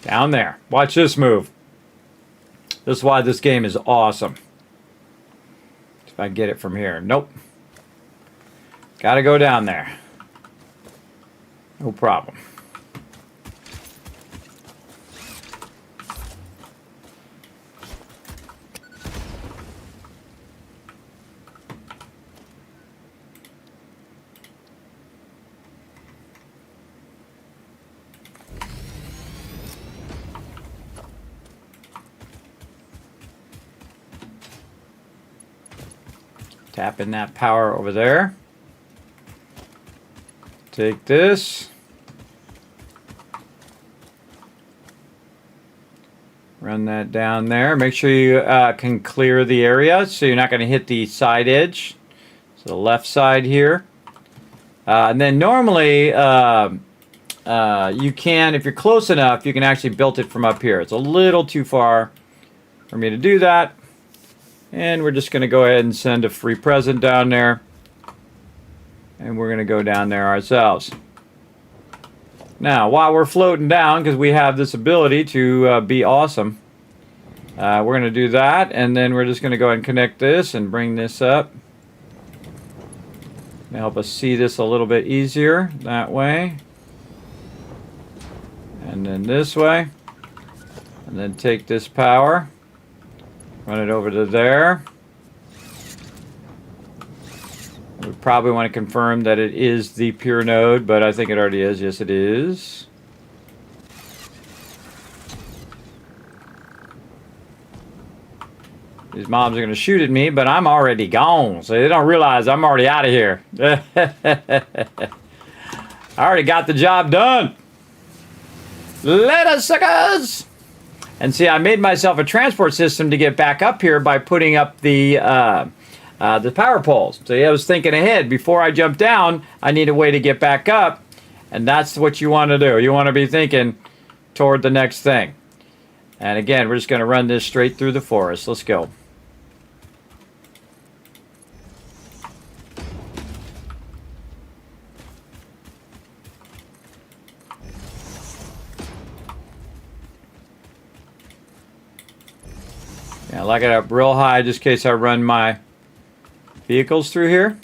Down there. Watch this move. This is why this game is awesome. If I get it from here. Nope. Gotta go down there. No problem. Tap in that power over there. Take this. Run that down there. Make sure you can clear the area so you're not going to hit the side edge. So the left side here. And then normally you can, if you're close enough, you can actually build it from up here. It's a little too far for me to do that. And we're just going to go ahead and send a free present down there. And we're going to go down there ourselves. Now, while we're floating down, because we have this ability to be awesome, we're going to do that. And then we're just going to go ahead and connect this and bring this up. To help us see this a little bit easier that way. And then this way. And then take this power. Run it over to there. We probably want to confirm that it is the pure node, but I think it already is. Yes, it is. These mobs are going to shoot at me, but I'm already gone, so they don't realize I'm already out of here. I already got the job done. Later, suckers! And see, I made myself a transport system to get back up here by putting up the power poles. So I was thinking ahead. Before I jump down, I need a way to get back up. And that's what you want to do. You want to be thinking toward the next thing. And again, we're just going to run this straight through the forest. Let's go. Yeah, lock it up real high just in case I run my vehicles through here.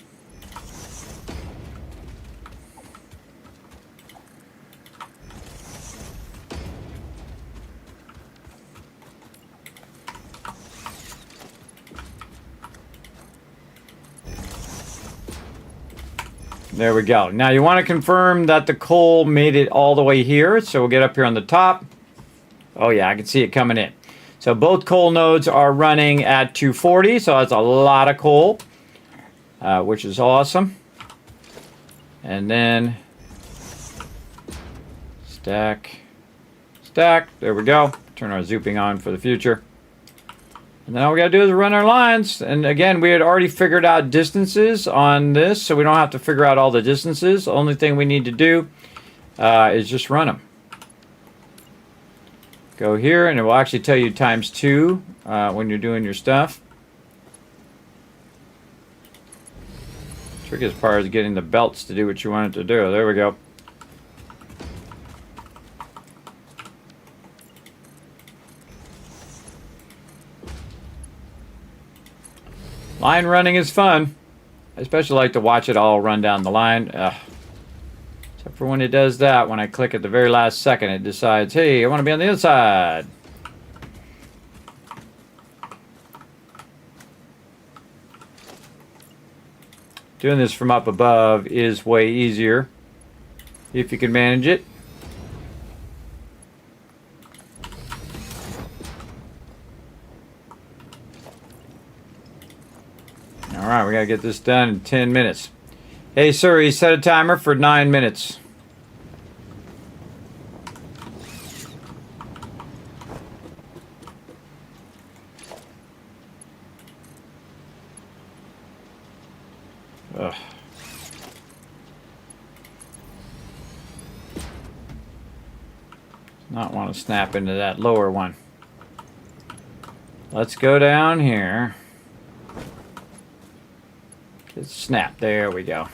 There we go. Now you want to confirm that the coal made it all the way here. So we'll get up here on the top. Oh yeah, I can see it coming in. So both coal nodes are running at 240, so that's a lot of coal, which is awesome. And then stack, there we go. turn our zooping on for the future. And then all we got to do is run our lines. And again, we had already figured out distances on this, so we don't have to figure out all the distances. The only thing we need to do is just run them. Go here, and it will actually tell you ×2 when you're doing your stuff. Trickiest part is getting the belts to do what you want it to do. There we go. Line running is fun. I especially like to watch it all run down the line. Except for when it does that, when I click at the very last second, it decides, hey, I want to be on the other side. Doing this from up above is way easier, if you can manage it. Alright, we gotta get this done in 10 minutes. Hey Siri, set a timer for 9 minutes. Ugh. Not want to snap into that lower one. Let's go down here. Just snap. There we go.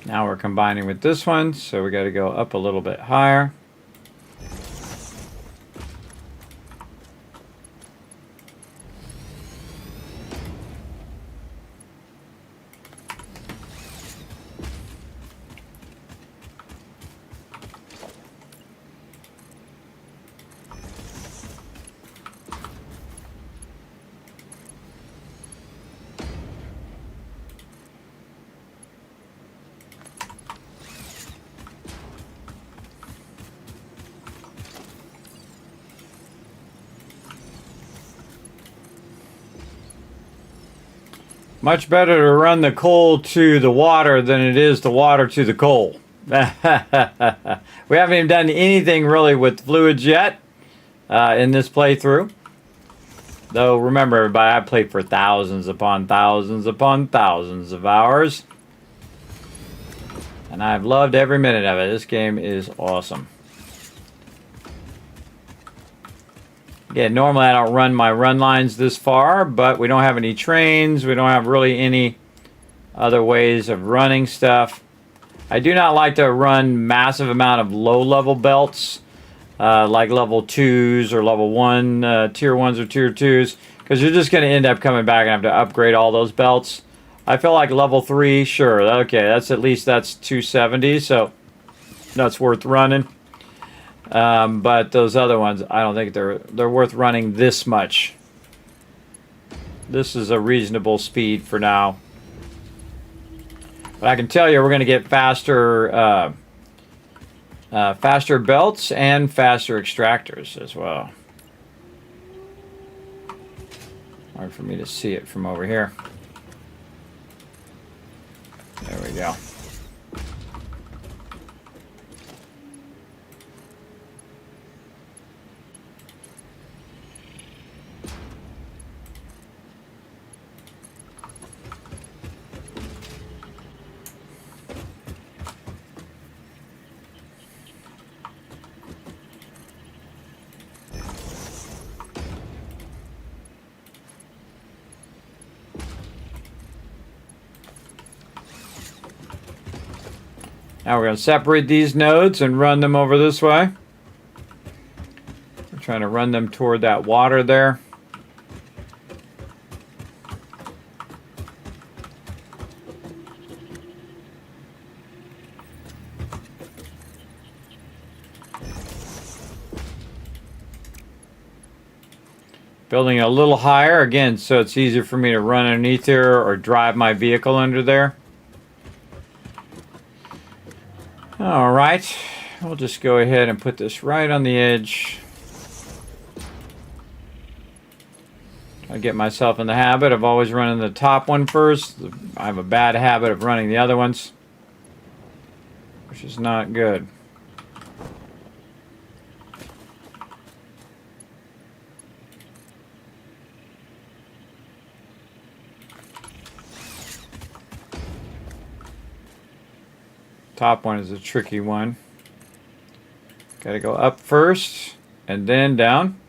Now we're combining with this one, so we got to go up a little bit higher. Much better to run the coal to the water than it is the water to the coal. We haven't even done anything really with fluids yet in this playthrough. Though, remember everybody, I played for thousands upon thousands upon thousands of hours. And I've loved every minute of it. This game is awesome. Again, normally I don't run my run lines this far, but we don't have any trains. We don't have really any other ways of running stuff. I do not like to run massive amount of low-level belts, like level 2s or level 1, tier 1s or tier 2s, because you're just going to end up coming back and have to upgrade all those belts. I feel like level 3, sure, okay, that's at least that's 270, so that's worth running. But those other ones, I don't think they're worth running this much. This is a reasonable speed for now. But I can tell you, we're going to get faster, faster belts and faster extractors as well. Hard for me to see it from over here. There we go. Now we're going to separate these nodes and run them over this way. We're trying to run them toward that water there. Building it a little higher, again, so it's easier for me to run underneath there or drive my vehicle under there. All right, we'll just go ahead and put this right on the edge. I get myself in the habit of always running the top one first. I have a bad habit of running the other ones, which is not good. Top one is a tricky one. Got to go up first and then down.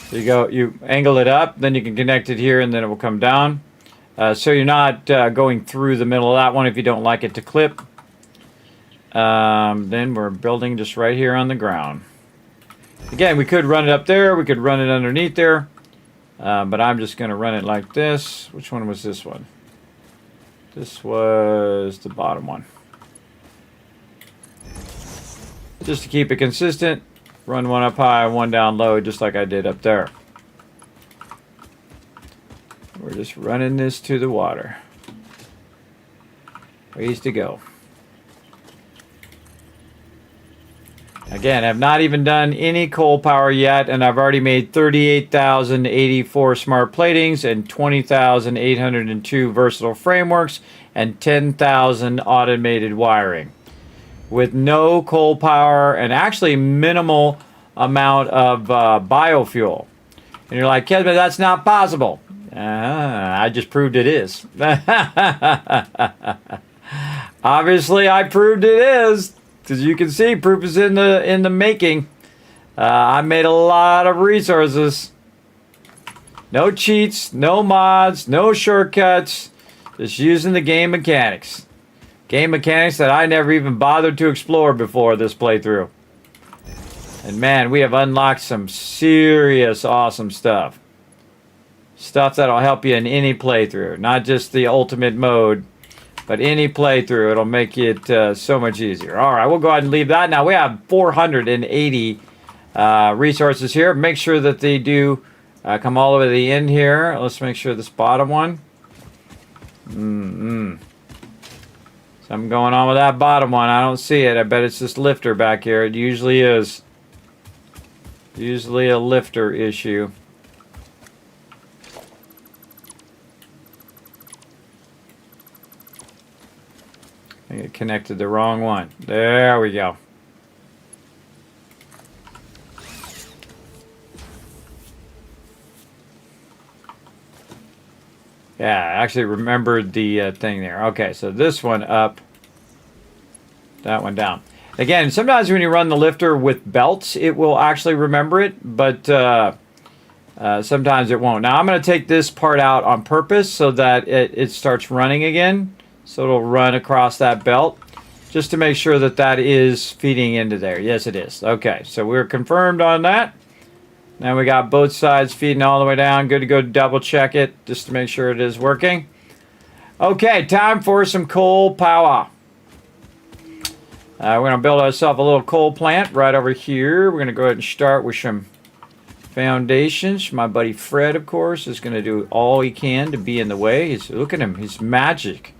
So you go, you angle it up, then you can connect it here, and then it will come down. So you're not going through the middle of that one if you don't like it to clip. Then we're building just right here on the ground. Again, we could run it up there, we could run it underneath there, but I'm just going to run it like this. Which one was this one? This was the bottom one. Just to keep it consistent, run one up high, one down low, just like I did up there. We're just running this to the water. Ways to go. Again, I've not even done any coal power yet, and I've already made 38,084 smart platings and 20,802 versatile frameworks and 10,000 automated wiring. With no coal power and actually minimal amount of biofuel. And you're like, Kismet, that's not possible. I just proved it is. Obviously, I proved it is. As you can see, proof is in the making. I made a lot of resources. No cheats, no mods, no shortcuts. Just using the game mechanics. Game mechanics that I never even bothered to explore before this playthrough. And man, we have unlocked some serious awesome stuff. Stuff that'll help you in any playthrough. Not just the ultimate mode, but any playthrough. It'll make it so much easier. Alright, we'll go ahead and leave that. Now we have 480 resources here. Make sure that they do come all the way to the end here. Let's make sure this bottom one. Something going on with that bottom one. I don't see it. I bet it's this lifter back here. It usually is. Usually a lifter issue. I think it connected the wrong one. There we go. Yeah, I actually remembered the thing there. Okay, so this one up, that one down. Again, sometimes when you run the lifter with belts, it will actually remember it, but sometimes it won't. Now, I'm going to take this part out on purpose so that it starts running again. So it'll run across that belt, just to make sure that that is feeding into there. Yes, it is. Okay, so we're confirmed on that. Now we got both sides feeding all the way down. Good to go double check it just to make sure it is working. Okay, time for some coal power. We're going to build ourselves a little coal plant right over here. We're going to go ahead and start with some foundations. My buddy Fred, of course, is going to do all he can to be in the way. Look at him. He's magic.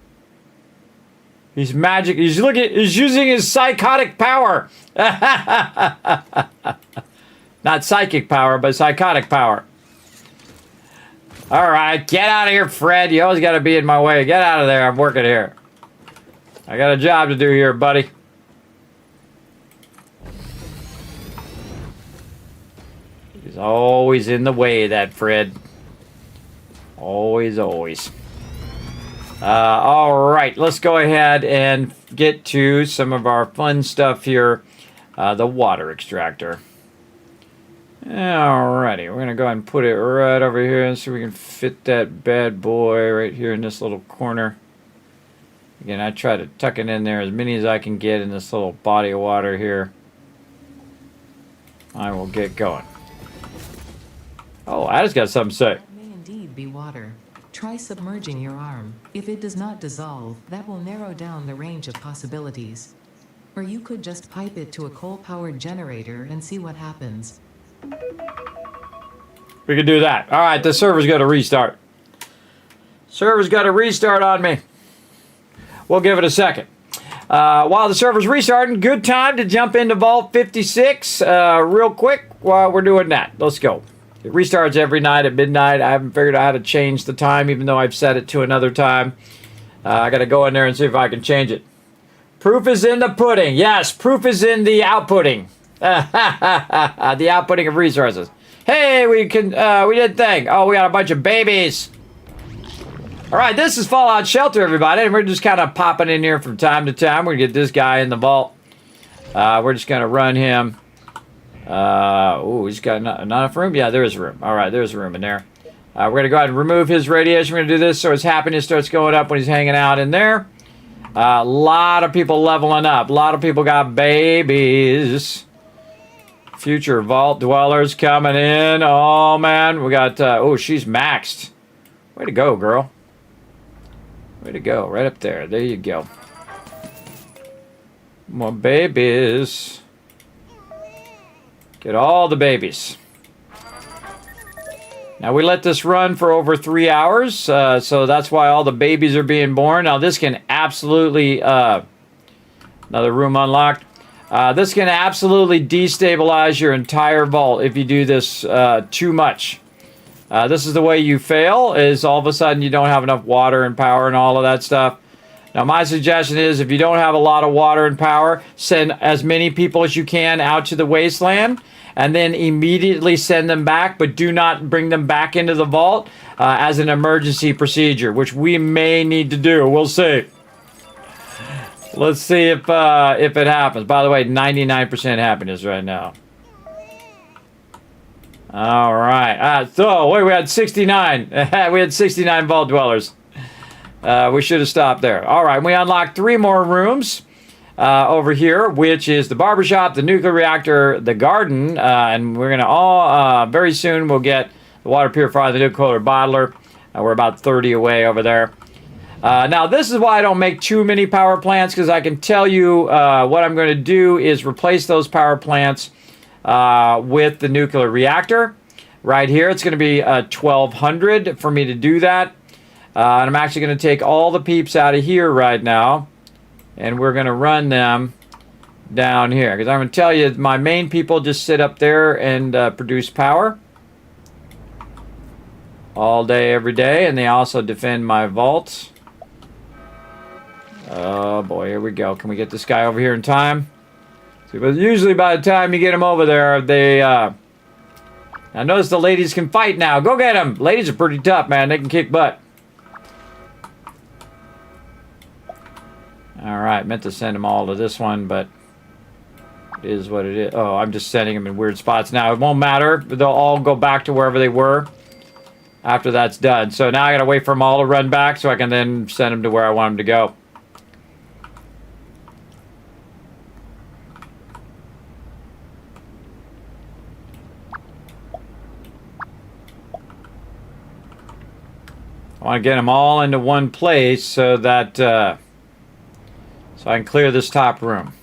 He's magic. He's using his psychotic power. Not psychic power, but psychotic power. All right, get out of here, Fred. You always got to be in my way. Get out of there. I'm working here. I got a job to do here, buddy. He's always in the way, that Fred. Always, always. All right, let's go ahead and get to some of our fun stuff here. The water extractor. Alrighty, we're going to go ahead and put it right over here so we can fit that bad boy right here in this little corner. Again, I try to tuck it in there as many as I can get in this little body of water here. I will get going. Oh, I just got something to say. That may indeed be water. Try submerging your arm. If it does not dissolve, that will narrow down the range of possibilities. Or you could just pipe it to a coal-powered generator and see what happens. We can do that. All right, the server's got to restart. Server's got to restart on me. We'll give it a second. While the server's restarting, good time to jump into Vault 56 real quick while we're doing that. Let's go. It restarts every night at midnight. I haven't figured out how to change the time, even though I've set it to another time. I got to go in there and see if I can change it. Proof is in the pudding. Yes, proof is in the outputting. The outputting of resources. Hey, we did a thing. Oh, we got a bunch of babies. All right, this is Fallout Shelter, everybody, and we're just kind of popping in here from time to time. We're going to get this guy in the vault. We're just going to run him. Oh, he's got not enough room? Yeah, there is room. All right, there's room in there. We're going to go ahead and remove his radiation. We're going to do this so his happiness starts going up when he's hanging out in there. A lot of people leveling up. A lot of people got babies. Future vault dwellers coming in. Oh, man. We got, oh, she's maxed. Way to go, girl. Way to go. Right up there. There you go. More babies. Get all the babies. Now, we let this run for over 3 hours, so that's why all the babies are being born. Now, this can absolutely... another room unlocked. This can absolutely destabilize your entire vault if you do this too much. This is the way you fail, is all of a sudden you don't have enough water and power and all of that stuff. Now, my suggestion is if you don't have a lot of water and power, send as many people as you can out to the wasteland and then immediately send them back, but do not bring them back into the vault as an emergency procedure, which we may need to do. We'll see. Let's see if it happens. By the way, 99% happiness right now. All right. So, wait, we had 69. We had 69 vault dwellers. We should have stopped there. All right, we unlocked 3 more rooms over here, which is the barbershop, the nuclear reactor, the garden, and we're going to all, very soon we'll get the water purifier, the nuclear bottler. We're about 30 away over there. Now, this is why I don't make too many power plants, because I can tell you what I'm going to do is replace those power plants with the nuclear reactor. Right here, it's going to be 1,200 for me to do that. And I'm actually going to take all the peeps out of here right now, and we're going to run them down here. Because I'm going to tell you, my main people just sit up there and produce power all day, every day, and they also defend my vaults. Oh boy, here we go. Can we get this guy over here in time? See, but usually by the time you get him over there, they... I notice the ladies can fight now. Go get them! Ladies are pretty tough, man. They can kick butt. Alright, meant to send them all to this one, but it is what it is. Oh, I'm just sending them in weird spots now. It won't matter. They'll all go back to wherever they were after that's done. So now I gotta wait for them all to run back so I can then send them to where I want them to go. I want to get them all into one place so that so I can clear this top room.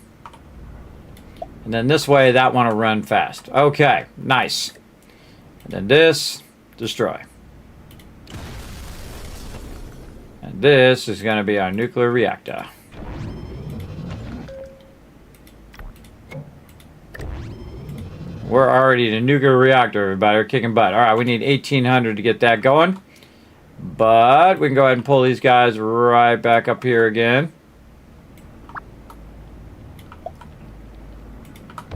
And then this way, that one will run fast. Okay, nice. And then this, destroy. And this is going to be our nuclear reactor. We're already in a nuclear reactor, everybody. We're kicking butt. All right, we need 1,800 to get that going. But we can go ahead and pull these guys right back up here again.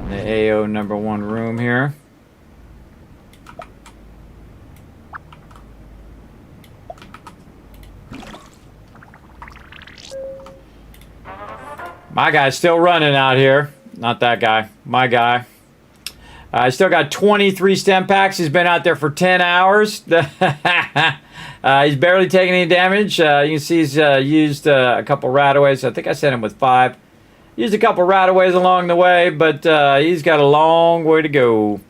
The AO #1 room here. My guy's still running out here. Not that guy. My guy. I still got 23 stem packs. He's been out there for 10 hours. He's barely taking any damage. You can see he's used a couple rataways. I think I sent him with 5. Used a couple rataways along the way, but he's got a long way to go.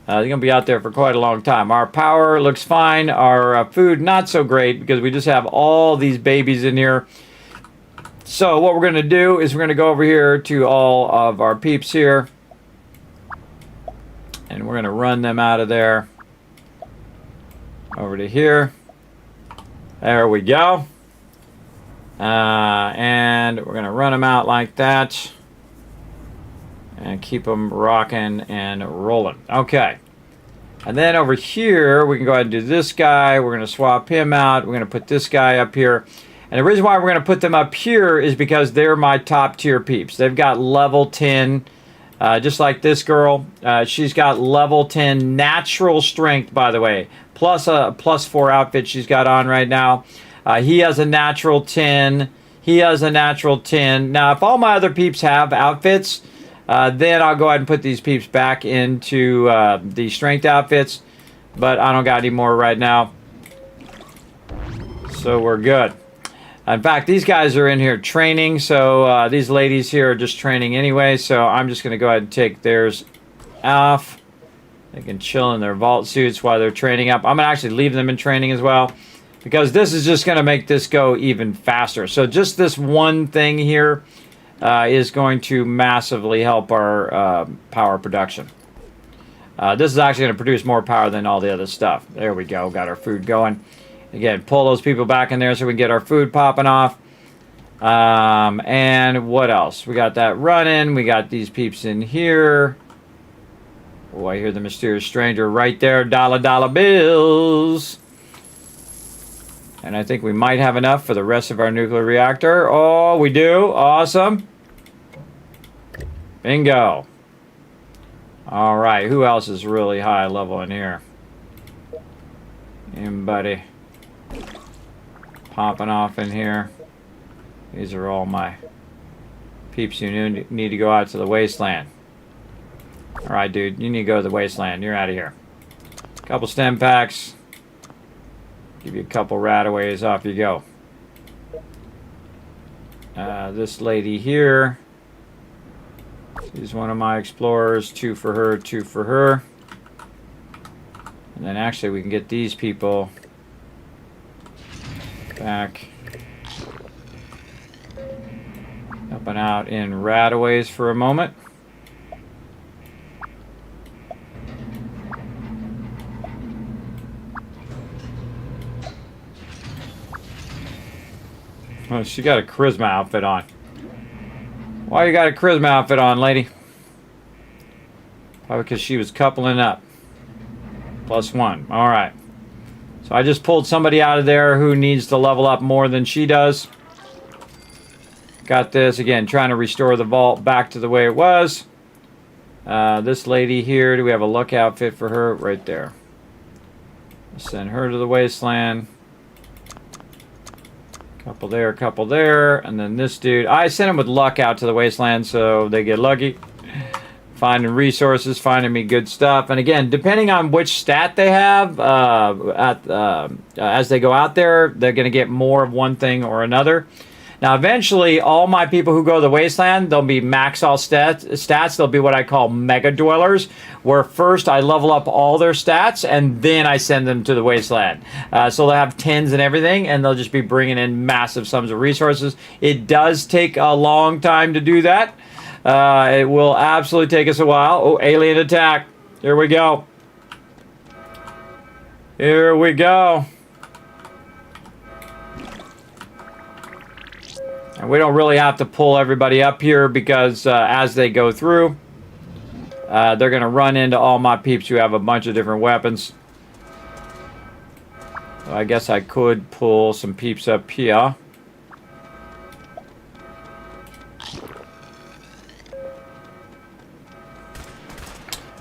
He's going to be out there for quite a long time. Our power looks fine. Our food, not so great, because we just have all these babies in here. So what we're going to do is we're going to go over here to all of our peeps here. And we're going to run them out of there. Over to here. There we go. And we're going to run them out like that. And keep them rocking and rolling. Okay. And then over here, we can go ahead and do this guy. We're going to swap him out. We're going to put this guy up here. And the reason why we're going to put them up here is because they're my top tier peeps. They've got level 10, just like this girl. She's got level 10 natural strength, by the way. Plus a +4 outfit she's got on right now. He has a natural 10. He has a natural 10. Now, if all my other peeps have outfits, then I'll go ahead and put these peeps back into the strength outfits. But I don't got any more right now. So we're good. In fact, these guys are in here training. So these ladies here are just training anyway. So I'm just going to go ahead and take theirs off. They can chill in their vault suits while they're training up. I'm going to actually leave them in training as well, because this is just going to make this go even faster. So just this one thing here is going to massively help our power production. This is actually going to produce more power than all the other stuff. There we go. Got our food going. Again, pull those people back in there so we can get our food popping off. And what else? We got that running. We got these peeps in here. Oh, I hear the mysterious stranger right there. Dollar bills. And I think we might have enough for the rest of our nuclear reactor. Oh, we do. Awesome. Bingo. All right. Who else is really high level in here? Anybody popping off in here? These are all my peeps who need to go out to the wasteland. All right, dude. You need to go to the wasteland. You're out of here. Couple stem packs. Give you a couple rataways, off you go. This lady here. She's one of my explorers. 2 for her, 2 for her. And then actually we can get these people back up and out in rataways for a moment. Oh, she got a charisma outfit on. Why you got a charisma outfit on, lady? Probably because she was coupling up. +1. Alright. So I just pulled somebody out of there who needs to level up more than she does. Got this. Again, trying to restore the vault back to the way it was. This lady here, do we have a luck outfit for her? Right there. Send her to the wasteland. Couple there, couple there, and then this dude. I sent him with luck out to the wasteland so they get lucky. Finding resources, finding me good stuff. And again, depending on which stat they have, as they go out there, they're going to get more of one thing or another. Now, eventually, all my people who go to the wasteland, they'll be max all stats. They'll be what I call mega dwellers, where first I level up all their stats, and then I send them to the wasteland. So they'll have 10s and everything, and they'll just be bringing in massive sums of resources. It does take a long time to do that. It will absolutely take us a while. Oh, alien attack. Here we go. Here we go. And we don't really have to pull everybody up here because as they go through, they're going to run into all my peeps who have a bunch of different weapons. So I guess I could pull some peeps up here.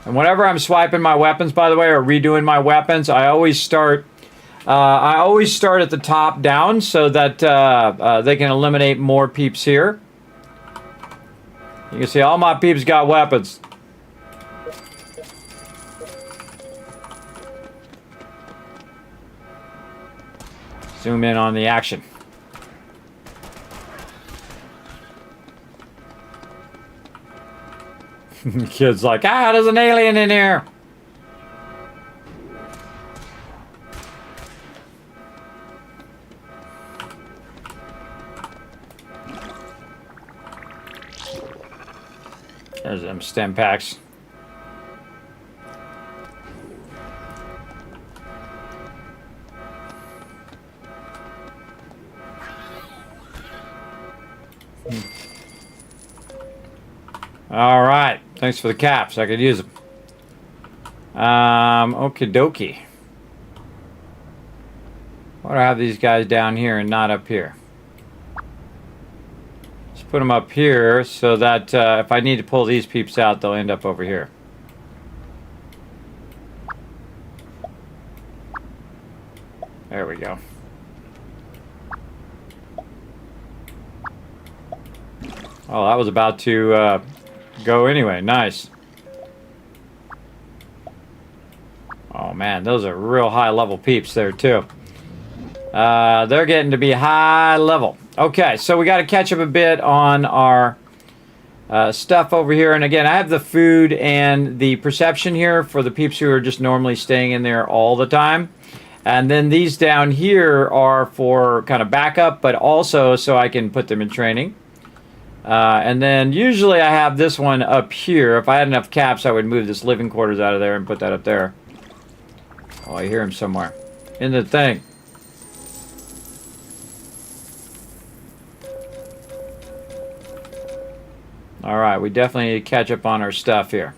And whenever I'm swiping my weapons, by the way, or redoing my weapons, I always start at the top down so that they can eliminate more peeps here. You can see all my peeps got weapons. Zoom in on the action. Kid's like, there's an alien in here. There's them stem packs. All right. Thanks for the caps. I could use them. Okie dokie. Why do I have these guys down here and not up here? Let's put them up here so that if I need to pull these peeps out, they'll end up over here. There we go. Oh, that was about to go anyway. Nice. Oh man, those are real high level peeps there too. They're getting to be high level. Okay, so we got to catch up a bit on our stuff over here. And again, I have the food and the perception here for the peeps who are just normally staying in there all the time. And then these down here are for kind of backup, but also so I can put them in training. And then usually I have this one up here. If I had enough caps, I would move this living quarters out of there and put that up there. Oh, I hear him somewhere. In the thing. Alright, we definitely need to catch up on our stuff here.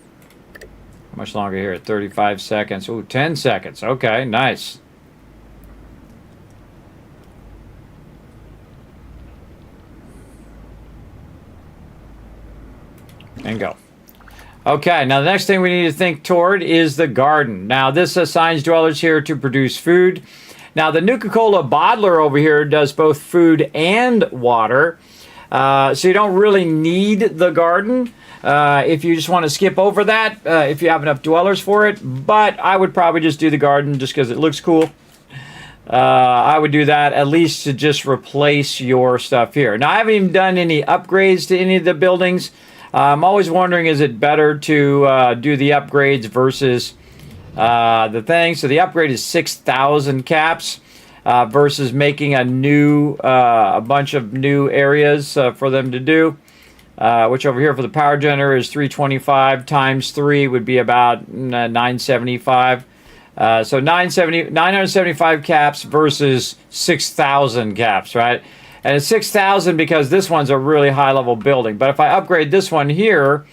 How much longer here? 35 seconds. Ooh, 10 seconds. Okay, nice. And go. Okay, now the next thing we need to think toward is the garden. Now this assigns dwellers here to produce food. Now the Nuka-Cola bottler over here does both food and water. So you don't really need the garden if you just want to skip over that, if you have enough dwellers for it. But I would probably just do the garden just because it looks cool. I would do that at least to just replace your stuff here. Now I haven't even done any upgrades to any of the buildings. I'm always wondering, is it better to do the upgrades versus the thing? So the upgrade is 6,000 caps versus making a bunch of new areas for them to do. Which over here for the power generator is 325 times 3 would be about 975. So 975 caps versus 6,000 caps, right? And it's 6,000 because this one's a really high-level building. But if I upgrade this one here,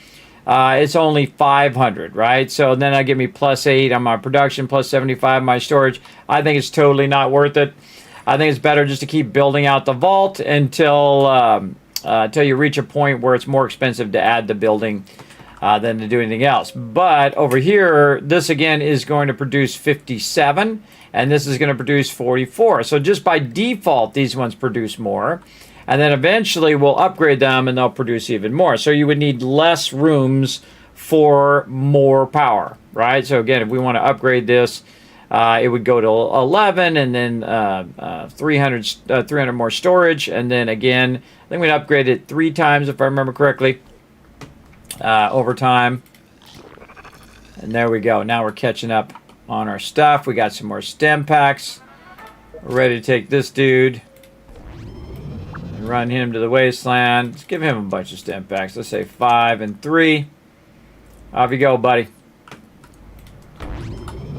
it's only 500, right? So then that give me +8 on my production, +75 on my storage. I think it's totally not worth it. I think it's better just to keep building out the vault until you reach a point where it's more expensive to add the building than to do anything else. But over here, this again is going to produce 57. And this is going to produce 44. So just by default, these ones produce more. And then eventually we'll upgrade them and they'll produce even more. So you would need less rooms for more power, right? So again, if we want to upgrade this, it would go to 11 and then 300 more storage. And then again, I think we'd upgrade it 3 times if I remember correctly over time. And there we go. Now we're catching up on our stuff. We got some more stem packs. We're ready to take this dude and run him to the wasteland. Let's give him a bunch of stem packs. Let's say 5 and 3. Off you go, buddy.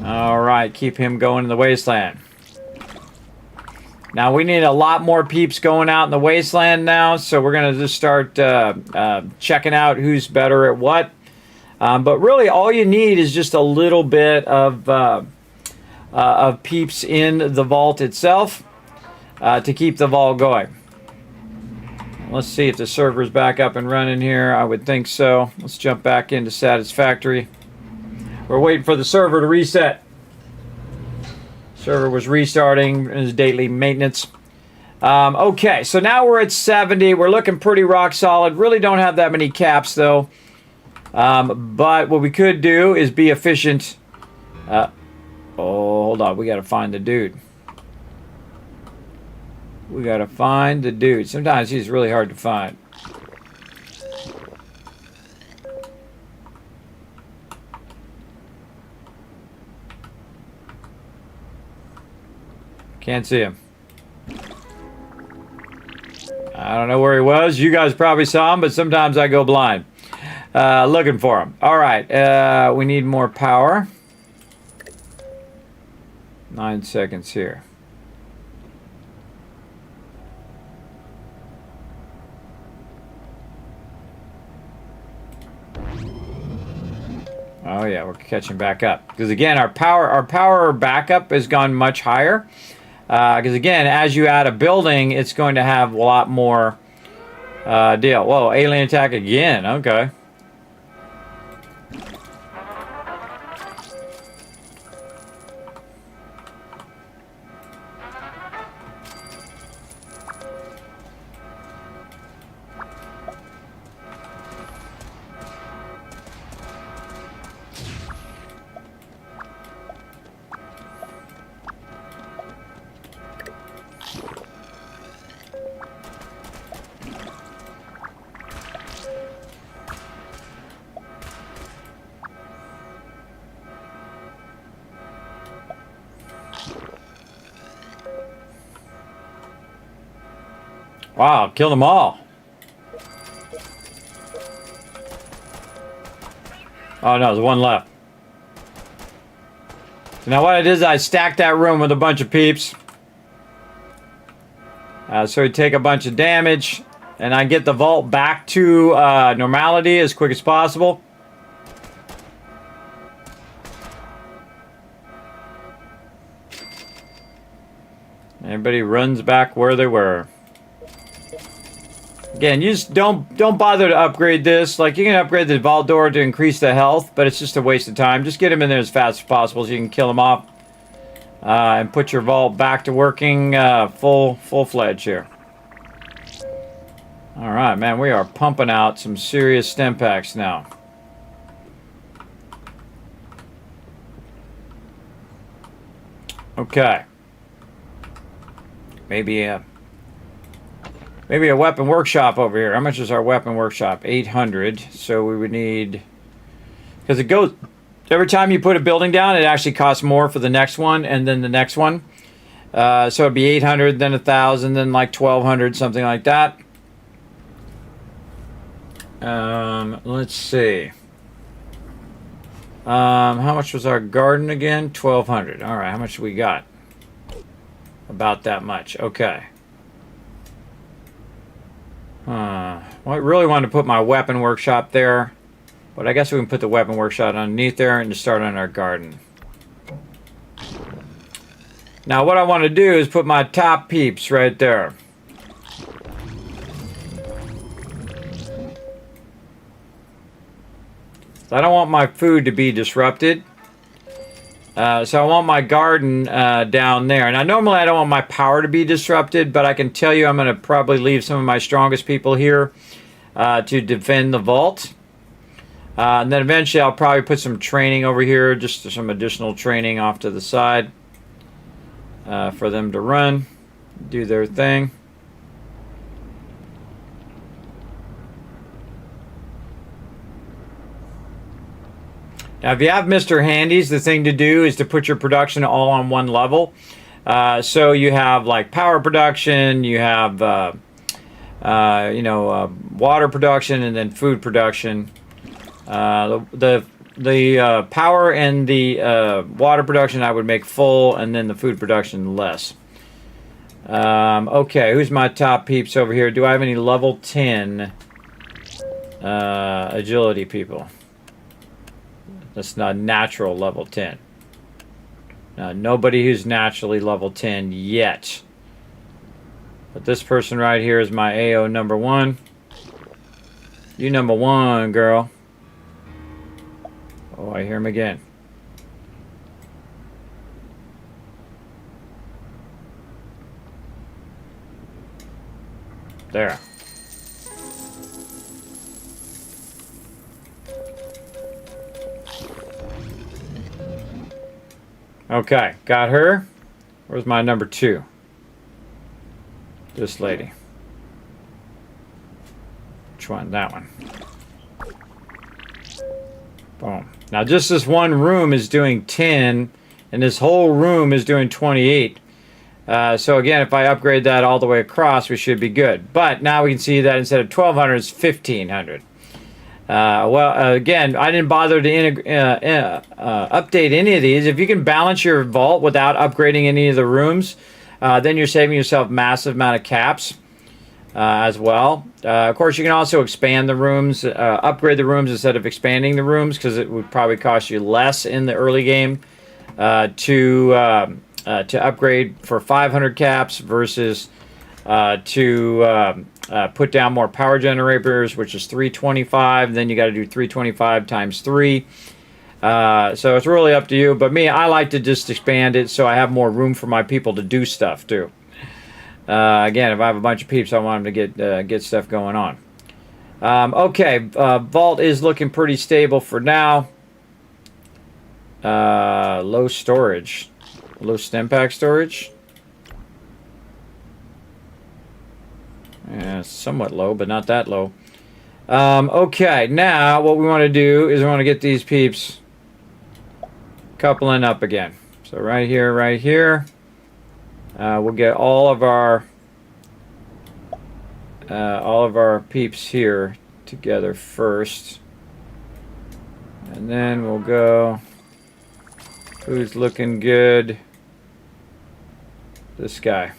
Alright, keep him going in the wasteland. Now we need a lot more peeps going out in the wasteland now, so we're going to just start checking out who's better at what. But really, all you need is just a little bit of peeps in the vault itself to keep the vault going. Let's see if the server's back up and running here. I would think so. Let's jump back into Satisfactory. We're waiting for the server to reset. Server was restarting his daily maintenance. Okay, so now we're at 70. We're looking pretty rock solid. Really don't have that many caps, though. But what we could do is be efficient. Oh, hold on. We got to find the dude. We got to find the dude. Sometimes he's really hard to find. Can't see him. I don't know where he was. You guys probably saw him, but sometimes I go blind. Looking for him. All right. We need more power. 9 seconds here. Oh yeah, we're catching back up. Because again, our power backup has gone much higher. Because again, as you add a building, it's going to have a lot more deal. Whoa, alien attack again. Okay. Wow, killed them all. Oh no, there's one left. So now what I did is I stacked that room with a bunch of peeps. So we take a bunch of damage, and I get the vault back to normality as quick as possible. Everybody runs back where they were. Again, you just don't bother to upgrade this. Like, you can upgrade the vault door to increase the health, but it's just a waste of time. Just get him in there as fast as possible so you can kill him off. And put your vault back to working full-fledged here. Alright, man, we are pumping out some serious stem packs now. Okay. Maybe a weapon workshop over here. How much is our weapon workshop? 800. So we would need... Because it goes... Every time you put a building down, it actually costs more for the next one and then the next one. So it'd be 800, then 1,000, then like 1,200, something like that. Let's see. How much was our garden again? 1,200. All right, how much we got? About that much. Okay. Well, I really wanted to put my weapon workshop there, but I guess we can put the weapon workshop underneath there and just start on our garden. Now what I want to do is put my top peeps right there. I don't want my food to be disrupted. So I want my garden down there. Now normally I don't want my power to be disrupted, but I can tell you I'm going to probably leave some of my strongest people here to defend the vault. And then eventually I'll probably put some training over here, just some additional training off to the side for them to run, do their thing. Now, if you have Mr. Handies, the thing to do is to put your production all on one level. So you have like power production, you have water production, and then food production. The power and the water production I would make full, and then the food production less. Okay, who's my top peeps over here? Do I have any level 10 agility people? That's not natural level 10. Nobody who's naturally level 10 yet. But this person right here is my AO number 1. You number 1, girl. Oh, I hear him again. There. Okay, got her. Where's my number 2? This lady. Which one? That one. Boom. Now just this one room is doing 10, and this whole room is doing 28. So again, if I upgrade that all the way across, we should be good. But now we can see that instead of 1,200, it's 1,500. Again, I didn't bother to update any of these. If you can balance your vault without upgrading any of the rooms, then you're saving yourself massive amount of caps. as well. Of course, you can also expand the rooms, upgrade the rooms instead of expanding the rooms, because it would probably cost you less in the early game to upgrade for 500 caps versus to put down more power generators, which is 325. Then you got to do 325 times 3. So it's really up to you. But me, I like to just expand it so I have more room for my people to do stuff too. Again, if I have a bunch of peeps, I want them to get stuff going on. Okay, Vault is looking pretty stable for now. Low storage. Low stem pack storage. Yeah, somewhat low, but not that low. Okay, now what we want to do is we want to get these peeps coupling up again. So right here, right here. We'll get all of our peeps here together first, and then we'll go. Who's looking good? This guy.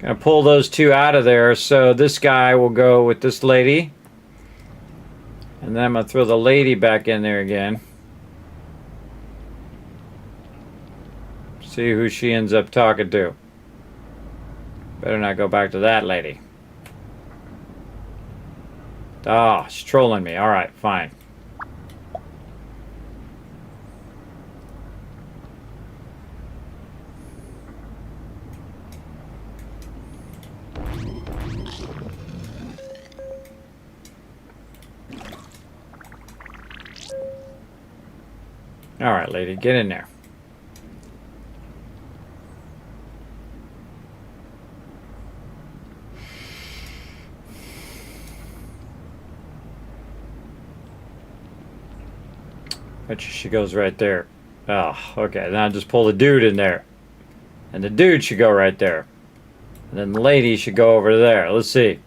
Gonna pull those two out of there, so this guy will go with this lady. And then I'm going to throw the lady back in there again. See who she ends up talking to. Better not go back to that lady. Ah, she's trolling me. Alright, fine. Alright, lady, get in there. Bet you she goes right there. Oh, okay. Now just pull the dude in there. And the dude should go right there. And then the lady should go over there. Let's see.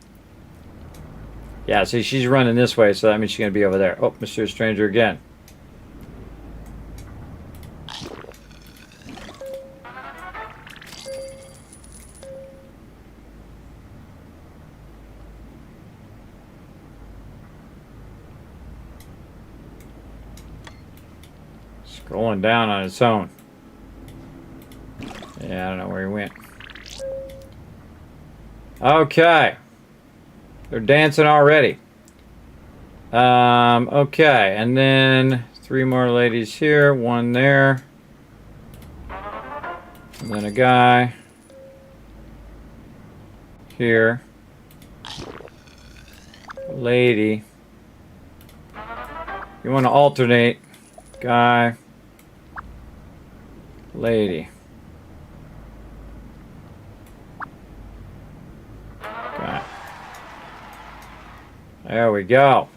Yeah, see, she's running this way, so that means she's going to be over there. Oh, Mr. Stranger again. Scrolling down on its own. Yeah, I don't know where he went. Okay. They're dancing already. Okay, and then 3 more ladies here, 1 there. And then a guy here. Lady. You want to alternate. Guy. Lady. Guy. There we go.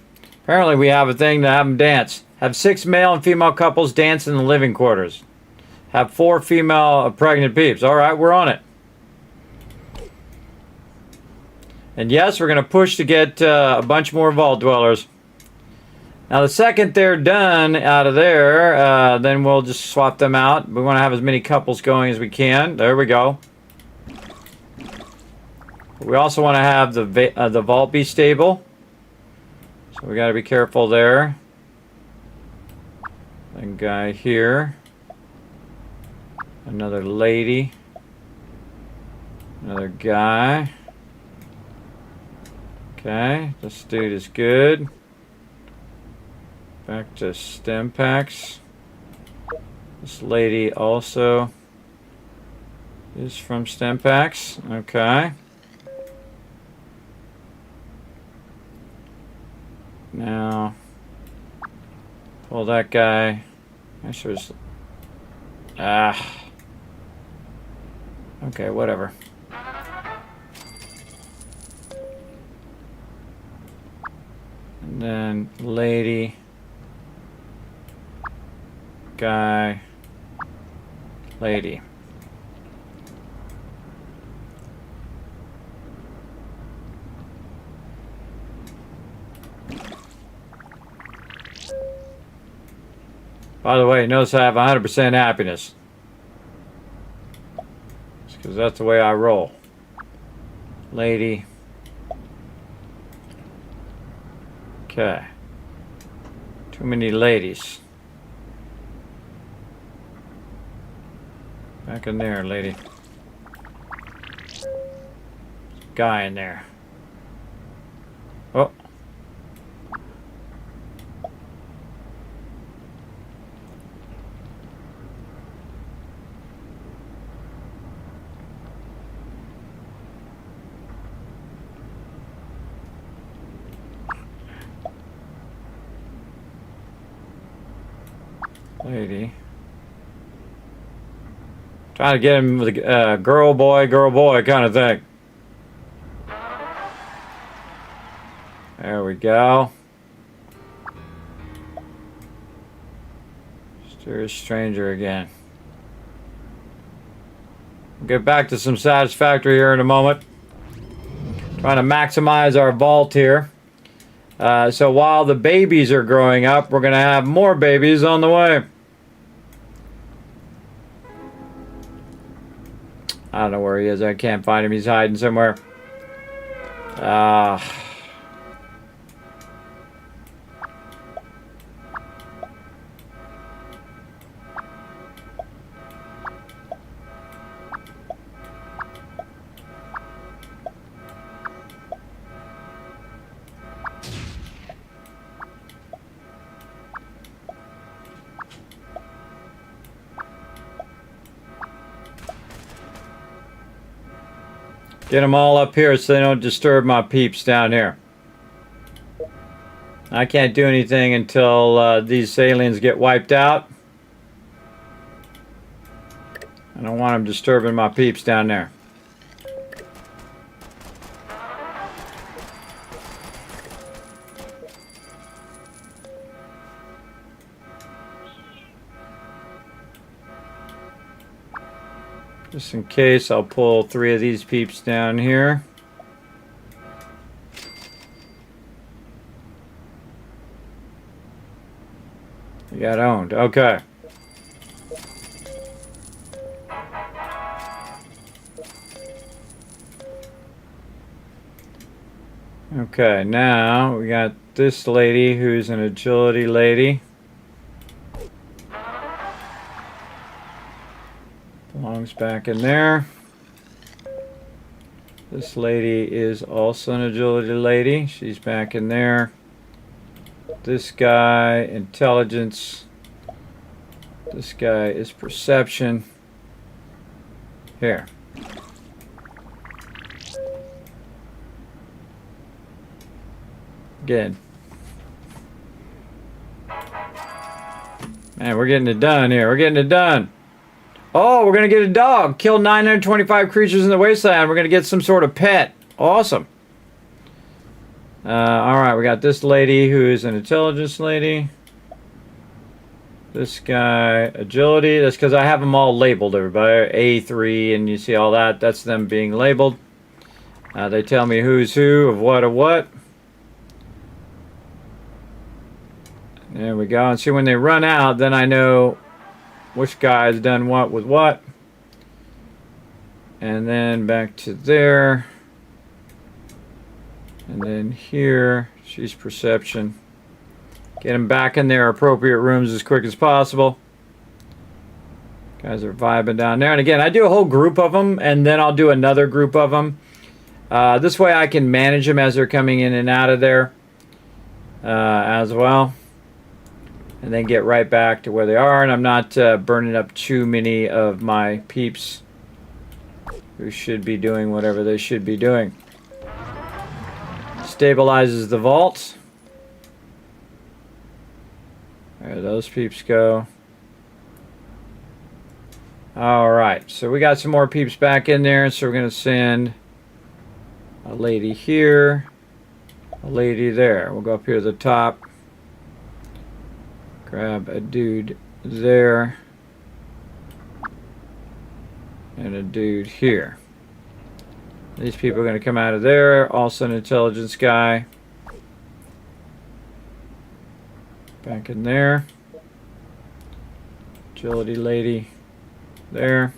Apparently we have a thing to have them dance. Have 6 male and female couples dance in the living quarters. Have 4 female pregnant peeps. Alright, we're on it. And yes, we're going to push to get a bunch more vault dwellers. Now the second they're done out of there, then we'll just swap them out. We want to have as many couples going as we can. There we go. We also want to have the vault be stable. So we got to be careful there. A guy here. Another lady. Another guy. Okay, this dude is good. Back to stem packs. This lady also is from stem packs. Okay. Now, pull that guy. Actually, okay, whatever. And then lady. Guy. Lady. By the way, notice I have 100% happiness. Because that's the way I roll. Lady. Okay. Too many ladies. Back in there, lady. Guy in there. Oh. Lady. Trying to get him with a girl, boy kind of thing. There we go. Mysterious stranger again. We'll get back to some satisfactory here in a moment. Trying to maximize our vault here. So while the babies are growing up, we're going to have more babies on the way. I don't know where he is. I can't find him. He's hiding somewhere. Get them all up here so they don't disturb my peeps down here. I can't do anything until these aliens get wiped out. I don't want them disturbing my peeps down there. Just in case, I'll pull 3 of these peeps down here. You got owned. Okay. Okay, now we got this lady who's an agility lady. Belongs back in there. This lady is also an agility lady. She's back in there. This guy, intelligence. This guy is perception. Here. Again. Man, we're getting it done here. We're getting it done. Oh, we're going to get a dog. Kill 925 creatures in the wasteland. We're going to get some sort of pet. Awesome. Alright, we got this lady who is an intelligence lady. This guy, agility. That's because I have them all labeled, everybody. A3, and you see all that. That's them being labeled. They tell me who's who, of what. There we go. And see, when they run out, then I know which guy has done what with what. And then back to there. And then here, she's perception. Get them back in their appropriate rooms as quick as possible. Guys are vibing down there. And again, I do a whole group of them, and then I'll do another group of them. This way I can manage them as they're coming in and out of there as well. And then get right back to where they are. And I'm not burning up too many of my peeps who should be doing whatever they should be doing. Stabilizes the vault. There those peeps go. Alright, so we got some more peeps back in there. So we're going to send a lady here, a lady there. We'll go up here to the top. Grab a dude there. And a dude here. These people are going to come out of there. Also an intelligence guy. Back in there. Agility lady there.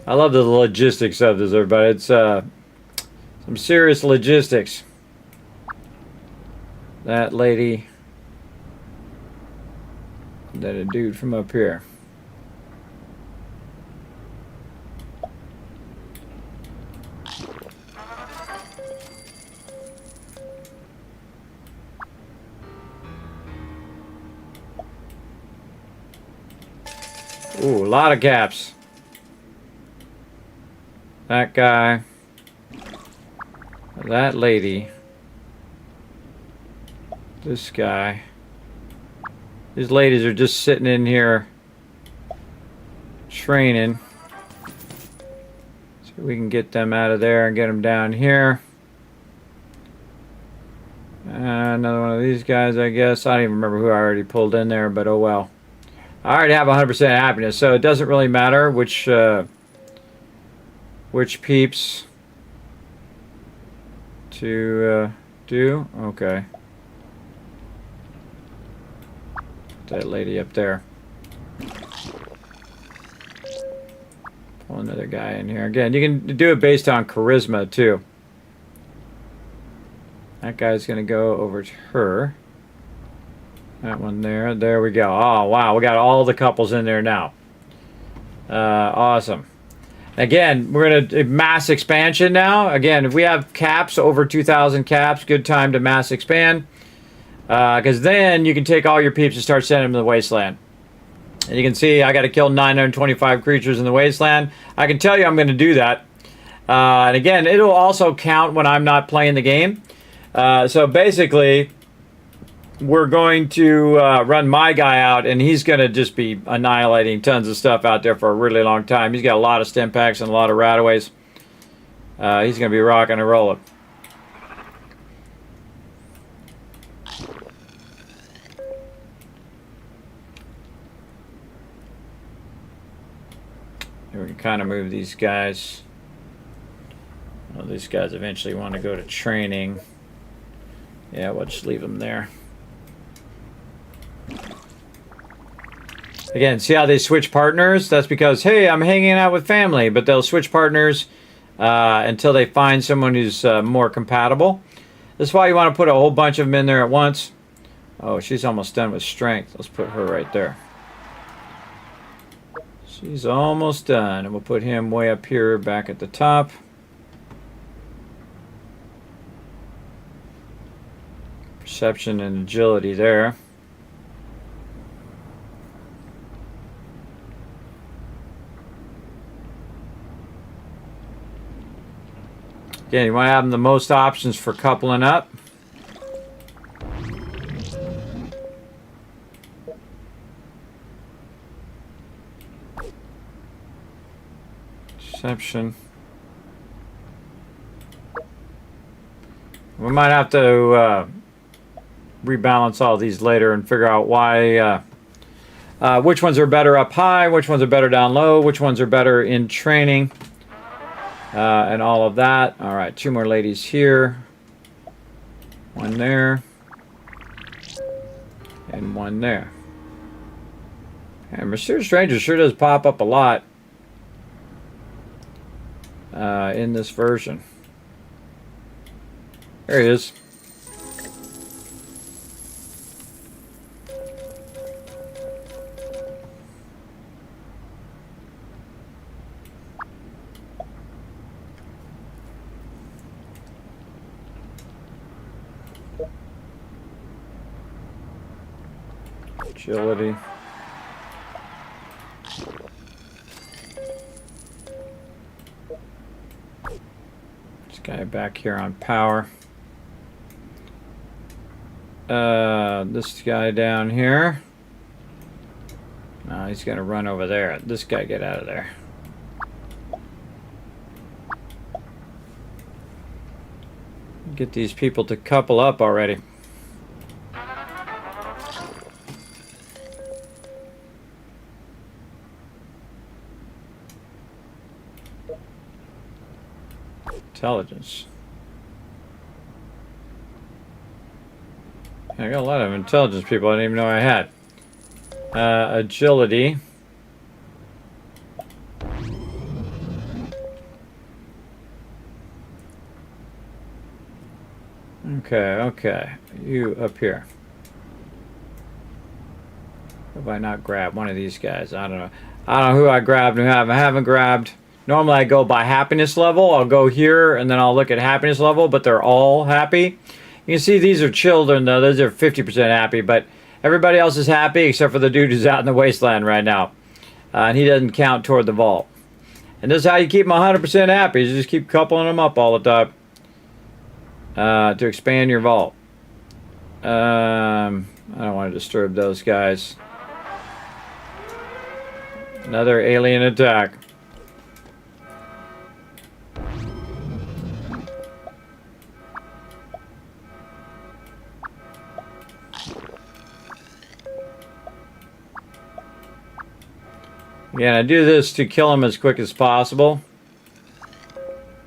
I love the logistics of this, everybody. It's some serious logistics. That lady. Then a dude from up here. Ooh, a lot of gaps. That guy. That lady. This guy. These ladies are just sitting in here training. So we can get them out of there and get them down here. Another one of these guys, I guess. I don't even remember who I already pulled in there, but oh well. I already have 100% happiness, so it doesn't really matter which peeps to do. Okay. That lady up there. Pull another guy in here. Again, you can do it based on charisma, too. That guy's going to go over to her. That one there. There we go. Oh, wow. We got all the couples in there now. Awesome. Again, we're going to mass expansion now. Again, if we have caps, over 2,000 caps, good time to mass expand. Because then you can take all your peeps and start sending them to the wasteland. And you can see I got to kill 925 creatures in the wasteland. I can tell you I'm going to do that. And again, it'll also count when I'm not playing the game. So basically, we're going to run my guy out, and he's going to just be annihilating tons of stuff out there for a really long time. He's got a lot of stim packs and a lot of rataways. He's going to be rocking and rolling. Here we can kind of move these guys. Well, these guys eventually want to go to training. Yeah, we'll just leave them there. Again, see how they switch partners? That's because, hey, I'm hanging out with family, but they'll switch partners until they find someone who's more compatible. That's why you want to put a whole bunch of them in there at once. Oh, she's almost done with strength. Let's put her right there. She's almost done, and we'll put him way up here back at the top. Perception and agility there. Again, you want to have them the most options for coupling up. Perception. We might have to rebalance all these later and figure out why, which ones are better up high, which ones are better down low, which ones are better in training, and all of that. All right, two more ladies here. One there. And one there. And Mysterious Stranger sure does pop up a lot in this version. There he is. Agility. This guy back here on power. This guy down here. No, he's gonna run over there. This guy, get out of there. Get these people to couple up already. Intelligence. I got a lot of intelligence people I didn't even know I had. agility. Okay. You up here. Have I not grabbed one of these guys? I don't know. I don't know who I grabbed and who I haven't grabbed. Normally I go by happiness level. I'll go here and then I'll look at happiness level, but they're all happy. You can see these are children though. Those are 50% happy, but everybody else is happy except for the dude who's out in the wasteland right now. And he doesn't count toward the vault. And this is how you keep them 100% happy. You just keep coupling them up all the time to expand your vault. I don't want to disturb those guys. Another alien attack. Again, I do this to kill them as quick as possible,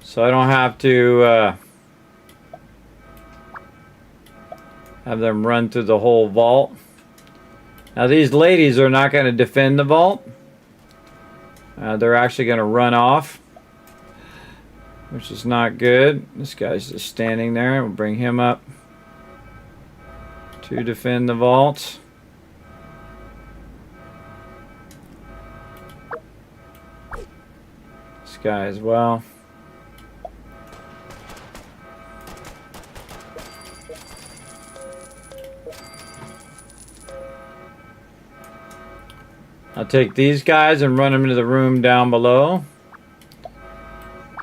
so I don't have to have them run through the whole vault. Now these ladies are not going to defend the vault. They're actually going to run off, which is not good. This guy's just standing there. We'll bring him up to defend the vault. This guy as well. I'll take these guys and run them into the room down below.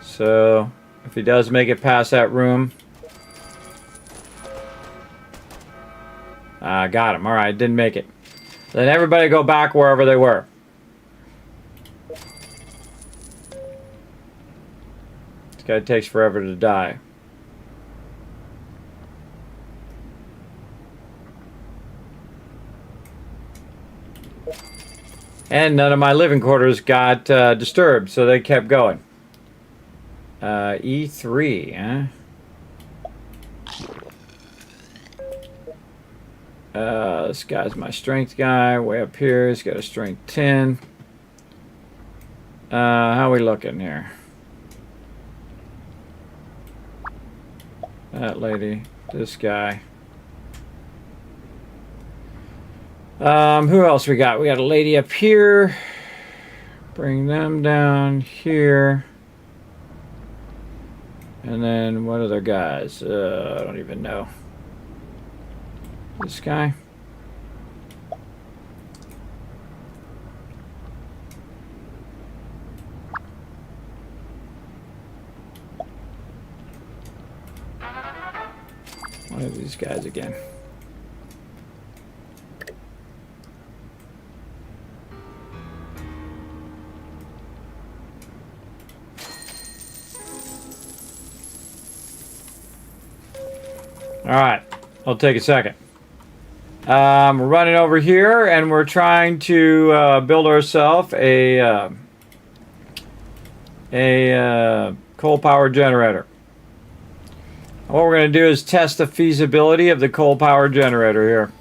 So if he does make it past that room. Got him. Alright, didn't make it. Then everybody go back wherever they were. This guy takes forever to die. And none of my living quarters got disturbed, so they kept going. E3, huh? This guy's my strength guy, way up here. He's got a strength 10. How are we looking here? That lady, this guy. Who else we got? We got a lady up here. Bring them down here. And then what other guys? I don't even know. This guy. What are these guys again? Alright, I'll take a second. We're running over here and we're trying to build ourselves a coal power generator. What we're going to do is test the feasibility of the coal power generator here.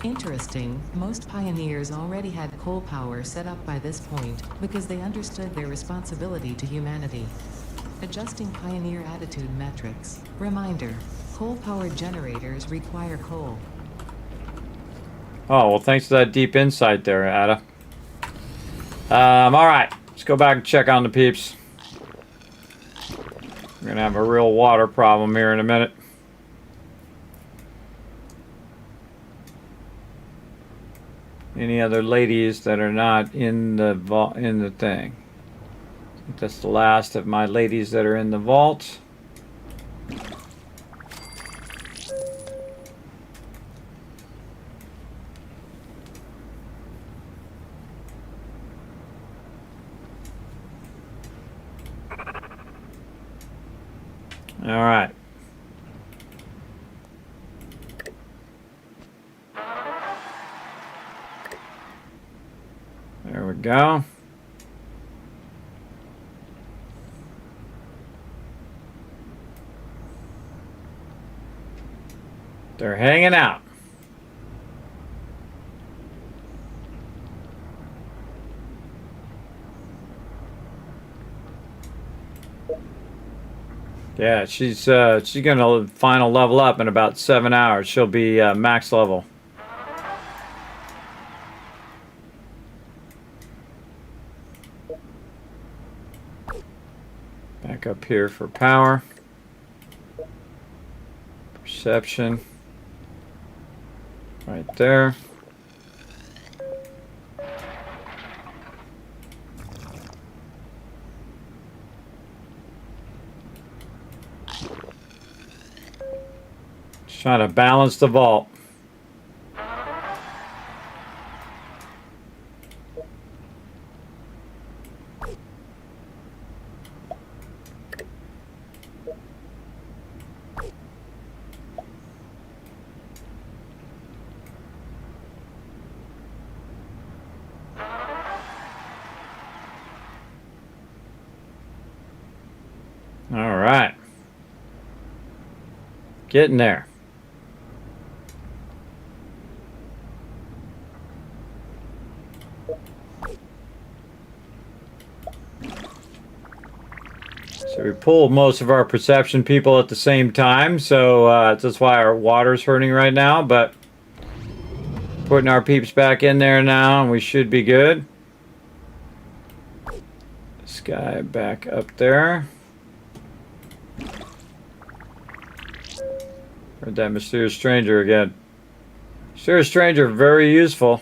Interesting. Most pioneers already had coal power set up by this point because they understood their responsibility to humanity. Adjusting pioneer attitude metrics. Reminder, coal-powered generators require coal. Oh, well, thanks for that deep insight there, Ada. Alright, let's go back and check on the peeps. We're going to have a real water problem here in a minute. Any other ladies that are not in the thing? I think that's the last of my ladies that are in the vault. All right. There we go. They're hanging out. Yeah, she's gonna final level up in about 7 hours. She'll be max level. Back up here for power. Perception. Right there. Just trying to balance the vault. All right. Getting there. So we pulled most of our perception people at the same time, so that's why our water's hurting right now, but putting our peeps back in there now, and we should be good. This guy back up there. Heard that mysterious stranger again. Mysterious stranger, very useful.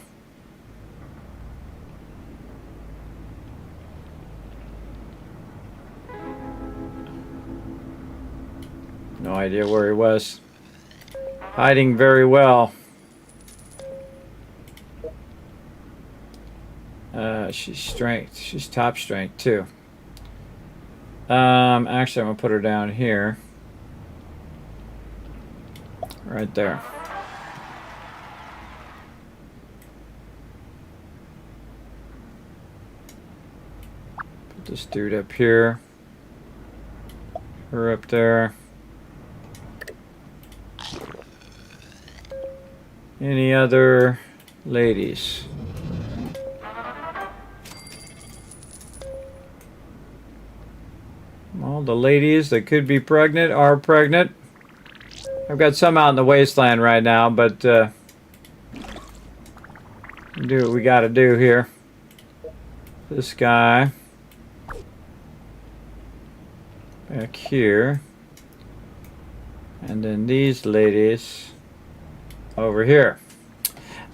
No idea where he was. Hiding very well. She's strength. She's top strength too. Actually, I'm gonna put her down here. Right there. Put this dude up here. Her up there. Any other ladies? All the ladies that could be pregnant are pregnant. I've got some out in the wasteland right now, but do what we got to do here. This guy back here, and then these ladies over here.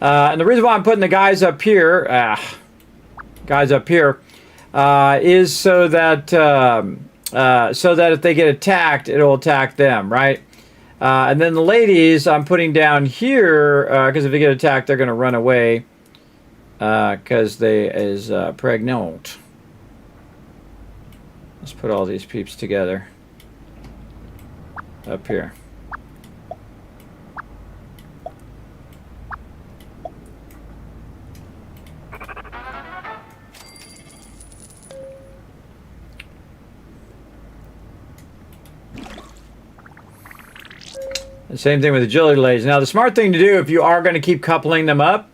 And the reason why I'm putting the guys up here, is so that if they get attacked, it'll attack them, right? And then the ladies I'm putting down here, because if they get attacked, they're going to run away, because they is pregnant. Let's put all these peeps together up here. The same thing with agility ladies. Now, the smart thing to do if you are going to keep coupling them up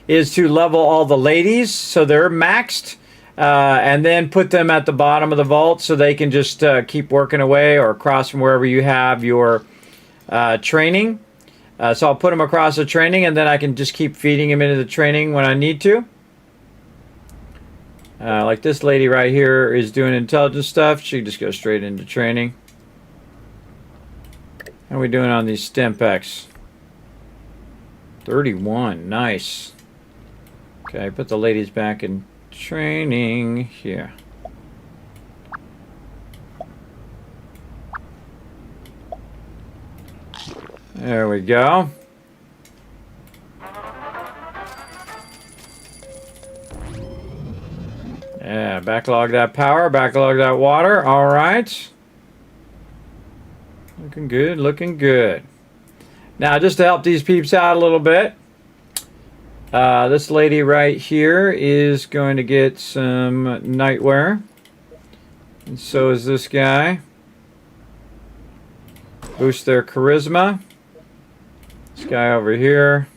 is to level all the ladies so they're maxed, and then put them at the bottom of the vault so they can just keep working away or across from wherever you have your training. So I'll put them across the training, and then I can just keep feeding them into the training when I need to. Like this lady right here is doing intelligence stuff. She just goes straight into training. How are we doing on these stem packs? 31. Nice. Okay, put the ladies back in training here. There we go. Yeah, backlog that power, backlog that water. All right. Looking good, looking good. Now, just to help these peeps out a little bit, this lady right here is going to get some nightwear. And so is this guy. Boost their charisma. This guy over here.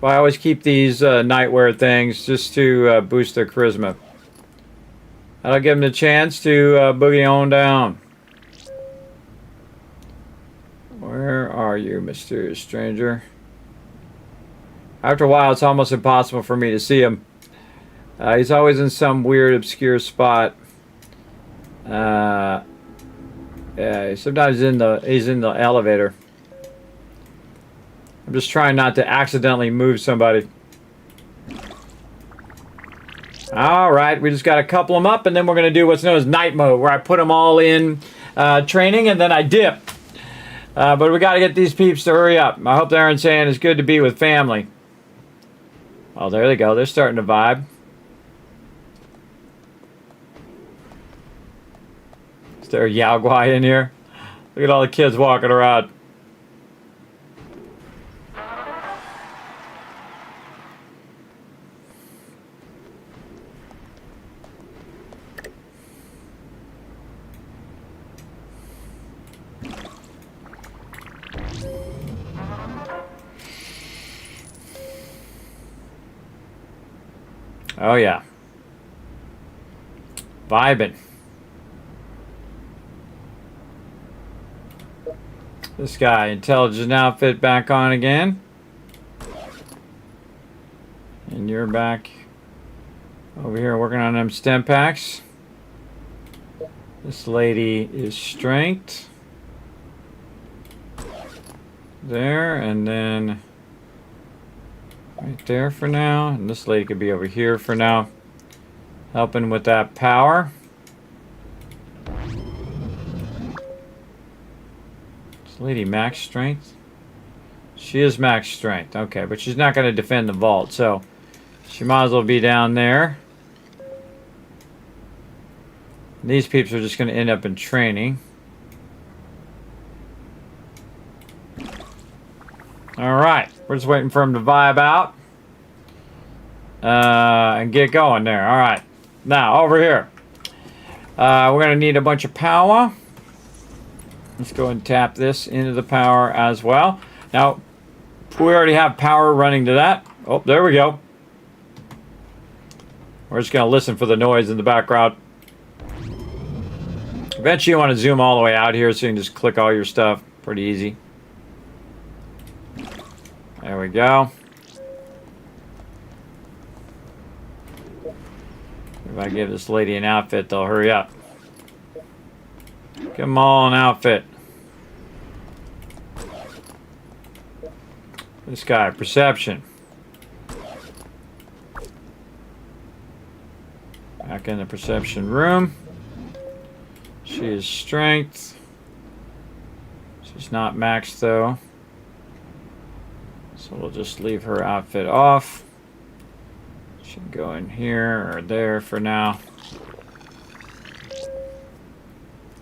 So I always keep these nightwear things just to boost their charisma. That'll give him the chance to boogie on down. Where are you, mysterious stranger? After a while, it's almost impossible for me to see him. He's always in some weird, obscure spot. Yeah, sometimes he's in the elevator. I'm just trying not to accidentally move somebody. Alright, we just got to couple them up, and then we're going to do what's known as night mode, where I put them all in training, and then I dip. But we got to get these peeps to hurry up. I hope they aren't saying it's good to be with family. Oh, there they go. They're starting to vibe. Is there a Yao Guai in here? Look at all the kids walking around. Oh yeah. Vibing. This guy, intelligent outfit back on again. And you're back over here working on them stem packs. This lady is strength. There, and then right there for now. And this lady could be over here for now, helping with that power. This lady max strength. She is max strength. Okay, but she's not going to defend the vault, so she might as well be down there. These peeps are just going to end up in training. Alright, we're just waiting for him to vibe out. And get going there. Alright, now over here. We're going to need a bunch of power. Let's go and tap this into the power as well. Now, we already have power running to that. Oh, there we go. We're just going to listen for the noise in the background. Eventually you want to zoom all the way out here so you can just click all your stuff. Pretty easy. There we go. If I give this lady an outfit, they'll hurry up. Come on, outfit. This guy, perception. Back in the perception room. She is strength. She's not maxed though. So we'll just leave her outfit off. She can go in here or there for now.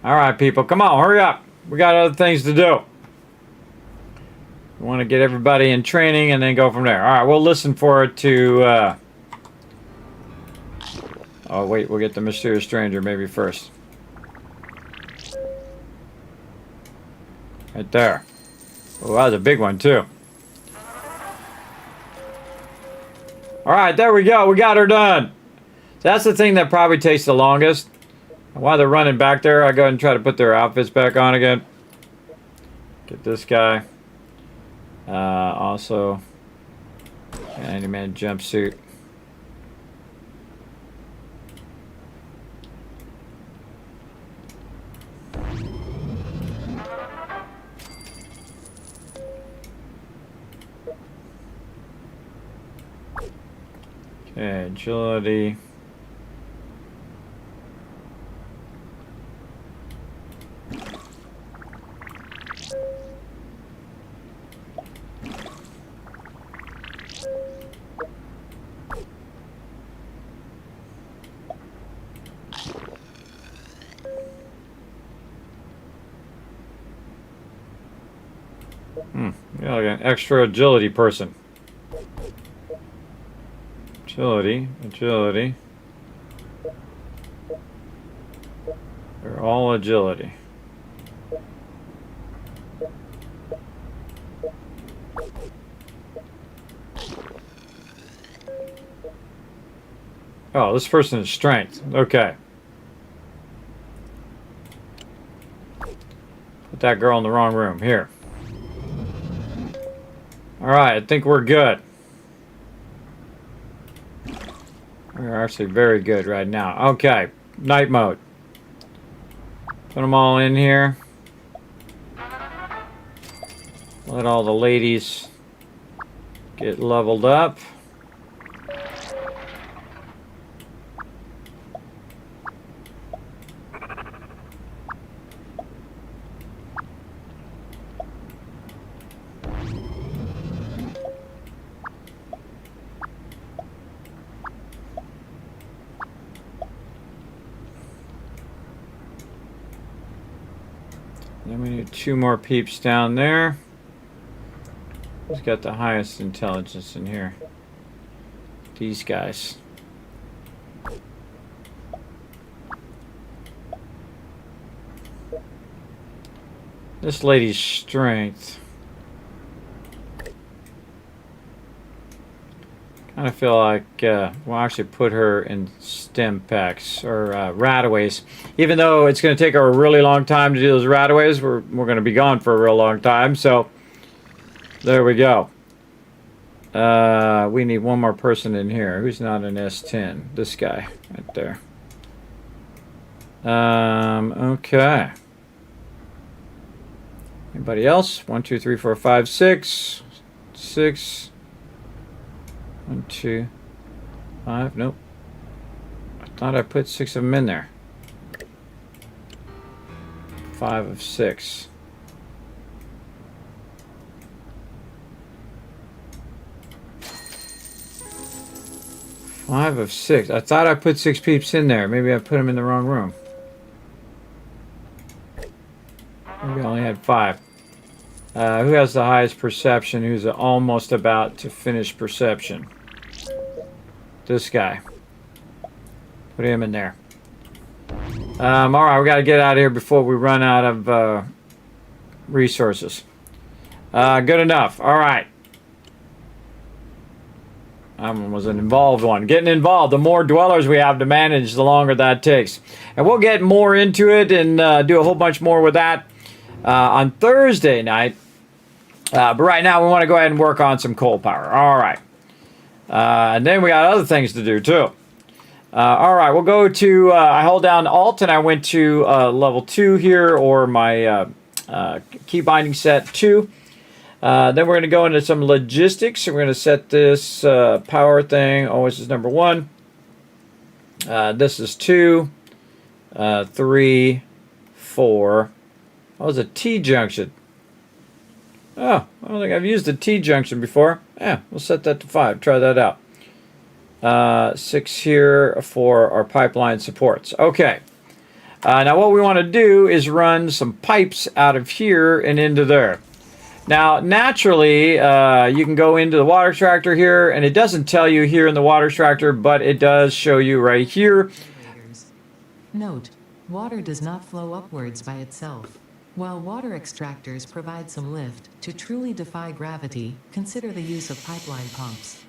Alright, people, come on, hurry up. We got other things to do. We want to get everybody in training and then go from there. Alright, we'll listen for it to... Oh, wait, we'll get the mysterious stranger maybe first. Right there. Oh, that was a big one, too. Alright, there we go. We got her done. So that's the thing that probably takes the longest. While they're running back there, I go ahead and try to put their outfits back on again. Get this guy. Also, Handyman jumpsuit. Okay, agility. Yeah, like an extra agility person. Agility, agility. They're all agility. Oh, this person is strength. Okay. Put that girl in the wrong room. Here. Alright, I think we're good. We're actually very good right now. Okay, night mode. Put them all in here. Let all the ladies get leveled up. Then we need 2 more peeps down there. Who's got the highest intelligence in here? These guys. This lady's strength. Kind of feel like we'll actually put her in stem packs or rataways. Even though it's going to take her a really long time to do those rataways, we're going to be gone for a real long time. So there we go. We need one more person in here. Who's not an S10? This guy right there. Okay. Anybody else? 1, 2, 3, 4, 5, 6. 6. 1, 2, 5. Nope. I thought I put 6 of them in there. 5 of 6. Five of 6. I thought I put 6 peeps in there. Maybe I put them in the wrong room. Maybe I only had 5. Who has the highest perception? Who's almost about to finish perception? This guy. Put him in there. Alright, we got to get out of here before we run out of resources. Good enough. Alright. I was an involved one. Getting involved. The more dwellers we have to manage, the longer that takes. And we'll get more into it and do a whole bunch more with that on Thursday night. But right now, we want to go ahead and work on some coal power. All right. And then we got other things to do, too. All right, we'll go to, I hold down Alt, and I went to level 2 here, or my key binding set 2. Then we're going to go into some logistics. We're going to set this power thing. Oh, this is number 1. This is 2, 3, 4. Oh, it's a T-junction. Oh, I don't think I've used a T-junction before. Yeah, we'll set that to 5. Try that out. 6 here for our pipeline supports. Okay. Now what we want to do is run some pipes out of here and into there. Now, naturally, you can go into the water extractor here, and it doesn't tell you here in the water extractor, but it does show you right here. Note, water does not flow upwards by itself. While water extractors provide some lift, to truly defy gravity, consider the use of pipeline pumps.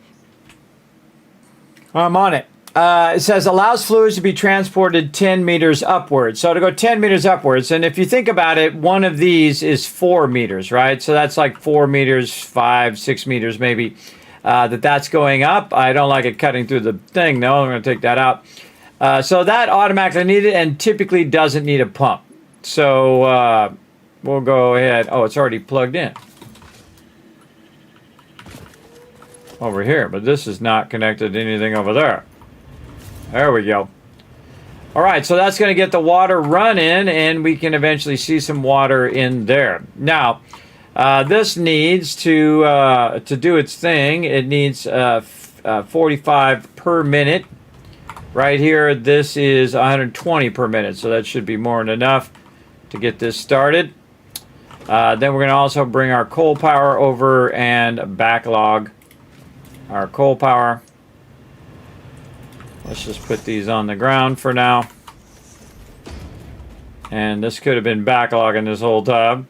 I'm on it. It says allows fluids to be transported 10 meters upwards. So to go 10 meters upwards, and if you think about it, one of these is 4 meters, right? So that's like 4 meters, 5, 6 meters maybe, that's going up. I don't like it cutting through the thing, though. I'm going to take that out. So that automatically needed and typically doesn't need a pump. So we'll go ahead. Oh, it's already plugged in over here, but this is not connected to anything over there. There we go. All right, so that's going to get the water running, and we can eventually see some water in there. Now, this needs to do its thing. It needs 45 per minute. Right here, this is 120 per minute, so that should be more than enough to get this started. Then we're going to also bring our coal power over and backlog our coal power. Let's just put these on the ground for now. And this could have been backlogging this whole time.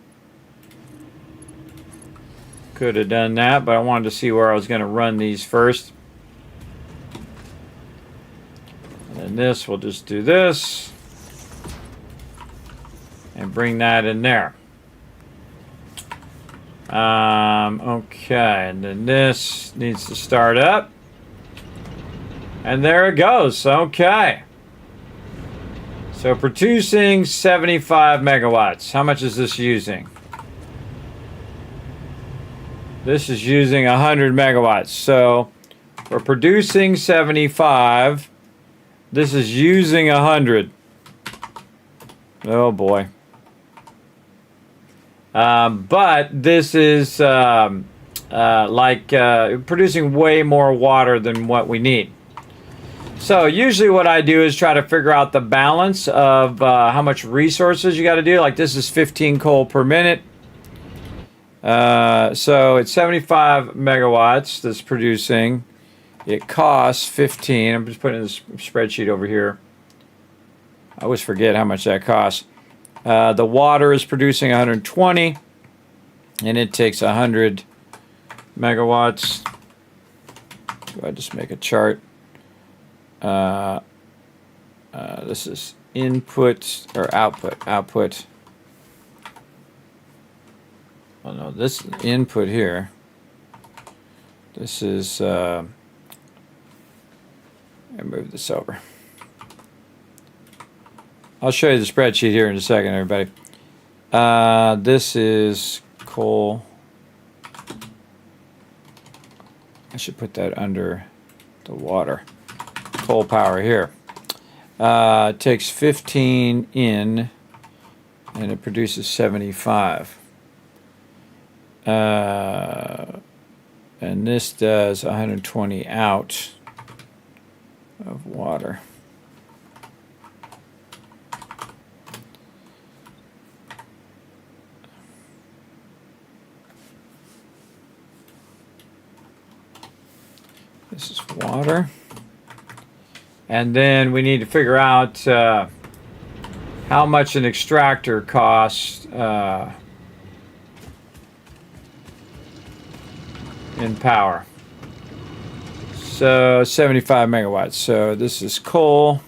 Could have done that, but I wanted to see where I was going to run these first. And then this, we'll just do this. And bring that in there. Okay, and then this needs to start up. And there it goes. Okay. So producing 75 megawatts. How much is this using? This is using 100 megawatts. So we're producing 75. This is using 100. Oh boy. But this is producing way more water than what we need. So usually what I do is try to figure out the balance of how much resources you got to do. Like this is 15 coal per minute. So it's 75 megawatts that's producing. It costs 15. I'm just putting in this spreadsheet over here. I always forget how much that costs. The water is producing 120, and it takes 100 megawatts. Do I just make a chart? This is input or output. Output. Oh no, this is input here. This is. Let me move this over. I'll show you the spreadsheet here in a second, everybody. This is coal. I should put that under the water. Coal power here. It takes 15 in, and it produces 75. And this does 120 out of water. This is water. And then we need to figure out how much an extractor costs in power. So 75 megawatts. So this is coal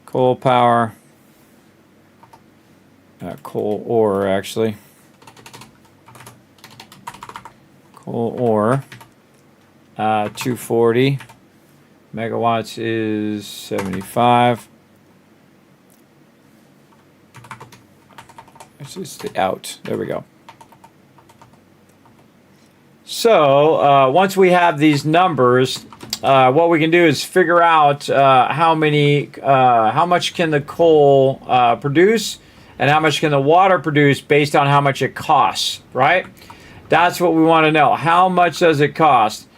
power, coal ore actually. Coal ore. 240 megawatts is 75. This is the out. There we go. So once we have these numbers, what we can do is figure out how much can the coal produce, and how much can the water produce based on how much it costs. Right? That's what we want to know. How much does it cost?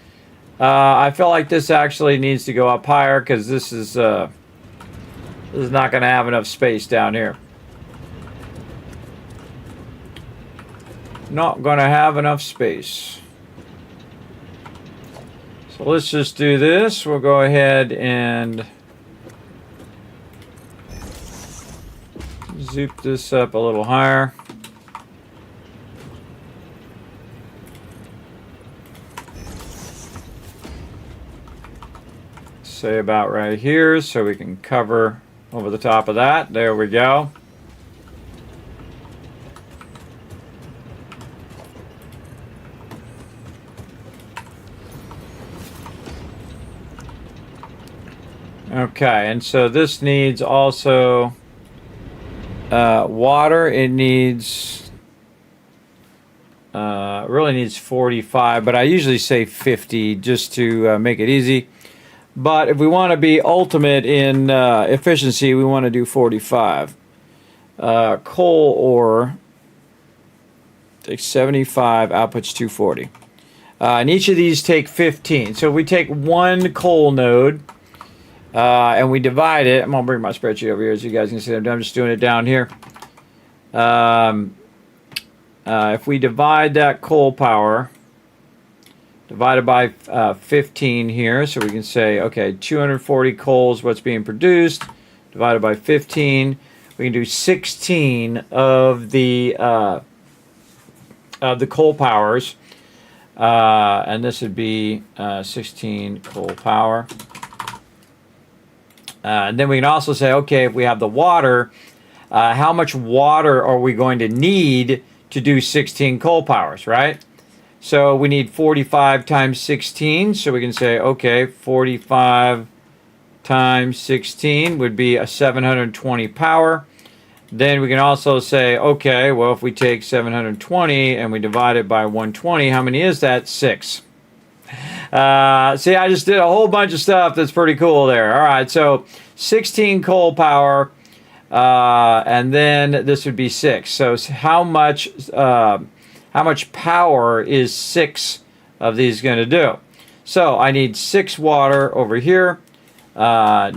I feel like this actually needs to go up higher because this is not going to have enough space down here. Not going to have enough space. So let's just do this. We'll go ahead and zoop this up a little higher. Say about right here, so we can cover over the top of that. There we go. Okay, and so this needs also water. It needs really needs 45, but I usually say 50 just to make it easy. But if we want to be ultimate in efficiency, we want to do 45. Coal ore takes 75, outputs 240. And each of these take 15. So we take one coal node and we divide it. I'm going to bring my spreadsheet over here so you guys can see it. I'm just doing it down here. If we divide that coal power divided by 15 here, so we can say, okay, 240 coals, what's being produced, divided by 15. We can do 16 of the coal powers, and this would be 16 coal power. And then we can also say, okay, if we have the water, how much water are we going to need to do 16 coal powers, right? So we need 45 times 16. So we can say, okay, 45 times 16 would be a 720 power. Then we can also say, okay, well, if we take 720 and we divide it by 120, how many is that? 6. See, I just did a whole bunch of stuff that's pretty cool there. All right, so 16 coal power, and then this would be 6. So how much power is 6 of these going to do? So I need 6 water over here. I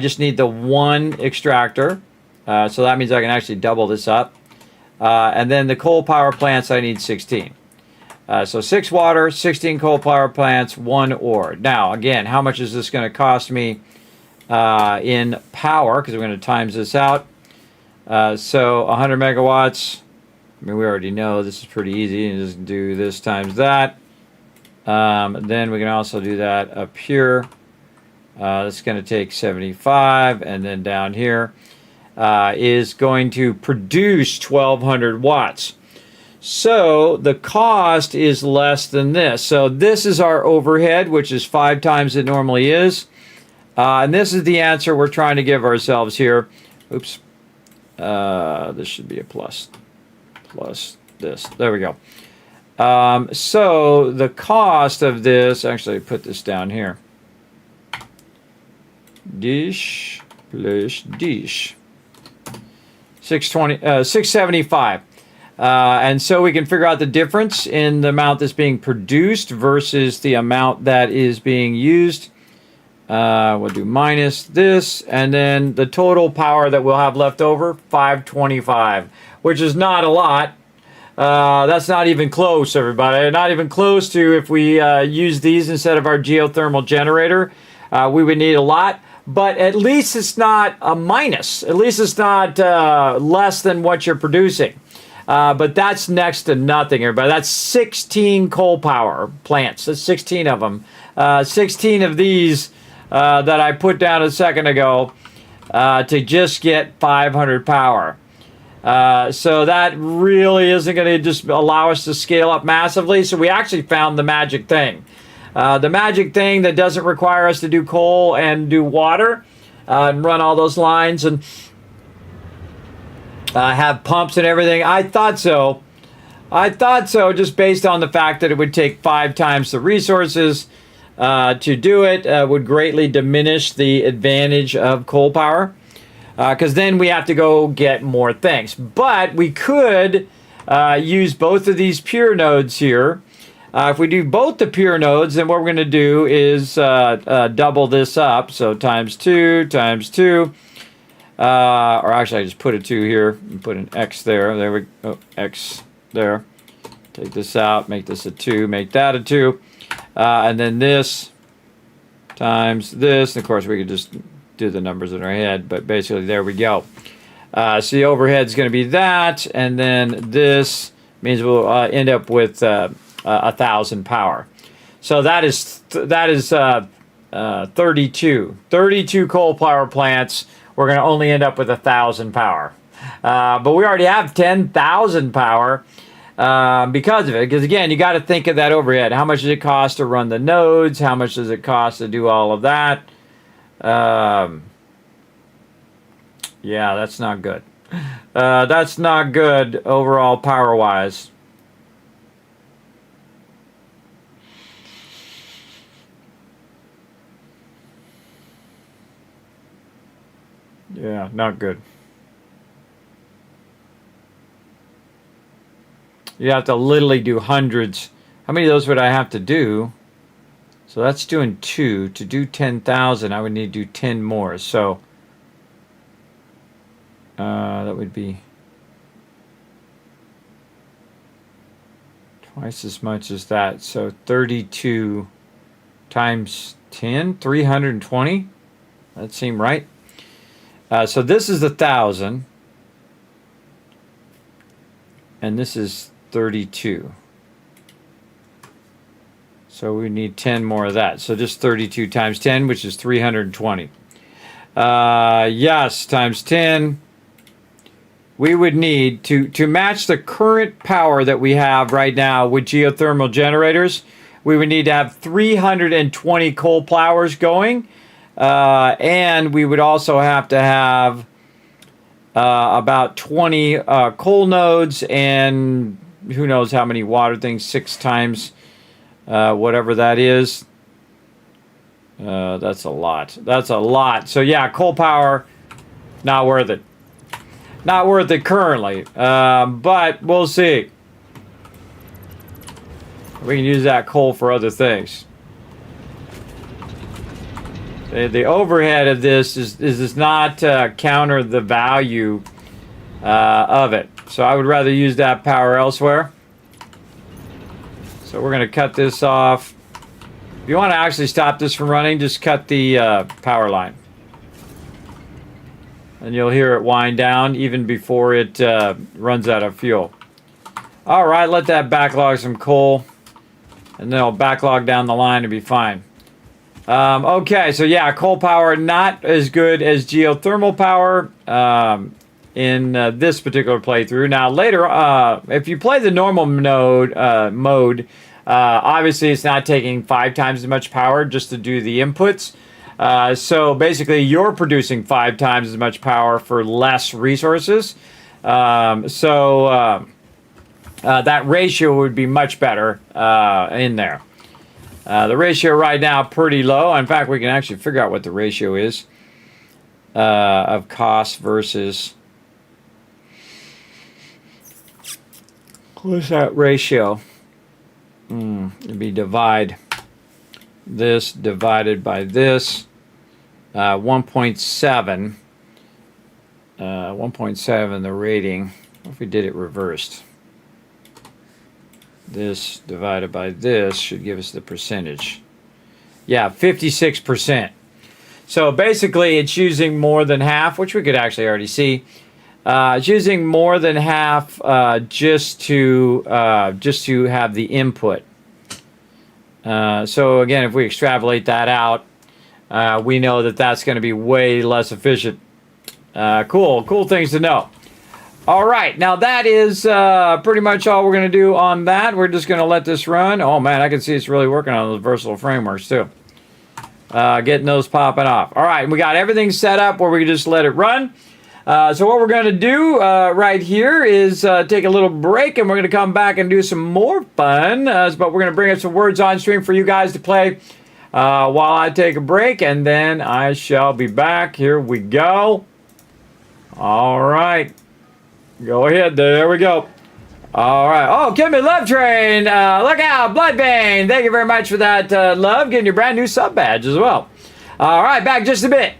just need the 1 extractor, so that means I can actually double this up. And then the coal power plants, I need 16. So 6 water, 16 coal power plants, 1 ore. Now, again, how much is this going to cost me in power? Because we're going to times this out. So 100 megawatts. I mean, we already know this is pretty easy. You just do this times that. Then we can also do that up here. That's going to take 75, and then down here is going to produce 1200 watts. So the cost is less than this. So this is our overhead, which is 5 times it normally is. And this is the answer we're trying to give ourselves here. Oops. This should be a plus. Plus this. There we go. So the cost of this, actually put this down here. Dish plus dish. 675. And so we can figure out the difference in the amount that's being produced versus the amount that is being used. We'll do minus this, and then the total power that we'll have left over, 525, which is not a lot. That's not even close, everybody. Not even close to if we use these instead of our geothermal generator. We would need a lot. But at least it's not a minus. At least it's not less than what you're producing. But that's next to nothing, everybody. That's 16 coal power plants. That's 16 of them. 16 of these that I put down a second ago to just get 500 power. So that really isn't going to just allow us to scale up massively. So we actually found the magic thing. The magic thing that doesn't require us to do coal and do water and run all those lines and have pumps and everything. I thought so. Just based on the fact that it would take 5 times the resources to do it would greatly diminish the advantage of coal power. Because then we have to go get more things. But we could use both of these pure nodes here. If we do both the pure nodes, then what we're going to do is double this up. So times 2 times 2. Or actually, I just put a 2 here and put an X there. There we go. X there. Take this out, make this a 2, make that a 2. And then this times this. And of course, we could just do the numbers in our head. But basically, there we go. So the overhead is going to be that. And then this means we'll end up with 1,000 power. So that is 32. 32 coal power plants. We're going to only end up with 1,000 power. But we already have 10,000 power because of it. Because again, you got to think of that overhead. How much does it cost to run the nodes? How much does it cost to do all of that? Yeah, that's not good. That's not good overall power-wise. Yeah, not good. You have to literally do hundreds. How many of those would I have to do? So that's doing 2. To do 10,000, I would need to do 10 more. So that would be twice as much as that. So 32 times 10, 320. That seemed right. So this is 1,000. And this is 32. So we need 10 more of that. So just 32 times 10, which is 320. Yes, times 10. we would need to match the current power that we have right now with geothermal generators. We would need to have 320 coal plowers going, and we would also have to have about 20 coal nodes, and who knows how many water things, 6 times whatever that is. That's a lot. That's a lot. So yeah, coal power, not worth it. Not worth it currently, but we'll see. We can use that coal for other things. The overhead of this does not counter the value of it. So I would rather use that power elsewhere. So we're going to cut this off. If you want to actually stop this from running, just cut the power line. And you'll hear it wind down even before it runs out of fuel. All right, let that backlog some coal. And then it'll backlog down the line and be fine. Okay, so yeah, coal power not as good as geothermal power in this particular playthrough. Now later, if you play the normal mode, obviously it's not taking 5 times as much power just to do the inputs. So basically you're producing 5 times as much power for less resources. That ratio would be much better in there. The ratio right now pretty low. In fact, we can actually figure out what the ratio is of cost versus... What's that ratio? It'd be divide this divided by this. 1.7. 1.7 the rating. What if we did it reversed? This divided by this should give us the percentage. Yeah, 56%. So basically it's using more than half, which we could actually already see. It's using more than half just to have the input. So again, if we extrapolate that out, we know that that's going to be way less efficient. Cool things to know. All right, now that is pretty much all we're going to do on that. We're just going to let this run. Oh man, I can see it's really working on those versatile frameworks too. Getting those popping off. All right, we got everything set up where we can just let it run. So what we're going to do right here is take a little break, and we're going to come back and do some more fun. But we're going to bring up some words on stream for you guys to play while I take a break, and then I shall be back. Here we go. All right. Go ahead. There we go. All right. Oh, Kismet Love Train. Look out. Bloodbane. Thank you very much for that love. Getting your brand new sub badge as well. All right. Back just a bit.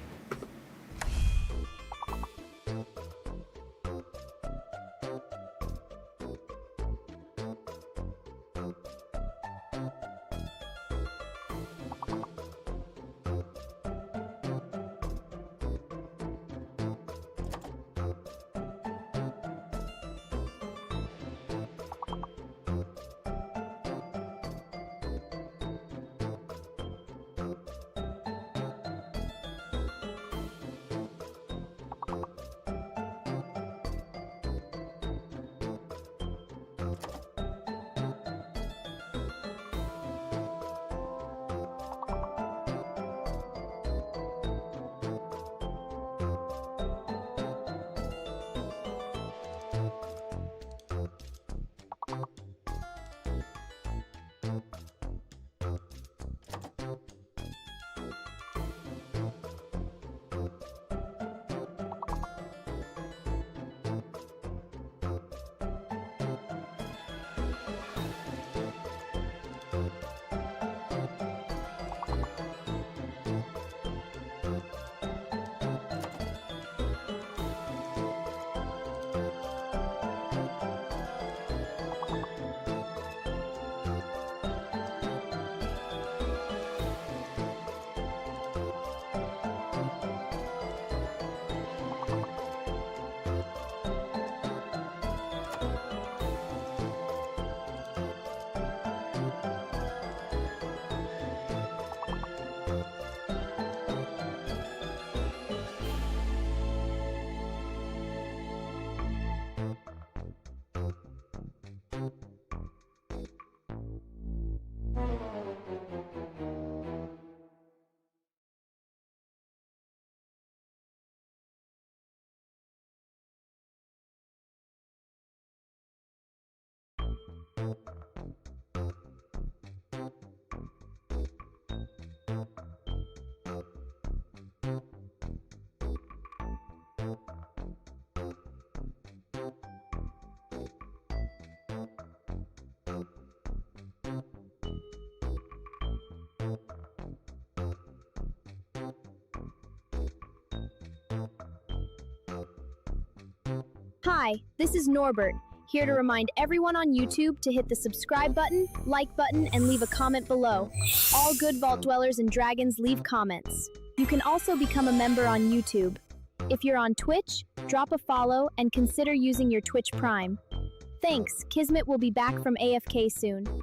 Hi, this is Norbert, here to remind everyone on YouTube to hit the subscribe button, like button, and leave a comment below. All good vault dwellers and dragons leave comments. You can also become a member on YouTube. If you're on Twitch, drop a follow and consider using your Twitch Prime. Thanks, Kismet will be back from AFK soon.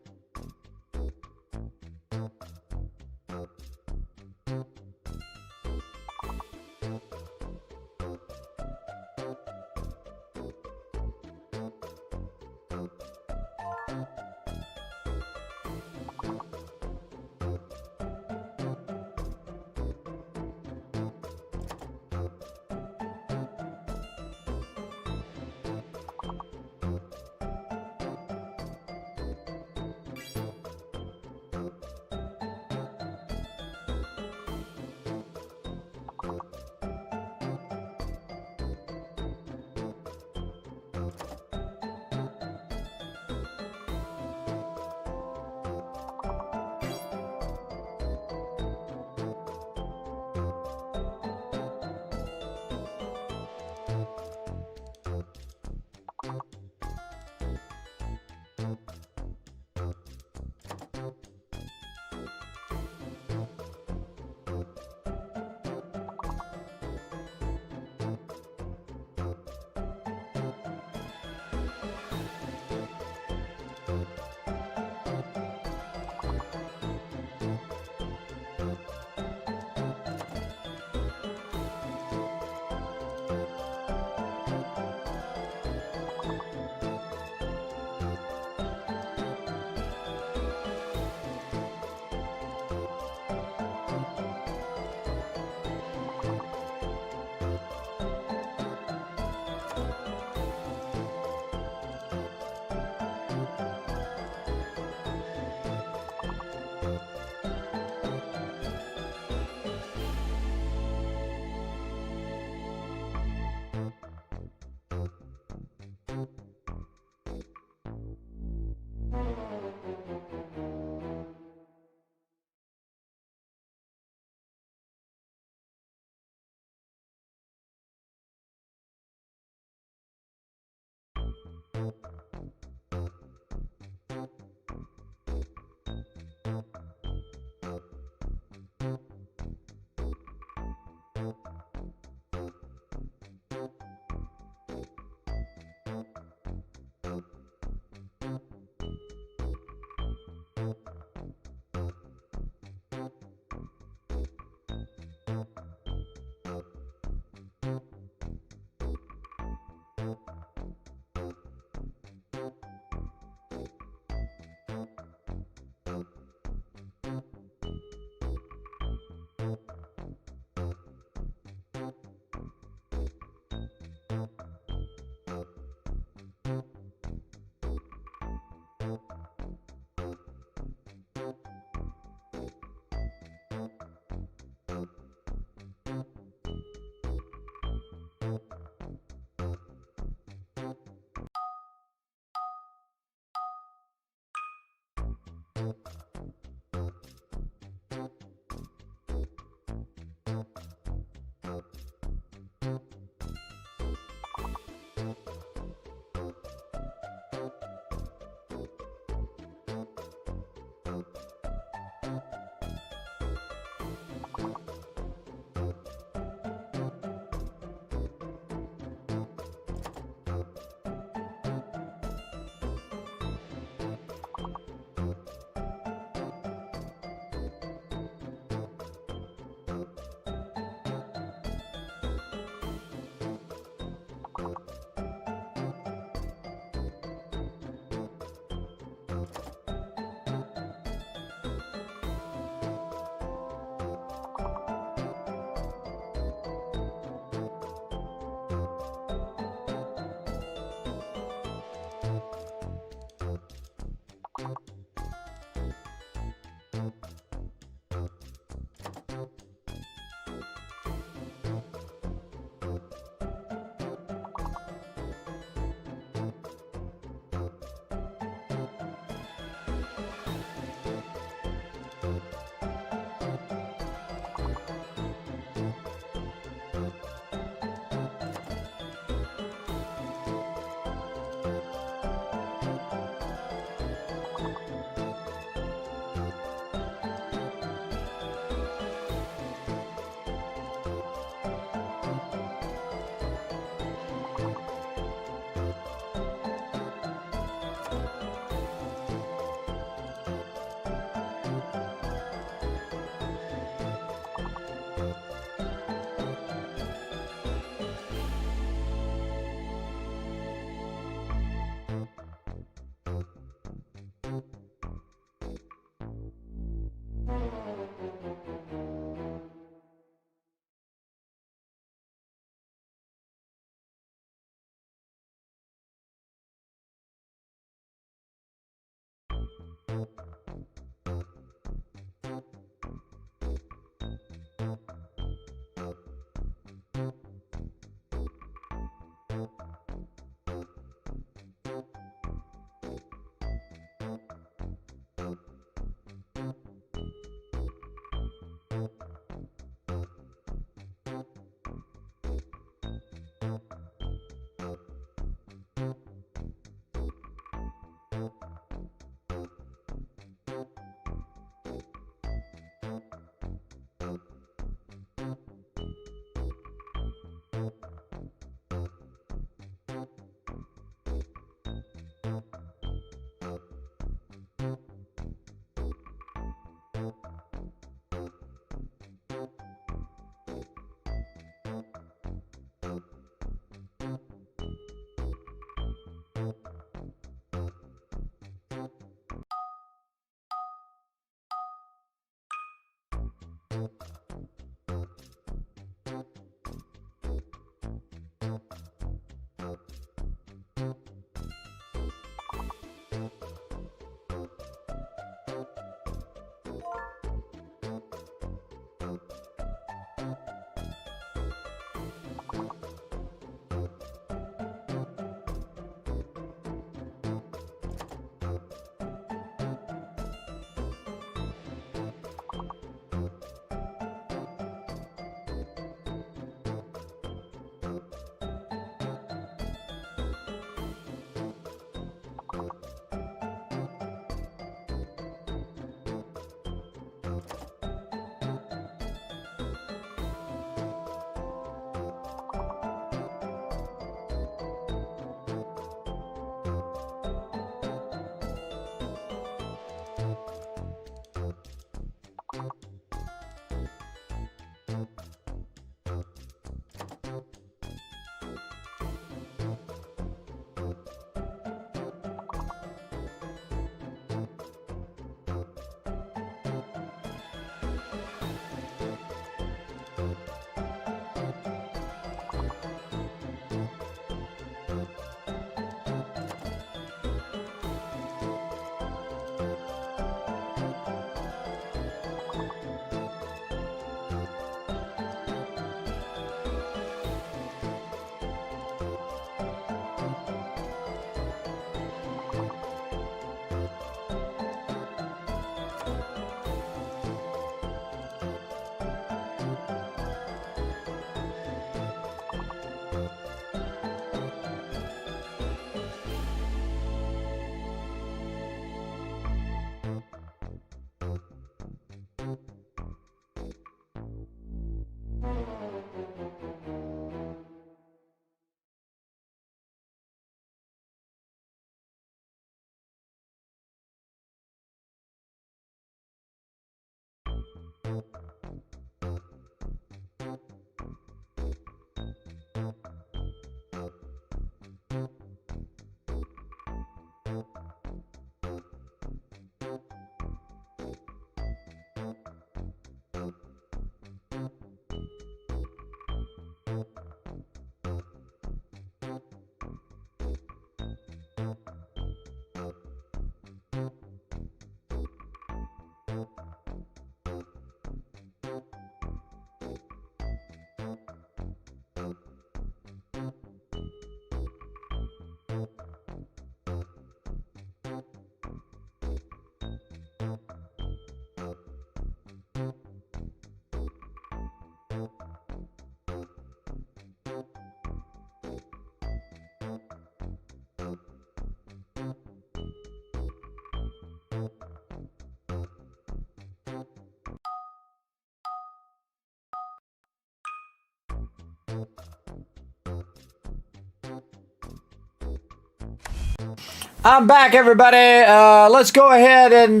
I'm back, everybody. Let's go ahead and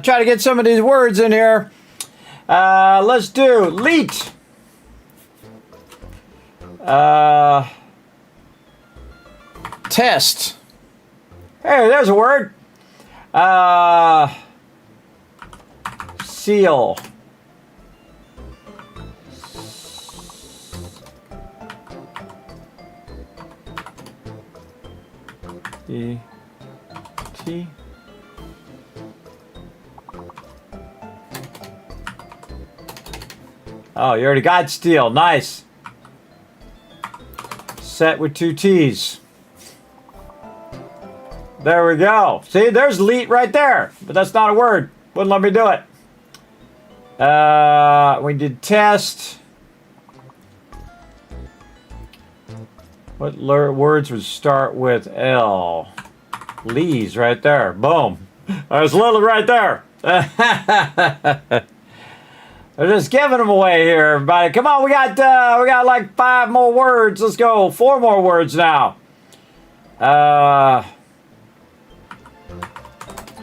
try to get some of these words in here. Let's do leet. Test. Hey, there's a word. Seal. Oh, you already got steel. Nice. Set with 2 T's. There we go. See, there's leet right there. But that's not a word. Wouldn't let me do it. We did test. What words would start with L? Lee's right there. Boom. There's Lily right there. They're just giving them away here, everybody. Come on, we got like 5 more words. Let's go. 4 more words now.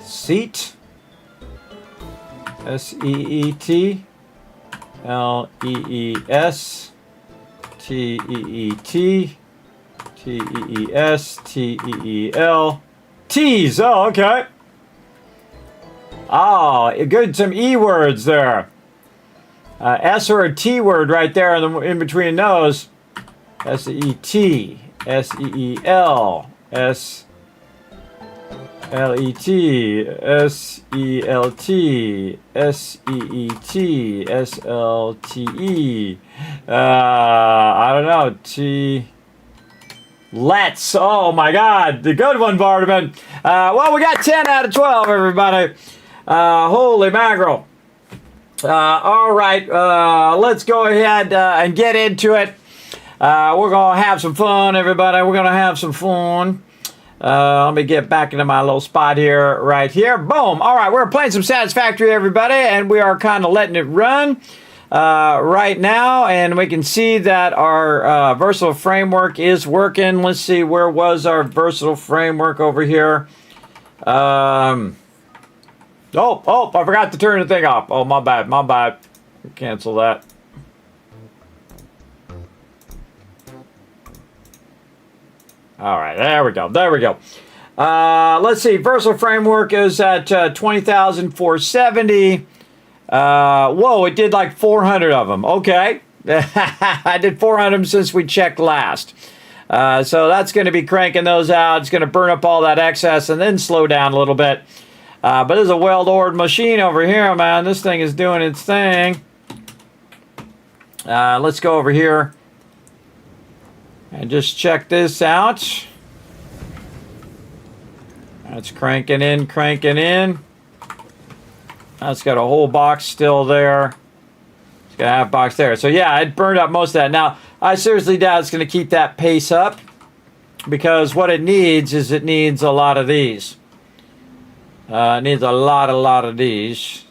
Seat. S-E-E-T. L-E-E-S. T-E-E-T. T-E-E-S. T-E-E-L. T's. Oh, okay. Oh, good. Some E words there. S or a T word right there in between those. S-E-E-T. S-E-E-L. S-L-E-T. S-E-L-T. S-E-E-T. S-L-T-E. I don't know. T... Let's. Oh my God. The good one, Vardaman. Well, we got 10 out of 12, everybody. Holy mackerel. All right. Let's go ahead and get into it. We're going to have some fun, everybody. We're going to have some fun. Let me get back into my little spot here, right here. Boom. All right. We're playing some Satisfactory, everybody, and we are kind of letting it run. Right now, and we can see that our versatile framework is working. Let's see, where was our versatile framework over here? Oh, I forgot to turn the thing off. Oh, my bad. Cancel that. All right, there we go. Let's see, versatile framework is at 20,470. Whoa, it did like 400 of them. Okay. I did 400 of them since we checked last. So that's going to be cranking those out. It's going to burn up all that excess and then slow down a little bit. But there's a well-oiled machine over here, man. This thing is doing its thing. Let's go over here and just check this out. That's cranking in. That's got a whole box still there. It's got a half box there. So yeah, it burned up most of that. Now, I seriously doubt it's going to keep that pace up, because what it needs is a lot of these. It needs a lot of these.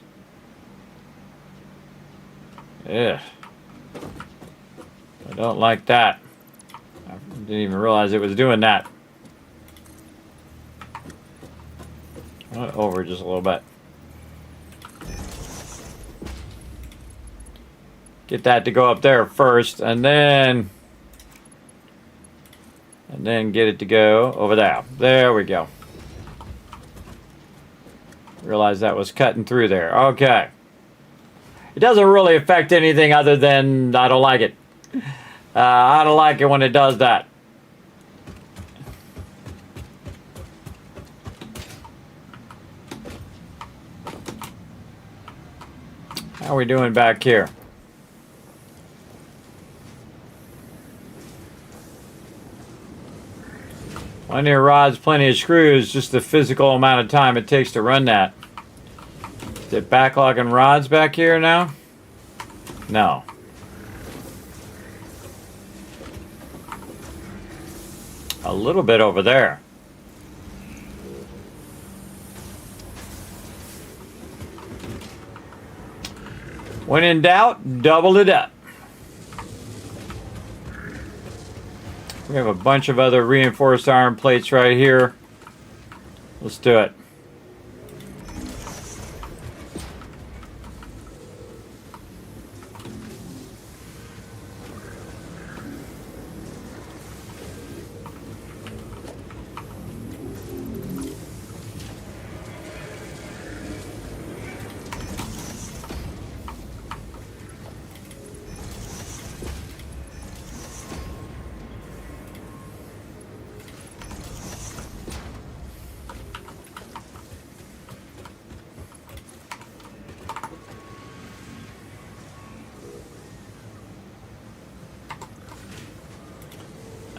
Yeah. I don't like that. I didn't even realize it was doing that. Over just a little bit. Get that to go up there first, and then get it to go over there. There we go. Realize that was cutting through there. Okay. It doesn't really affect anything other than I don't like it. I don't like it when it does that. How are we doing back here? Plenty of rods, plenty of screws, just the physical amount of time it takes to run that. Is it backlogging rods back here now? No. A little bit over there. When in doubt, double it up. We have a bunch of other reinforced iron plates right here. Let's do it.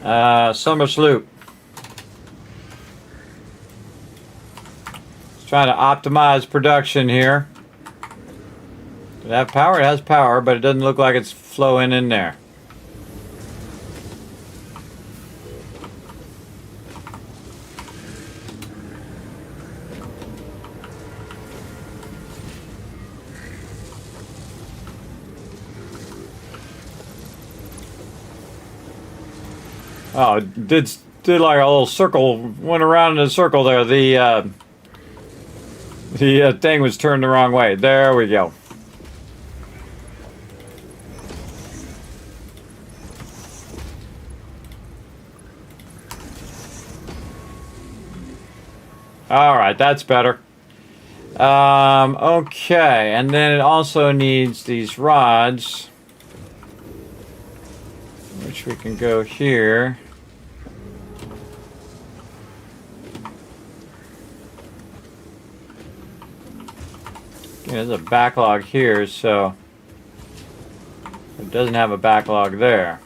Summer Sloop. Just trying to optimize production here. Does it have power? It has power, but it doesn't look like it's flowing in there. Oh, it did like a little circle, went around in a circle there. The thing was turned the wrong way. There we go. All right, that's better. Okay, and then it also needs these rods, which we can go here. Yeah, there's a backlog here, so it doesn't have a backlog there.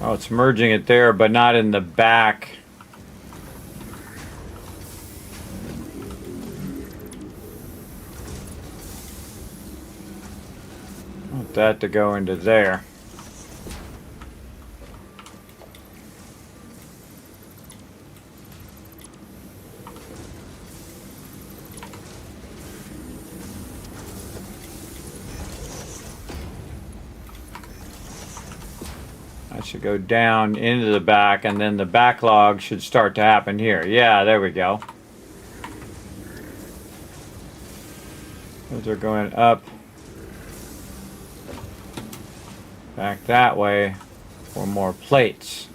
Oh, it's merging it there, but not in the back. I want that to go into there. That should go down into the back, and then the backlog should start to happen here. Yeah, there we go. Those are going up. Back that way for more plates.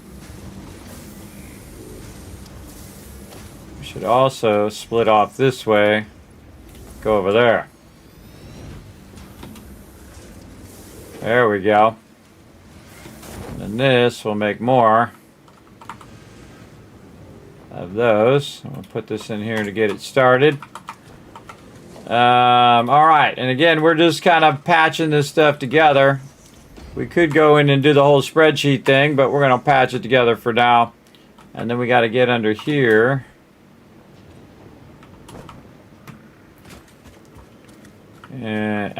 We should also split off this way. Go over there. There we go. And this will make more of those. I'm going to put this in here to get it started. Alright, and again, we're just kind of patching this stuff together. We could go in and do the whole spreadsheet thing, but we're going to patch it together for now. And then we got to get under here. And,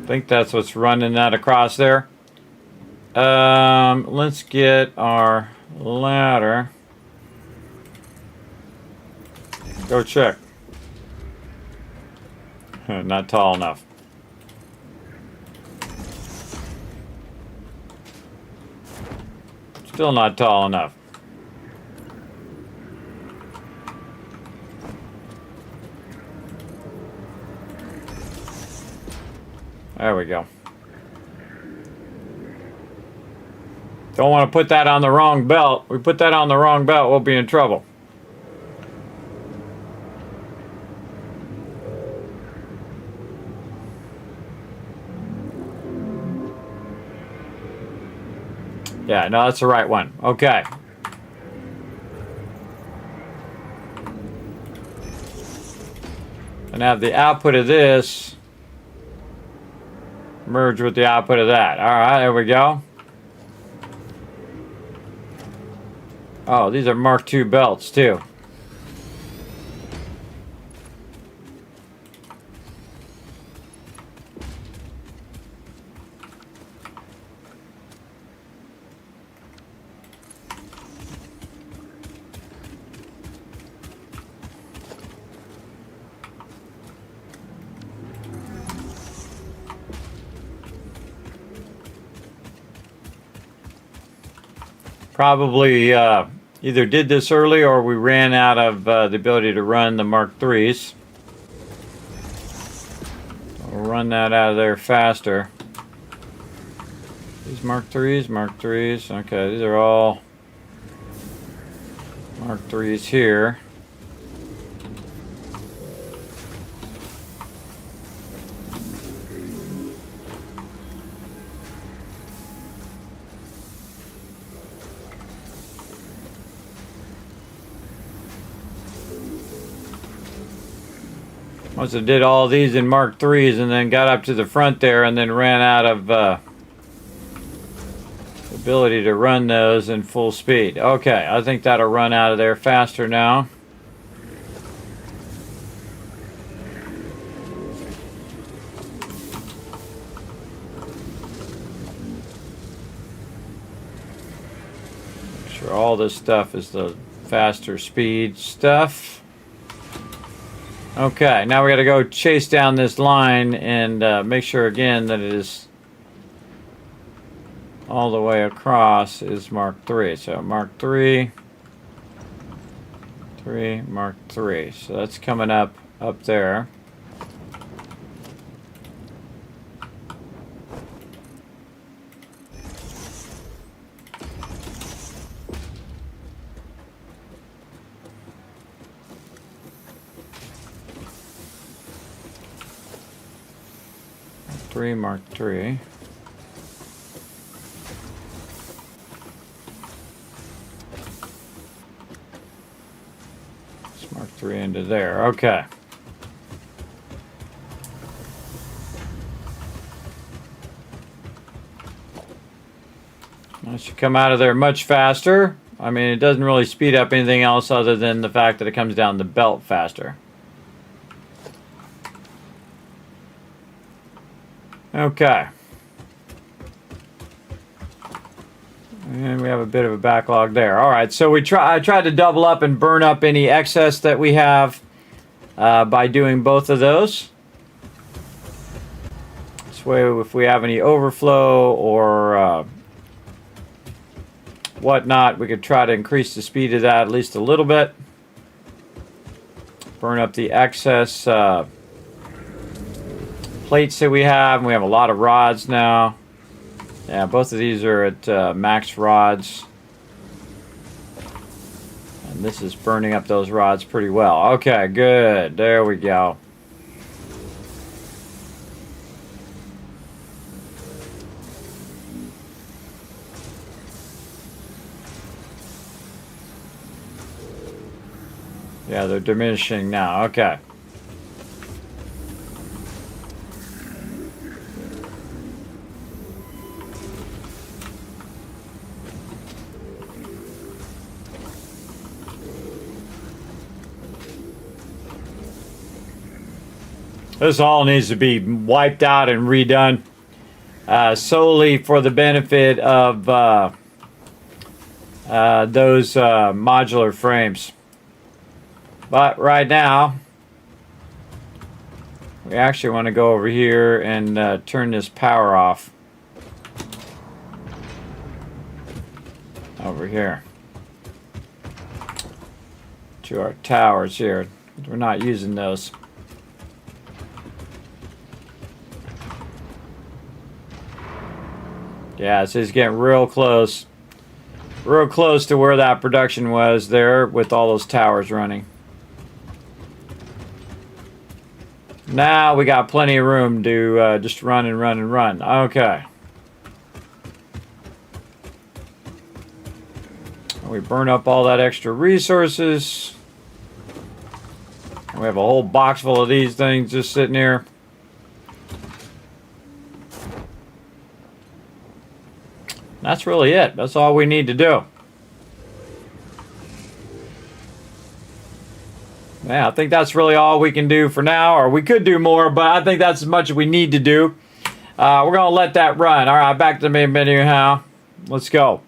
I think that's what's running that across there. Let's get our ladder. Go check. Not tall enough. Still not tall enough. There we go. Don't want to put that on the wrong belt. We put that on the wrong belt, we'll be in trouble. Yeah, no, that's the right one. Okay. And have the output of this merge with the output of that. All right, there we go. Oh, these are Mark II belts too. Probably either did this early or we ran out of the ability to run the Mark IIIs. We'll run that out of there faster. These Mark IIIs, Mark IIIs. Okay, these are all Mark IIIs here. Once I did all these in Mark IIIs and then got up to the front there and then ran out of ability to run those in full speed. Okay, I think that'll run out of there faster now. Make sure all this stuff is the faster speed stuff. Okay, now we got to go chase down this line and make sure again that it is all the way across is Mark III. So Mark III, 3, Mark III. So that's coming up there. Mark III. Let's Mark III into there. Okay. That should come out of there much faster. I mean, it doesn't really speed up anything else other than the fact that it comes down the belt faster. Okay. And we have a bit of a backlog there. All right, so I tried to double up and burn up any excess that we have by doing both of those. This way, if we have any overflow or whatnot, we could try to increase the speed of that at least a little bit. Burn up the excess plates that we have, and we have a lot of rods now. Yeah, both of these are at max rods. And this is burning up those rods pretty well. Okay, good. There we go. Yeah, they're diminishing now. Okay. This all needs to be wiped out and redone solely for the benefit of those modular frames. But right now, we actually want to go over here and turn this power off. Over here. To our towers here. We're not using those. Yeah, so it's getting real close. Real close to where that production was there with all those towers running. Now we got plenty of room to just run and run and run. Okay. We burn up all that extra resources. We have a whole box full of these things just sitting here. That's really it. That's all we need to do. Yeah, I think that's really all we can do for now, or we could do more, but I think that's as much as we need to do. We're going to let that run. All right, back to the main menu now. Let's go.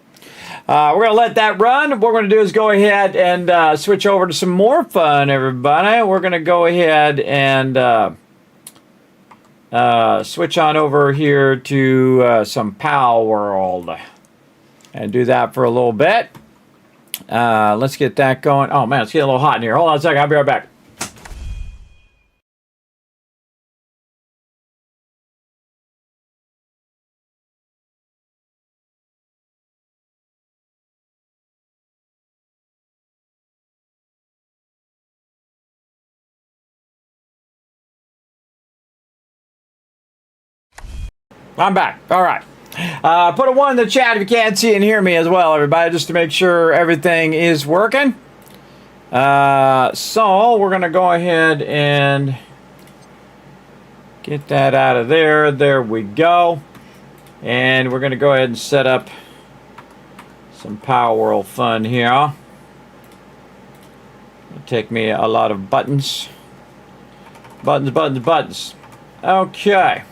We're going to let that run. What we're going to do is go ahead and switch over to some more fun, everybody. We're going to go ahead and switch on over here to some PAL World. And do that for a little bit. Let's get that going. Oh man, it's getting a little hot in here. Hold on a second, I'll be right back. I'm back. All right. Put a 1 in the chat if you can't see and hear me as well, everybody, just to make sure everything is working. So we're going to go ahead and get that out of there. There we go. And we're going to go ahead and set up some Power World fun here. It'll take me a lot of buttons. Buttons. Okay.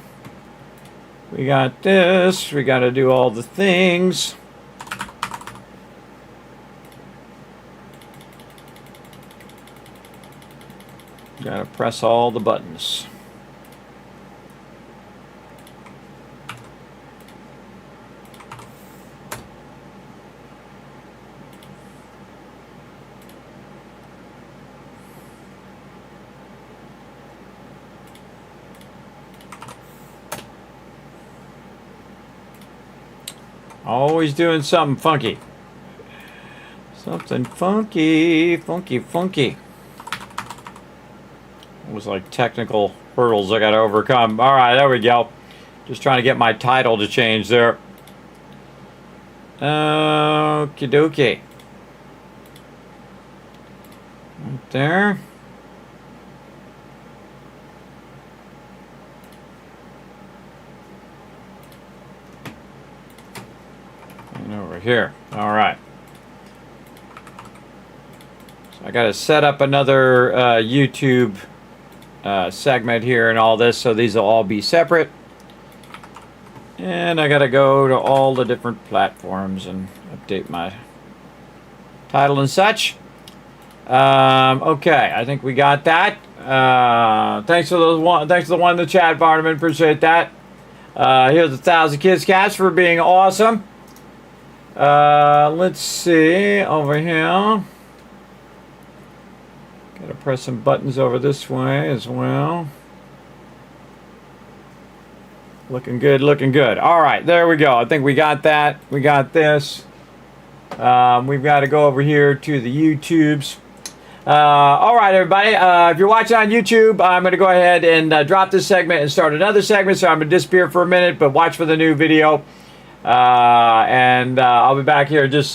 We got this. We got to do all the things. Got to press all the buttons. Always doing something funky. Something funky. It was like technical hurdles I got to overcome. All right, there we go. Just trying to get my title to change there. Okie dokie. Right there. Over here. All right. So I got to set up another YouTube segment here and all this, so these will all be separate. And I got to go to all the different platforms and update my title and such. Okay, I think we got that. Thanks for the one in the chat, Barnum. Appreciate that. Here's 1,000 Kismets for being awesome. Let's see over here. Gotta press some buttons over this way as well. Looking good. All right, there we go. I think we got that. We got this. We've got to go over here to the YouTubes. All right, everybody. If you're watching on YouTube, I'm going to go ahead and drop this segment and start another segment. So I'm going to disappear for a minute, but watch for the new video. And I'll be back here just